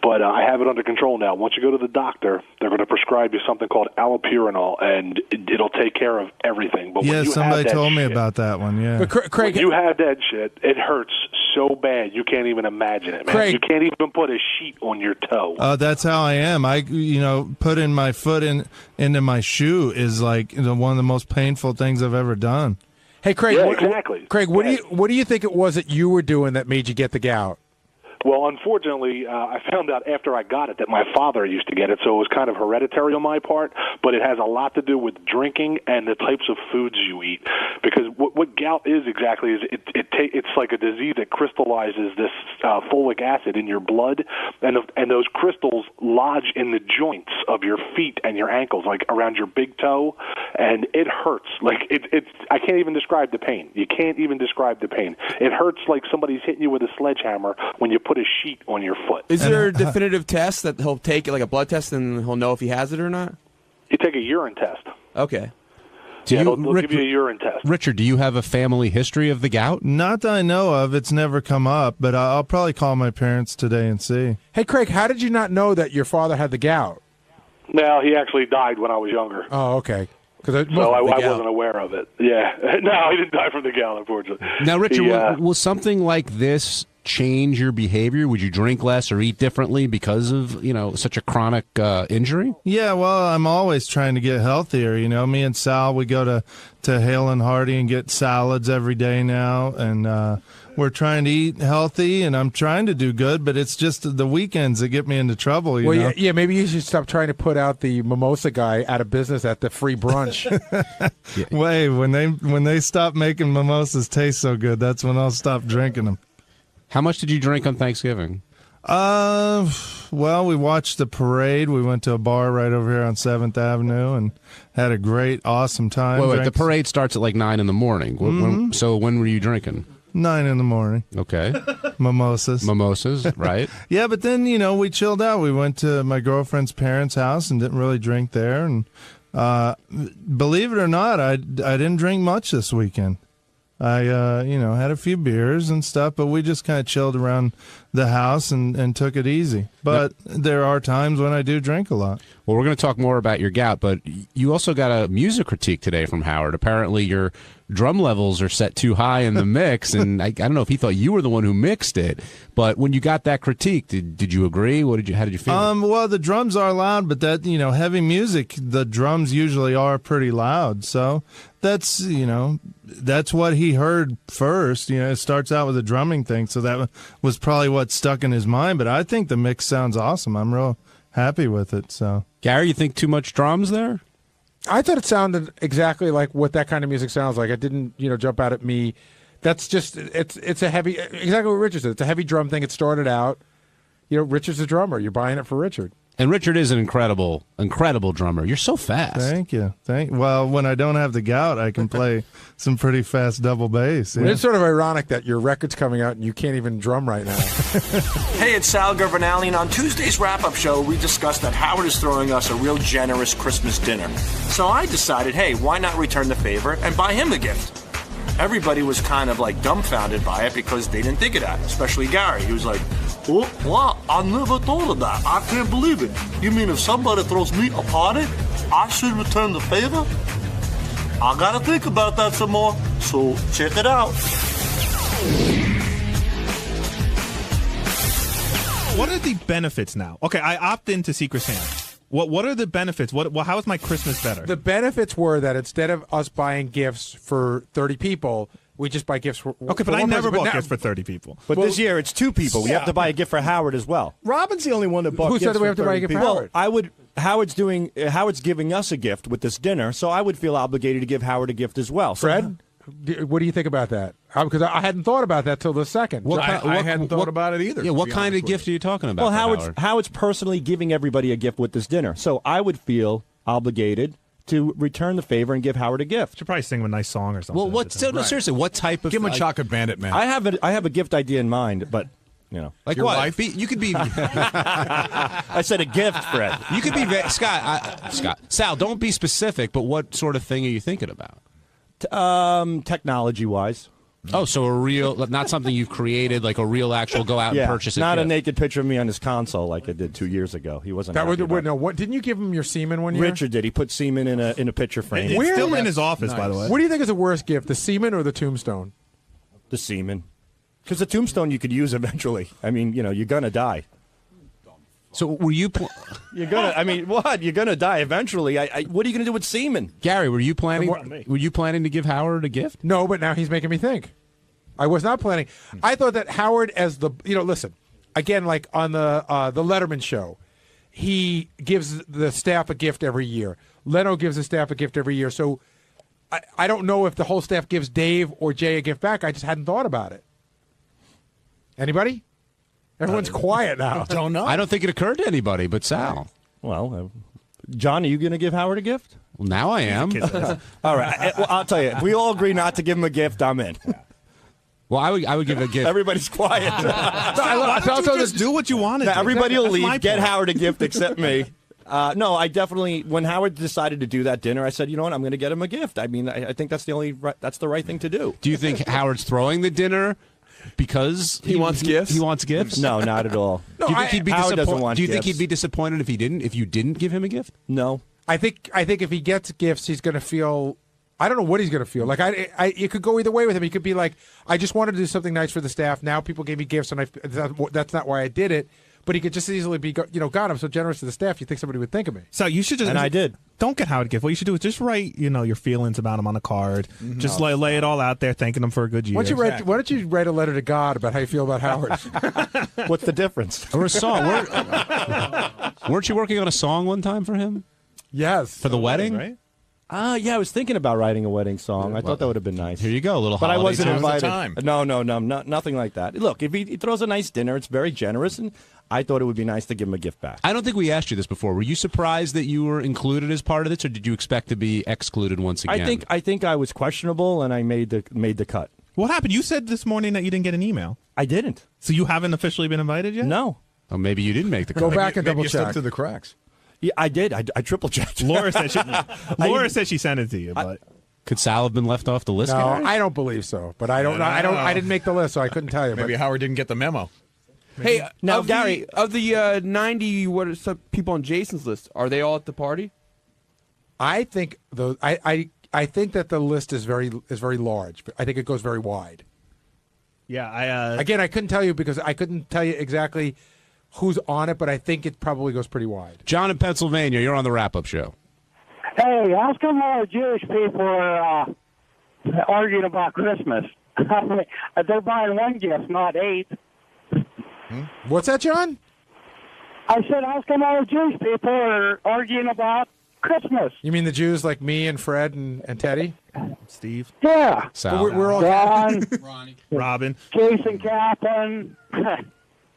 Speaker 2: but I have it under control now. Once you go to the doctor, they're going to prescribe you something called allopurinol, and it'll take care of everything. But when you
Speaker 23: somebody told me
Speaker 2: shit,
Speaker 23: about that one, yeah.
Speaker 4: But Craig,
Speaker 2: when you have that shit, it hurts so bad you can't even imagine it, man.
Speaker 4: Craig,
Speaker 2: you can't even put a sheet on your toe.
Speaker 23: That's how I am. I, putting my foot into my shoe is like one of the most painful things I've ever done.
Speaker 4: Hey, Craig.
Speaker 2: Yeah, exactly.
Speaker 4: Craig, what do you think it was that you were doing that made you get the gout?
Speaker 2: Well, unfortunately, I found out after I got it that my father used to get it, so it was kind of hereditary on my part, but it has a lot to do with drinking and the types of foods you eat. Because what gout is exactly is it's like a disease that crystallizes this folic acid in your blood, and those crystals lodge in the joints of your feet and your ankles, like around your big toe, and it hurts. Like it's I can't even describe the pain. You can't even describe the pain. It hurts like somebody's hitting you with a sledgehammer when you put a sheet on your foot.
Speaker 5: Is there a definitive test that he'll take, like a blood test, and he'll know if he has it or not?
Speaker 2: You take a urine test.
Speaker 5: Okay.
Speaker 2: They'll give you a urine test.
Speaker 3: Richard, do you have a family history of the gout?
Speaker 23: Not that I know of. It's never come up, but I'll probably call my parents today and see.
Speaker 4: Hey, Craig, how did you not know that your father had the gout?
Speaker 2: Well, he actually died when I was younger.
Speaker 4: Oh, okay.
Speaker 2: So I wasn't aware of it. Yeah. No, he didn't die from the gout, unfortunately.
Speaker 3: Now, Richard, will something like this change your behavior? Would you drink less or eat differently because of, such a chronic injury?
Speaker 23: Yeah, well, I'm always trying to get healthier. Me and Sal, we go to Hale and Hardy and get salads every day now, and we're trying to eat healthy, and I'm trying to do good, but it's just the weekends that get me into trouble. You know?
Speaker 4: Yeah, maybe you should stop trying to put out the mimosa guy out of business at the free brunch.
Speaker 23: Wait, when they stop making mimosas taste so good, that's when I'll stop drinking them.
Speaker 3: How much did you drink on Thanksgiving?
Speaker 23: Well, we watched the parade. We went to a bar right over here on 7th Avenue and had a great, awesome time.
Speaker 3: Wait, the parade starts at like 9 in the morning. So when were you drinking?
Speaker 23: 9 in the morning.
Speaker 3: Okay.
Speaker 23: Mimosas,
Speaker 3: right?
Speaker 23: Yeah, but then, we chilled out. We went to my girlfriend's parents' house and didn't really drink there. And believe it or not, I didn't drink much this weekend. I, had a few beers and stuff, but we just kind of chilled around the house and took it easy. But there are times when I do drink a lot.
Speaker 3: Well, we're going to talk more about your gout, but you also got a music critique today from Howard. Apparently your drum levels are set too high in the mix, and I don't know if he thought you were the one who mixed it, but when you got that critique, did you agree? How did you feel?
Speaker 23: Well, the drums are loud, but that, heavy music, the drums usually are pretty loud, so that's what he heard first. It starts out with a drumming thing, so that was probably what stuck in his mind, but I think the mix sounds awesome. I'm real happy with it. So,
Speaker 3: Gary, you think too much drums there?
Speaker 4: I thought it sounded exactly like what that kind of music sounds like. It didn't, jump out at me. That's just it's a heavy, exactly what Richard said. It's a heavy drum thing. It started out, Richard's a drummer. You're buying it for Richard.
Speaker 3: And Richard is an incredible drummer. You're so fast.
Speaker 23: Thank you. Well, when I don't have the gout, I can play some pretty fast double bass. Yeah.
Speaker 4: It's sort of ironic that your record's coming out and you can't even drum right now.
Speaker 7: Hey, it's Sal Governale, and on Tuesday's wrap-up show, we discussed that Howard is throwing us a real generous Christmas dinner. So I decided, hey, why not return the favor and buy him the gift? Everybody was kind of like dumbfounded by it because they didn't think of that, especially Gary. He was like, oh, wow, I never thought of that. I can't believe it. You mean if somebody throws me a party, I should return the favor? I gotta think about that some more, so check it out.
Speaker 16: What are the benefits now? Okay, I opt into Secret Santa. What are the benefits? How is my Christmas better?
Speaker 4: The benefits were that instead of us buying gifts for 30 people, we just buy gifts for
Speaker 16: Okay, but I never bought gifts for 30 people.
Speaker 11: But this year it's 2 people. We have to buy a gift for Howard as well.
Speaker 8: Robin's the only one that bought
Speaker 4: Who
Speaker 8: gifts
Speaker 4: said that we
Speaker 8: for
Speaker 4: have to buy a
Speaker 8: 30
Speaker 4: gift for
Speaker 8: people.
Speaker 4: Howard?
Speaker 11: Howard's giving us a gift with this dinner, so I would feel obligated to give Howard a gift as well. So
Speaker 4: Fred, what do you think about that? Because I hadn't thought about that till the second.
Speaker 15: I hadn't thought about it either.
Speaker 3: Yeah, what kind of gift are you talking about?
Speaker 11: Well,
Speaker 3: for
Speaker 11: Howard's personally giving everybody a gift with this dinner, so I would feel obligated to return the favor and give Howard a gift.
Speaker 16: Should probably sing him a nice song or something.
Speaker 3: Well, seriously, what type of...
Speaker 15: Give him a chocolate bandit, man.
Speaker 11: I have a gift idea in mind, but
Speaker 3: like
Speaker 15: your
Speaker 3: what?
Speaker 15: wife?
Speaker 3: You could be.
Speaker 11: I said a gift, Fred.
Speaker 3: You could be Scott. Sal, don't be specific. But what sort of thing are you thinking about?
Speaker 11: Technology-wise.
Speaker 3: Oh, so a real, not something you've created, like a real actual go out and purchase it.
Speaker 11: Not a naked picture of me on his console like I did 2 years ago. He wasn't.
Speaker 4: What didn't you give him your semen one year?
Speaker 11: Richard did. He put semen in a picture frame.
Speaker 16: It's still in his office, by the way.
Speaker 4: What do you think is the worst gift, the semen or the tombstone?
Speaker 11: The semen. Because the tombstone you could use eventually. I mean, you're gonna die.
Speaker 3: So were you?
Speaker 11: You're gonna. I mean, what? You're gonna die eventually. What are you gonna do with semen?
Speaker 3: Gary, were you planning? Were you planning to give Howard a gift?
Speaker 4: No, but now he's making me think. I was not planning. I thought that Howard, as the listen, again, like on the Letterman show, he gives the staff a gift every year. Leno gives the staff a gift every year. So I don't know if the whole staff gives Dave or Jay a gift back. I just hadn't thought about it. Anybody? Everyone's quiet now.
Speaker 15: I don't know.
Speaker 3: I don't think it occurred to anybody but Sal.
Speaker 11: Well, John, are you going to give Howard a gift?
Speaker 3: Well, now I am.
Speaker 11: All right. Well, I'll tell you. If we all agree not to give him a gift, I'm in.
Speaker 3: Well, I would give a gift.
Speaker 11: Everybody's quiet.
Speaker 16: Why don't you just do what you want to do?
Speaker 11: Everybody will
Speaker 16: That's my
Speaker 11: leave. Get
Speaker 16: point.
Speaker 11: Howard a gift except me. No, I definitely. When Howard decided to do that dinner, I said, you know what? I'm going to get him a gift. I mean, I think that's that's the right thing to do.
Speaker 3: Do you think Howard's throwing the dinner because
Speaker 5: he wants gifts?
Speaker 3: He wants gifts?
Speaker 11: No, not at all.
Speaker 3: Do you think he'd be
Speaker 11: Howard doesn't
Speaker 3: disappointed?
Speaker 11: want
Speaker 3: Do you think
Speaker 11: gifts.
Speaker 3: he'd be disappointed if you didn't give him a gift?
Speaker 11: No.
Speaker 4: I think if he gets gifts, he's going to feel. I don't know what he's going to feel. Like it could go either way with him. He could be like, I just wanted to do something nice for the staff. Now people gave me gifts, and that's not why I did it. But he could just easily be, God, I'm so generous to the staff. You think somebody would think of me?
Speaker 16: So you should just.
Speaker 11: And I did.
Speaker 16: Don't get Howard a gift. What you should do is just write, your feelings about him on a card. Just lay it all out there, thanking him for a good year.
Speaker 4: Why don't you write a letter to God about how you feel about Howard?
Speaker 11: What's the difference?
Speaker 3: Or a song? Weren't you working on a song one time for him?
Speaker 4: Yes.
Speaker 3: For the wedding,
Speaker 16: right?
Speaker 11: Yeah, I was thinking about writing a wedding song. I thought that would have been nice.
Speaker 3: Here you go, a little
Speaker 11: But I
Speaker 3: holiday
Speaker 11: wasn't
Speaker 3: tune.
Speaker 11: invited. No, nothing like that. Look, if he throws a nice dinner, it's very generous, and I thought it would be nice to give him a gift back.
Speaker 3: I don't think we asked you this before. Were you surprised that you were included as part of this, or did you expect to be excluded once again?
Speaker 11: I think I was questionable, and I made the cut.
Speaker 16: What happened? You said this morning that you didn't get an email.
Speaker 11: I didn't.
Speaker 16: So you haven't officially been invited yet?
Speaker 11: No.
Speaker 3: Oh, maybe you didn't make the cut.
Speaker 4: Go back and
Speaker 15: Maybe
Speaker 4: double
Speaker 15: you slipped
Speaker 4: check.
Speaker 15: through the cracks.
Speaker 11: Yeah, I did. I triple checked.
Speaker 16: Laura said she sent it to you, but
Speaker 3: Could Sal have been left off the list?
Speaker 4: No,
Speaker 3: Gary?
Speaker 4: I don't believe so. But I don't know. I didn't make the list, so I couldn't tell you.
Speaker 15: Maybe Howard didn't get the memo.
Speaker 5: Hey,
Speaker 11: Now,
Speaker 5: of
Speaker 11: Gary-
Speaker 5: of the 90 what are some people on Jason's list, are they all at the party?
Speaker 4: I think I think that the list is very large. But I think it goes very wide.
Speaker 16: yeah,
Speaker 4: Again, I couldn't tell you because I couldn't tell you exactly who's on it, but I think it probably goes pretty wide.
Speaker 3: John in Pennsylvania, you're on the wrap-up show.
Speaker 12: Hey, how come all the Jewish people are arguing about Christmas? They're buying one gift, not 8.
Speaker 4: What's that, John?
Speaker 12: I said, how come all the Jewish people are arguing about Christmas?
Speaker 4: You mean the Jews like me and Fred and Teddy?
Speaker 16: Steve,
Speaker 12: Yeah.
Speaker 3: Sal.
Speaker 4: We're all
Speaker 12: John,
Speaker 16: Robin.
Speaker 12: Jason Kaplan,
Speaker 15: Sal,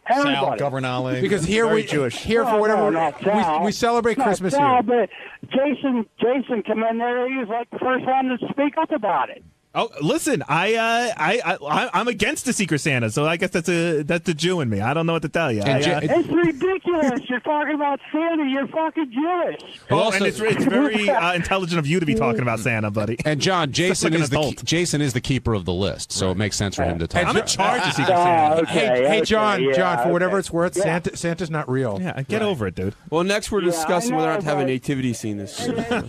Speaker 12: everybody.
Speaker 15: Governale.
Speaker 4: because here
Speaker 11: Very
Speaker 4: we
Speaker 11: Jewish.
Speaker 4: here for
Speaker 12: No,
Speaker 4: whatever
Speaker 12: not Sal.
Speaker 4: we celebrate
Speaker 12: Not
Speaker 4: Christmas
Speaker 12: Sal,
Speaker 4: here.
Speaker 12: but Jason come in there. He was like the first one to speak up about it.
Speaker 16: Oh, listen, I'm against the Secret Santa, so I guess that's the Jew in me. I don't know what to tell you.
Speaker 12: It's ridiculous. You're talking about Santa. You're fucking Jewish.
Speaker 16: And it's very intelligent of you to be talking about Santa, buddy.
Speaker 3: And John, Jason
Speaker 16: like an
Speaker 3: is
Speaker 16: adult.
Speaker 3: Jason is the keeper of the list, so it makes sense for him to talk.
Speaker 16: I'm in charge of Secret
Speaker 12: Oh,
Speaker 16: Santa.
Speaker 12: okay,
Speaker 4: Hey,
Speaker 12: okay,
Speaker 4: John,
Speaker 12: yeah,
Speaker 4: John, for whatever
Speaker 12: okay.
Speaker 4: it's worth,
Speaker 12: Yeah.
Speaker 4: Santa's not real.
Speaker 16: Yeah, get over it, dude.
Speaker 5: Well, next we're
Speaker 12: Yeah,
Speaker 5: discussing
Speaker 12: I
Speaker 5: whether or
Speaker 12: know,
Speaker 5: not to have a
Speaker 12: but-
Speaker 5: nativity scene this year.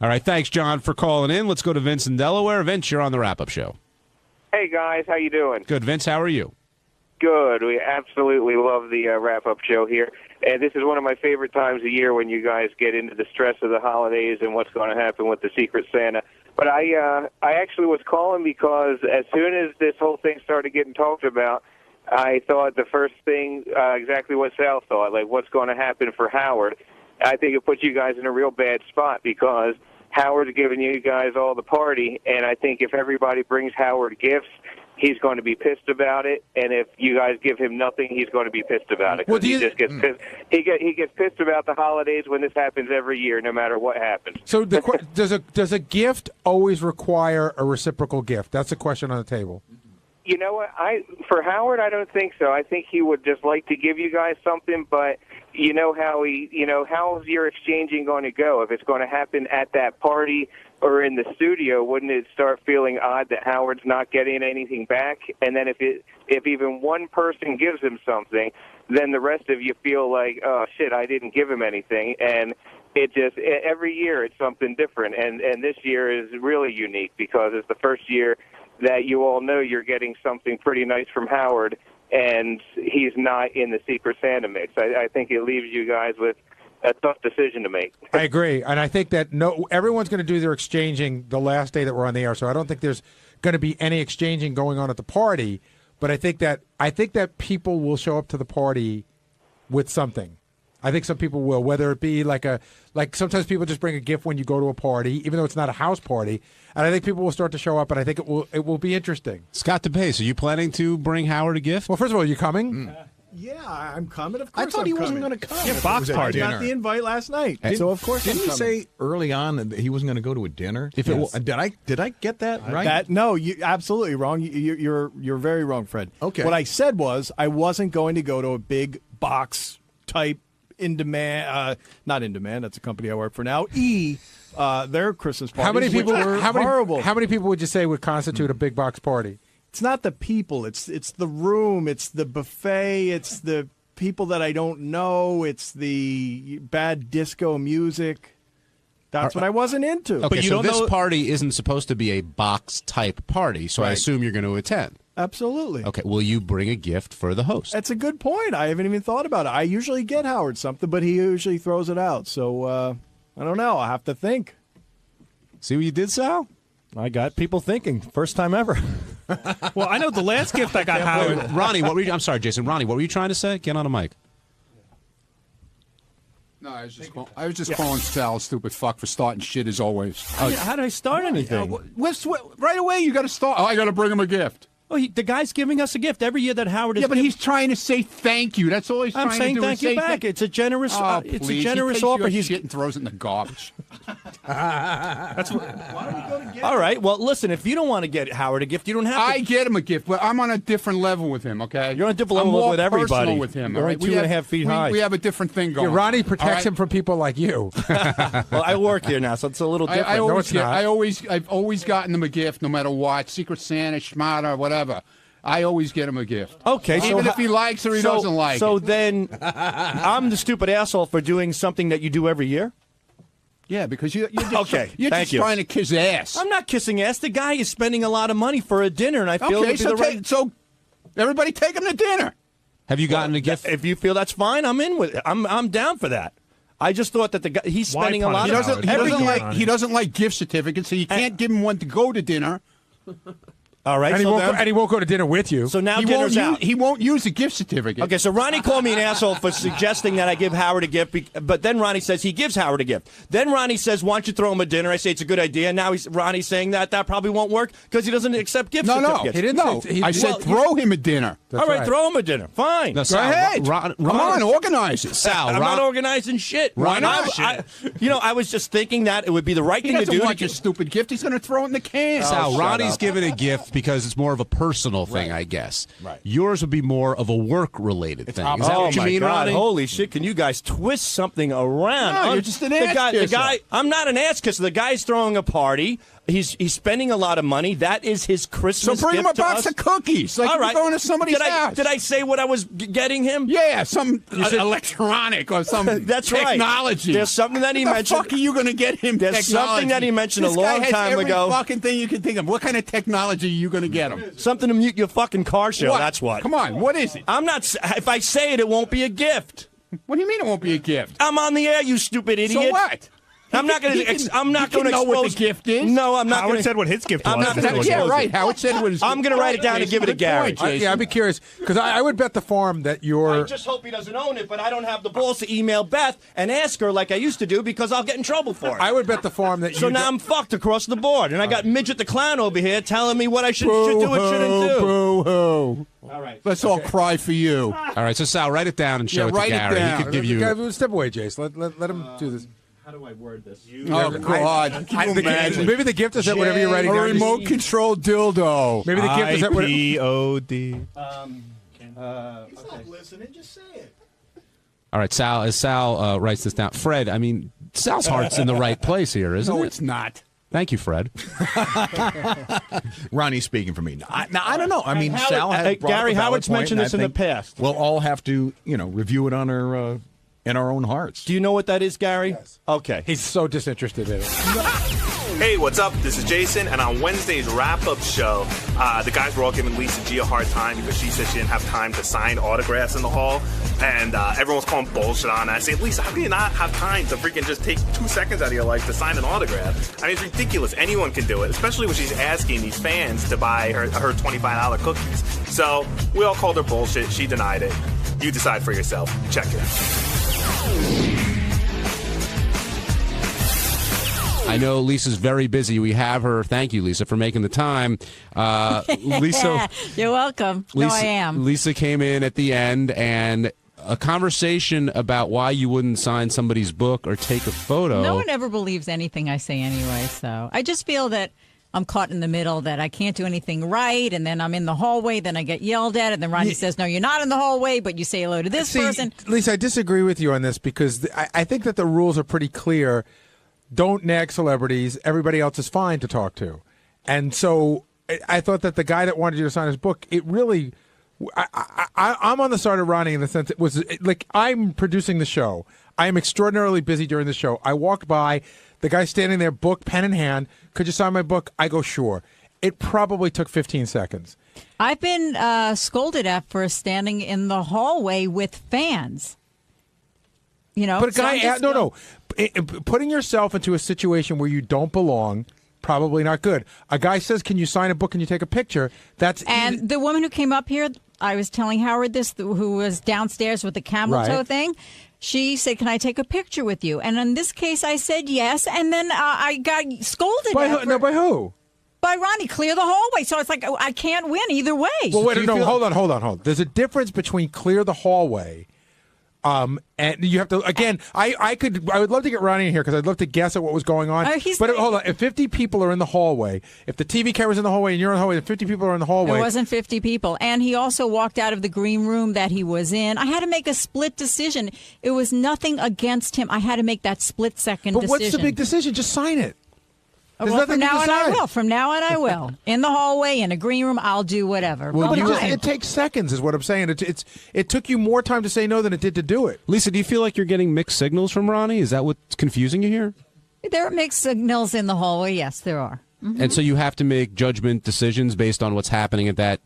Speaker 3: All right, thanks, John, for calling in. Let's go to Vince in Delaware. Vince, you're on the wrap-up show.
Speaker 13: Hey guys, how you doing?
Speaker 3: Good, Vince. How are you?
Speaker 8: Good. We absolutely love the wrap-up show here. And this is one of my favorite times of year when you guys get into the stress of the holidays and what's going to happen with the Secret Santa. But I actually was calling because as soon as this whole thing started getting talked about, I thought the first thing, exactly what Sal thought, like what's going to happen for Howard. I think it puts you guys in a real bad spot because Howard's giving you guys all the party, and I think if everybody brings Howard gifts, he's going to be pissed about it, and if you guys give him nothing, he's going to be pissed about it. Because he just gets pissed. He gets pissed about the holidays when this happens every year, no matter what happens.
Speaker 4: So does a gift always require a reciprocal gift? That's a question on the table.
Speaker 8: You know what? For Howard, I don't think so. I think he would just like to give you guys something, but you know how's your exchanging going to go? If it's going to happen at that party or in the studio, wouldn't it start feeling odd that Howard's not getting anything back? And then if even one person gives him something, then the rest of you feel like, oh shit, I didn't give him anything. And every year it's something different. And this year is really unique because it's the first year that you all know you're getting something pretty nice from Howard, and he's not in the Secret Santa mix. I think it leaves you guys with a tough decision to make.
Speaker 4: I agree, and I think that everyone's going to do their exchanging the last day that we're on the air, so I don't think there's going to be any exchanging going on at the party, but I think that people will show up to the party with something. I think some people will, whether it be like sometimes people just bring a gift when you go to a party, even though it's not a house party. And I think people will start to show up, and I think it will be interesting.
Speaker 3: Scott DePace, are you planning to bring Howard a gift?
Speaker 4: Well, first of all, are you coming?
Speaker 13: Yeah, I'm coming. Of course,
Speaker 21: I thought he wasn't going to come.
Speaker 16: Yeah, box party.
Speaker 13: I got the invite last night, so of course.
Speaker 15: Didn't
Speaker 13: I'm
Speaker 15: he say early on that he wasn't going to go to a dinner? Did I get that right?
Speaker 13: No, you absolutely wrong. You're very wrong, Fred.
Speaker 15: Okay.
Speaker 13: What I said was I wasn't going to go to a big box type in demand. Not in demand. That's a company I work for now. Their Christmas parties.
Speaker 4: How many people
Speaker 13: were horrible?
Speaker 4: How many people would you say would constitute a big box party?
Speaker 13: It's not the people. It's the room. It's the buffet. It's the people that I don't know. It's the bad disco music. That's what I wasn't into.
Speaker 3: Okay,
Speaker 13: but
Speaker 3: so this party isn't supposed to be a box type party, so I assume you're going to attend.
Speaker 13: Absolutely.
Speaker 3: Okay, will you bring a gift for the host?
Speaker 13: That's a good point. I haven't even thought about it. I usually get Howard something, but he usually throws it out. So I don't know. I'll have to think.
Speaker 3: See what you did, Sal?
Speaker 11: I got people thinking. First time ever.
Speaker 16: Well, I know the last gift I got Howard.
Speaker 3: Ronnie, I'm sorry, Jason. Ronnie, what were you trying to say? Get on a mic.
Speaker 14: No, I was just calling Sal a stupid fuck for starting shit as always.
Speaker 11: How did I start anything?
Speaker 14: Right away, you got to start. Oh, I got to bring him a gift.
Speaker 11: Well, the guy's giving us a gift every year that Howard is.
Speaker 14: Yeah, but he's trying to say thank you. That's all he's trying to do.
Speaker 11: I'm saying thank you back. It's a generous. It's a generous offer.
Speaker 14: He takes your shit and throws it in the garbage.
Speaker 11: That's what. All right. Well, listen. If you don't want to get Howard a gift, you don't have to.
Speaker 14: I get him a gift, but I'm on a different level with him. Okay,
Speaker 11: you're on a different level with everybody.
Speaker 14: With him,
Speaker 11: you're
Speaker 14: right?
Speaker 11: 2.5 feet high.
Speaker 14: We have a different thing going.
Speaker 4: Yeah, Ronnie protects him from people like you.
Speaker 11: Well, I work here now, so it's a little different.
Speaker 14: I've always gotten him a gift, no matter what. Secret Santa, Schmata, whatever. I always get him a gift.
Speaker 11: Okay,
Speaker 14: even if he likes or he doesn't like.
Speaker 11: So
Speaker 14: it.
Speaker 11: then, I'm the stupid asshole for doing something that you do every year.
Speaker 14: Yeah, because you're just,
Speaker 11: you're
Speaker 14: just trying to kiss ass.
Speaker 11: I'm not kissing ass. The guy is spending a lot of money for a dinner, and I feel it'd be the right.
Speaker 14: So everybody take him to dinner.
Speaker 3: Have you gotten a gift?
Speaker 11: If you feel that's fine, I'm in with it. I'm down for that. I just thought that the guy he's spending a lot.
Speaker 14: He doesn't like gift certificates, so you can't give him one to go to dinner.
Speaker 11: All right,
Speaker 4: and he won't go to dinner with you.
Speaker 11: So now dinner's out.
Speaker 14: He won't use a gift certificate.
Speaker 11: Okay, so Ronnie called me an asshole for suggesting that I give Howard a gift, but then Ronnie says he gives Howard a gift. Then Ronnie says, why don't you throw him a dinner? I say it's a good idea. Now Ronnie's saying that probably won't work because he doesn't accept gift certificates.
Speaker 14: No, he didn't. I said throw him a dinner.
Speaker 11: All right, throw him a dinner. Fine.
Speaker 14: Go ahead. Come on, organize it.
Speaker 11: Sal, I'm not organizing shit.
Speaker 14: Why not?
Speaker 11: I was just thinking that it would be the right thing to do.
Speaker 14: He doesn't want your stupid gift. He's going to throw it in the can.
Speaker 3: Sal, Ronnie's giving a gift because it's more of a personal thing, I guess.
Speaker 11: Right.
Speaker 3: Yours would be more of a work-related thing. Is that what you mean,
Speaker 11: God.
Speaker 3: Ronnie?
Speaker 11: Holy shit, can you guys twist something around?
Speaker 14: No, you're just an ass kisser.
Speaker 11: I'm not an ass kisser. The guy's throwing a party. He's spending a lot of money. That is his Christmas
Speaker 14: So bring him
Speaker 11: gift
Speaker 14: a
Speaker 11: to
Speaker 14: box
Speaker 11: us.
Speaker 14: of cookies. Like
Speaker 11: All
Speaker 14: you're
Speaker 11: right.
Speaker 14: going to somebody's house.
Speaker 11: Did I say what I was getting him?
Speaker 14: Yeah, some electronic or some
Speaker 11: That's right.
Speaker 14: technology.
Speaker 11: There's something that he
Speaker 14: What
Speaker 11: mentioned.
Speaker 14: the fuck are you going to get him?
Speaker 11: There's
Speaker 14: technology?
Speaker 11: something that he mentioned
Speaker 14: This
Speaker 11: a long
Speaker 14: guy has
Speaker 11: time
Speaker 14: every
Speaker 11: ago.
Speaker 14: Fucking thing you can think of. What kind of technology are you going to get him?
Speaker 11: Something to mute your fucking car show.
Speaker 14: What?
Speaker 11: That's what.
Speaker 14: Come on, what is it?
Speaker 11: I'm not. If I say it, it won't be a gift.
Speaker 14: What do you mean it won't be a gift?
Speaker 11: I'm on the air, you stupid idiot.
Speaker 14: So what?
Speaker 11: I'm not going to. I'm not going to
Speaker 14: know
Speaker 11: expose
Speaker 14: what the gift is.
Speaker 11: No, I'm not.
Speaker 16: Howard
Speaker 11: gonna,
Speaker 16: said what his gift was.
Speaker 11: I'm not going to.
Speaker 14: Yeah, right. Howard said what his
Speaker 11: I'm going to write it down and give it to Gary.
Speaker 4: I'd be curious because I would bet the farm that you're.
Speaker 11: I just hope he doesn't own it, but I don't have the balls to email Beth and ask her like I used to do because I'll get in trouble for it.
Speaker 4: I would bet the farm that.
Speaker 11: So now I'm fucked across the board, and I got Midget the Clown over here telling me what I should do and shouldn't do.
Speaker 14: Boo-hoo.
Speaker 11: All right.
Speaker 14: Let's all cry for you.
Speaker 3: All right, so Sal, write it down and show it to
Speaker 14: write it
Speaker 3: Gary.
Speaker 14: down.
Speaker 3: He could give you.
Speaker 4: Step away, Jace. Let him do this.
Speaker 11: How do I word this?
Speaker 14: Oh, God. Can you imagine?
Speaker 4: Maybe the gift is that whatever you're writing
Speaker 14: A
Speaker 4: down.
Speaker 14: remote control dildo.
Speaker 4: Maybe the gift is that whatever.
Speaker 16: IPOD.
Speaker 11: Stop listening. Just say it.
Speaker 3: All right, Sal. As Sal writes this down, Fred. I mean, Sal's heart's in the right place here, isn't it?
Speaker 14: No, it's not.
Speaker 3: Thank you, Fred.
Speaker 15: Ronnie's speaking for me. Now, I don't know. I mean,
Speaker 11: Howard,
Speaker 15: Sal has brought
Speaker 11: Gary
Speaker 15: up a valid
Speaker 11: Howard's
Speaker 15: point,
Speaker 11: mentioned
Speaker 15: and
Speaker 11: this
Speaker 15: I
Speaker 11: in the
Speaker 15: think
Speaker 11: past.
Speaker 15: We'll all have to, review it on our in our own hearts.
Speaker 11: Do you know what that is, Gary?
Speaker 4: Yes.
Speaker 11: Okay.
Speaker 4: He's so disinterested in it.
Speaker 17: Hey, what's up? This is Jason, and on Wednesday's wrap-up show, the guys were all giving Lisa G a hard time because she said she didn't have time to sign autographs in the hall, and everyone was calling bullshit on it. I said, Lisa, how can you not have time to freaking just take 2 seconds out of your life to sign an autograph? I mean, it's ridiculous. Anyone can do it, especially when she's asking these fans to buy her $25 cookies. So we all called her bullshit. She denied it. You decide for yourself. Check it out.
Speaker 3: I know Lisa's very busy. We have her. Thank you, Lisa, for making the time. Lisa,
Speaker 18: you're welcome.
Speaker 3: Lisa,
Speaker 18: no, I am.
Speaker 3: Lisa came in at the end, and a conversation about why you wouldn't sign somebody's book or take a photo.
Speaker 18: No one ever believes anything I say anyway, so I just feel that I'm caught in the middle, that I can't do anything right, and then I'm in the hallway, then I get yelled at, and then Ronnie says, no, you're not in the hallway, but you say hello to this person.
Speaker 4: Lisa, I disagree with you on this because I think that the rules are pretty clear. Don't nag celebrities. Everybody else is fine to talk to. And so I thought that the guy that wanted you to sign his book, it really... I'm on the side of Ronnie in the sense it was like I'm producing the show. I am extraordinarily busy during the show. I walked by, the guy standing there, book, pen in hand. Could you sign my book? I go, sure. It probably took 15 seconds.
Speaker 18: I've been scolded at for standing in the hallway with fans. You know,
Speaker 4: but a guy, putting yourself into a situation where you don't belong, probably not good. A guy says, "Can you sign a book? Can you take a picture?"
Speaker 18: And the woman who came up here, I was telling Howard this, who was downstairs with the camel toe thing. She said, "Can I take a picture with you?" And in this case, I said yes, and then I got scolded.
Speaker 4: By who?
Speaker 18: By Ronnie. Clear the hallway. So it's like I can't win either way.
Speaker 4: Well, wait, no, hold on. There's a difference between clear the hallway. And you have to again. I would love to get Ronnie in here because I'd love to guess at what was going on. But hold on, if 50 people are in the hallway, if the TV camera's in the hallway and you're in the hallway, and 50 people are in the hallway,
Speaker 18: it wasn't 50 people. And he also walked out of the green room that he was in. I had to make a split decision. It was nothing against him. I had to make that split second decision.
Speaker 4: But what's the big decision? Just sign it. There's
Speaker 18: well,
Speaker 4: nothing
Speaker 18: from
Speaker 4: to
Speaker 18: now on
Speaker 4: decide.
Speaker 18: I will. From now on I will. In the hallway, in a green room, I'll do whatever.
Speaker 4: Well, it takes seconds, is what I'm saying. It took you more time to say no than it did to do it.
Speaker 3: Lisa, do you feel like you're getting mixed signals from Ronnie? Is that what's confusing you here?
Speaker 18: There are mixed signals in the hallway. Yes, there are. Mm-hmm.
Speaker 3: And so you have to make judgment decisions based on what's happening at that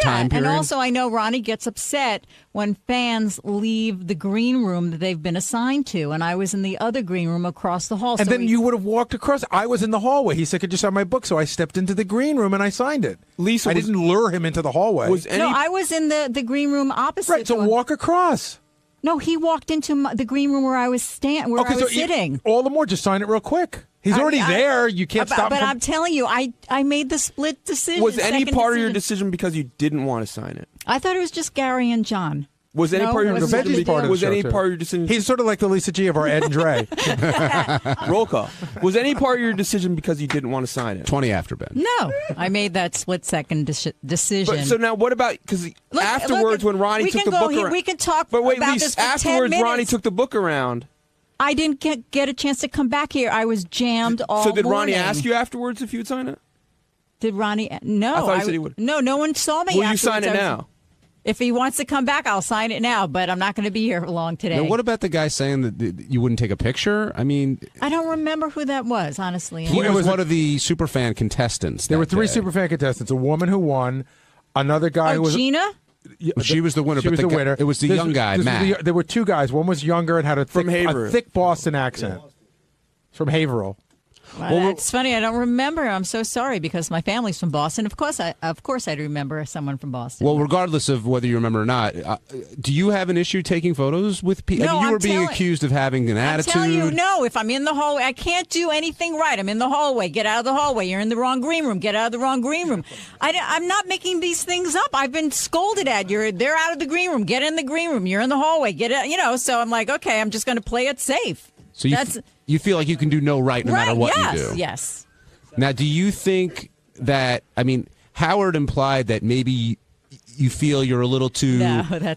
Speaker 3: time period?
Speaker 18: And also I know Ronnie gets upset when fans leave the green room that they've been assigned to, and I was in the other green room across the hall.
Speaker 4: And then you would have walked across. I was in the hallway. He said, "Could you sign my book?" So I stepped into the green room and I signed it.
Speaker 5: Lisa,
Speaker 4: I didn't lure him into the hallway.
Speaker 18: No, I was in the green room opposite.
Speaker 4: Right, so walk across.
Speaker 18: No, he walked into the green room where I was sitting.
Speaker 4: All the more, just sign it real quick. He's already there. You can't stop him.
Speaker 18: But I'm telling you, I made the split decision.
Speaker 5: Was any part of your decision because you didn't want to sign it?
Speaker 18: I thought it was just Gary and John.
Speaker 5: Was any part of your decision? Was any part of your decision?
Speaker 4: He's sort of like the Lisa G of our Ed and Dre.
Speaker 5: Roll call. Was any part of your decision because you didn't want to sign it?
Speaker 3: 20 after Ben.
Speaker 18: No, I made that split second decision.
Speaker 5: But, so now, what about because afterwards, when Ronnie took the book around,
Speaker 18: we can talk.
Speaker 5: But wait,
Speaker 18: about
Speaker 5: Lisa,
Speaker 18: this for
Speaker 5: afterwards,
Speaker 18: 10 minutes.
Speaker 5: Ronnie took the book around.
Speaker 18: I didn't get a chance to come back here. I was jammed all morning.
Speaker 5: So did Ronnie ask you afterwards if you'd sign it?
Speaker 18: Did Ronnie? No.
Speaker 5: I thought he said he would.
Speaker 18: No one saw me.
Speaker 5: Will you sign it now?
Speaker 18: If he wants to come back, I'll sign it now, but I'm not going to be here long today.
Speaker 3: Now, what about the guy saying that you wouldn't take a picture? I mean,
Speaker 18: I don't remember who that was, honestly.
Speaker 3: He was one of the superfan contestants.
Speaker 4: There were 3 superfan contestants. A woman who won, another guy who was
Speaker 18: Gina?
Speaker 3: She was the winner.
Speaker 4: She was the winner.
Speaker 3: It was the young guy, Matt.
Speaker 4: There were 2 guys. One was younger and had a thick Boston accent. From Haverhill.
Speaker 18: Well, it's funny. I don't remember. I'm so sorry because my family's from Boston. Of course, I'd remember someone from Boston.
Speaker 3: Well, regardless of whether you remember or not, do you have an issue taking photos with people?
Speaker 18: No,
Speaker 3: you were being accused of having an attitude.
Speaker 18: I'm telling you, no. If I'm in the hallway, I can't do anything right. I'm in the hallway. Get out of the hallway. You're in the wrong green room. Get out of the wrong green room. I'm not making these things up. I've been scolded at. They're out of the green room. Get in the green room. You're in the hallway. Get it. So I'm like, okay, I'm just going to play it safe.
Speaker 3: So you feel like you can do no right no matter what you do.
Speaker 18: Yes.
Speaker 3: Now, do you think that, Howard implied that maybe you feel you're a little too,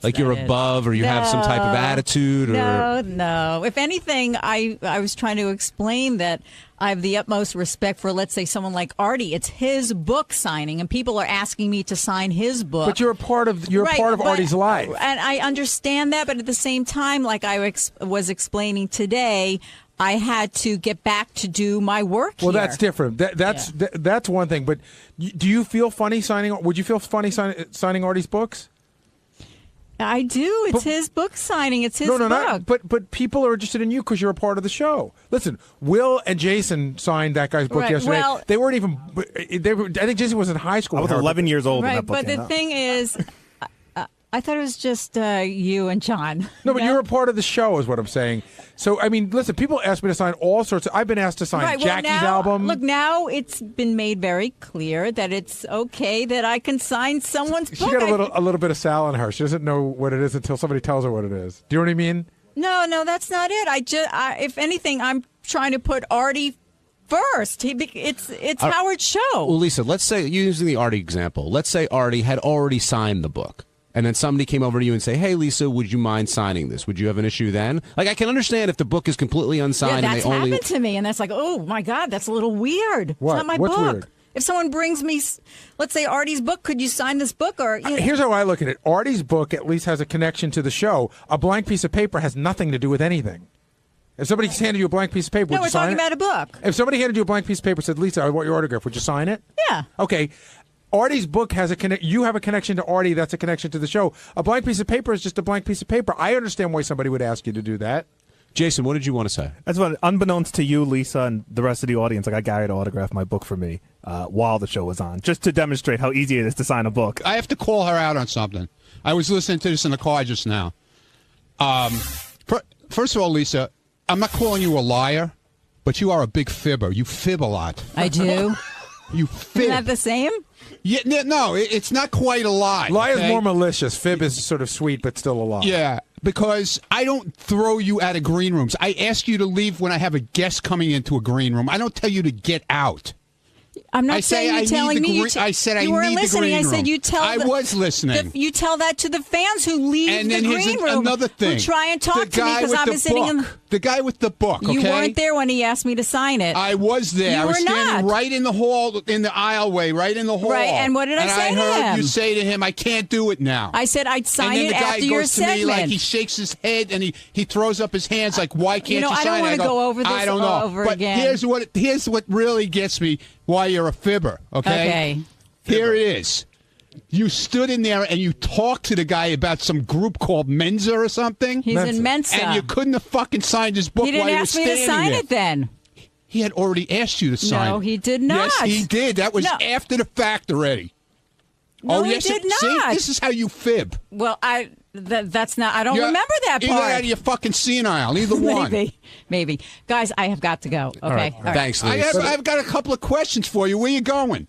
Speaker 3: like you're above or you have some type of attitude?
Speaker 18: No. If anything, I was trying to explain that I have the utmost respect for, let's say, someone like Artie. It's his book signing, and people are asking me to sign his book.
Speaker 4: But you're a part of Artie's life.
Speaker 18: And I understand that, but at the same time, like I was explaining today, I had to get back to do my work
Speaker 4: Well,
Speaker 18: here.
Speaker 4: that's different. That's one thing. But do you feel funny signing? Would you feel funny signing Artie's books?
Speaker 18: I do. It's his book signing. It's his book.
Speaker 4: No. But people are interested in you because you're a part of the show. Listen, Will and Jason signed that guy's book yesterday.
Speaker 18: Well,
Speaker 4: they weren't even. I think Jason was in high school.
Speaker 16: I was 11 years old when that book
Speaker 18: but
Speaker 16: came
Speaker 18: the
Speaker 16: out.
Speaker 18: thing is, I thought it was just you and John.
Speaker 4: No, but you're a part of the show, is what I'm saying. So, listen, people ask me to sign all sorts of... I've been asked to sign Jackie's album.
Speaker 18: Look, now it's been made very clear that it's okay that I can sign someone's book.
Speaker 4: She got a little bit of Sal in her. She doesn't know what it is until somebody tells her what it is. Do you know what I mean?
Speaker 18: No, that's not it. If anything, I'm trying to put Artie first. It's Howard's show.
Speaker 3: Well, Lisa, let's say, using the Artie example, let's say Artie had already signed the book. And then somebody came over to you and say, "Hey, Lisa, would you mind signing this?" Would you have an issue then? Like, I can understand if the book is completely unsigned.
Speaker 18: Yeah, that's
Speaker 3: and they only...
Speaker 18: happened to me, and that's like, oh my God, that's a little weird.
Speaker 4: What?
Speaker 18: It's not my
Speaker 4: What's
Speaker 18: book.
Speaker 4: weird?
Speaker 18: If someone brings me, let's say Artie's book, could you sign this book? Or
Speaker 4: here's how I look at it: Artie's book at least has a connection to the show. A blank piece of paper has nothing to do with anything. If somebody handed you a blank piece of paper, would you sign it?
Speaker 18: No, we're talking about a book.
Speaker 4: If somebody handed you a blank piece of paper and said, "Lisa, I want your autograph," would you sign it?
Speaker 18: Yeah.
Speaker 4: Okay. Artie's book has you have a connection to Artie. That's a connection to the show. A blank piece of paper is just a blank piece of paper. I understand why somebody would ask you to do that.
Speaker 3: Jason, what did you want to say?
Speaker 16: That's what, unbeknownst to you, Lisa, and the rest of the audience, I got Gary to autograph my book for me while the show was on, just to demonstrate how easy it is to sign a book.
Speaker 14: I have to call her out on something. I was listening to this in the car just now. First of all, Lisa, I'm not calling you a liar, but you are a big fibber. You fib a lot.
Speaker 18: I do.
Speaker 14: You fib.
Speaker 18: Isn't that the same?
Speaker 14: Yeah, no, it's not quite a lie.
Speaker 4: Lie is more malicious. Fib is sort of sweet, but still a lie.
Speaker 14: Yeah, because I don't throw you out of green rooms. I ask you to leave when I have a guest coming into a green room. I don't tell you to get out.
Speaker 18: I'm not saying you're telling me.
Speaker 14: I said I
Speaker 18: you weren't
Speaker 14: need
Speaker 18: listening.
Speaker 14: the green room.
Speaker 18: I said you tell.
Speaker 14: I was listening.
Speaker 18: You tell that to the fans who leave
Speaker 14: and
Speaker 18: the
Speaker 14: then
Speaker 18: green room.
Speaker 14: Another thing.
Speaker 18: Who try and talk to me because I was sitting in
Speaker 14: the guy with the book. Okay?
Speaker 18: You weren't there when he asked me to sign it.
Speaker 14: I was there.
Speaker 18: You
Speaker 14: I was
Speaker 18: were
Speaker 14: standing
Speaker 18: not.
Speaker 14: right in the hall, in the aisleway, right in the hall.
Speaker 18: Right. And what did I say
Speaker 14: to
Speaker 18: him?
Speaker 14: And I heard you say to him, "I can't do it now."
Speaker 18: I said I'd sign
Speaker 14: it
Speaker 18: after your segment.
Speaker 14: And then the guy goes to me like he shakes his head and he throws up his hands like, "Why can't you sign it?"
Speaker 18: I don't want to go over this
Speaker 14: I don't know.
Speaker 18: over
Speaker 14: but
Speaker 18: again.
Speaker 14: Here's what really gets me. Why you're a fibber? Okay. Here it is. You stood in there and you talked to the guy about some group called Mensa or something.
Speaker 18: He's in Mensa.
Speaker 14: And you couldn't have fucking signed his book
Speaker 18: He didn't
Speaker 14: while you were
Speaker 18: ask me to
Speaker 14: standing
Speaker 18: sign
Speaker 14: there.
Speaker 18: it then.
Speaker 14: He had already asked you to sign it.
Speaker 18: No, he did not.
Speaker 14: Yes, he did. That was after the fact already.
Speaker 18: No,
Speaker 14: yes,
Speaker 18: he did not.
Speaker 14: See, this is how you fib.
Speaker 18: Well, that's not. I don't remember that part.
Speaker 14: Either out of your fucking senile. Either one.
Speaker 18: Maybe. Guys, I have got to go. Okay.
Speaker 3: All right. Thanks, Lee.
Speaker 14: I've got a couple of questions for you. Where you going?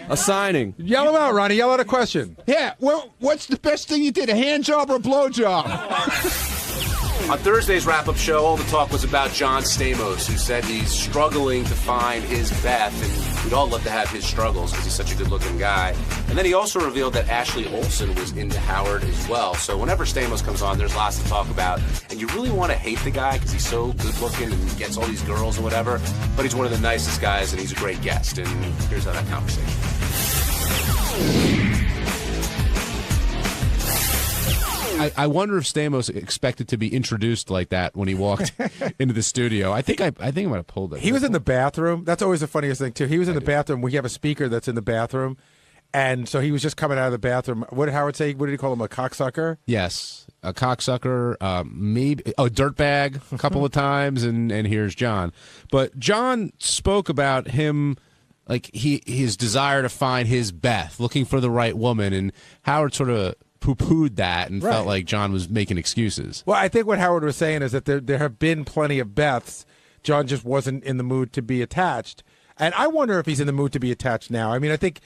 Speaker 5: A signing.
Speaker 4: Yell him out, Ronnie. Yell out a question.
Speaker 14: Yeah. Well, what's the best thing you did? A hand job or a blow job?
Speaker 10: On Thursday's wrap-up show, all the talk was about John Stamos, who said he's struggling to find his Beth. And we'd all love to have his struggles because he's such a good-looking guy. And then he also revealed that Ashley Olsen was into Howard as well. So whenever Stamos comes on, there's lots to talk about. And you really want to hate the guy because he's so good-looking and gets all these girls and whatever. But he's one of the nicest guys, and he's a great guest. And here's how that conversation.
Speaker 3: I wonder if Stamos expected to be introduced like that when he walked into the studio. I think I might have pulled it.
Speaker 4: He was in the bathroom. That's always the funniest thing too. He was in the bathroom. We have a speaker that's in the bathroom, and so he was just coming out of the bathroom. What did Howard say? What did he call him? A cocksucker?
Speaker 3: Yes, a cocksucker. Maybe a dirtbag a couple of times, and here's John. But John spoke about him. Like his desire to find his Beth, looking for the right woman, and Howard sort of poo-pooed that and felt like John was making excuses.
Speaker 4: Well, I think what Howard was saying is that there have been plenty of Beths. John just wasn't in the mood to be attached, and I wonder if he's in the mood to be attached now. I mean, I think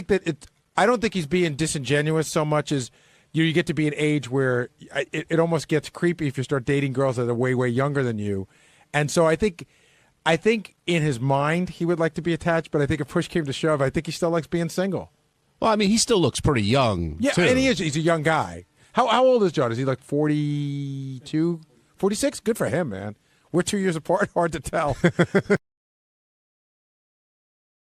Speaker 4: that I don't think he's being disingenuous so much as you get to be an age where it almost gets creepy if you start dating girls that are way, way younger than you, and so I think in his mind he would like to be attached, but I think if push came to shove, I think he still likes being single.
Speaker 3: Well, I mean, he still looks pretty young,
Speaker 4: yeah,
Speaker 3: too.
Speaker 4: And he's a young guy. How old is John? Is he like 42, 46? Good for him, man. We're 2 years apart. Hard to tell.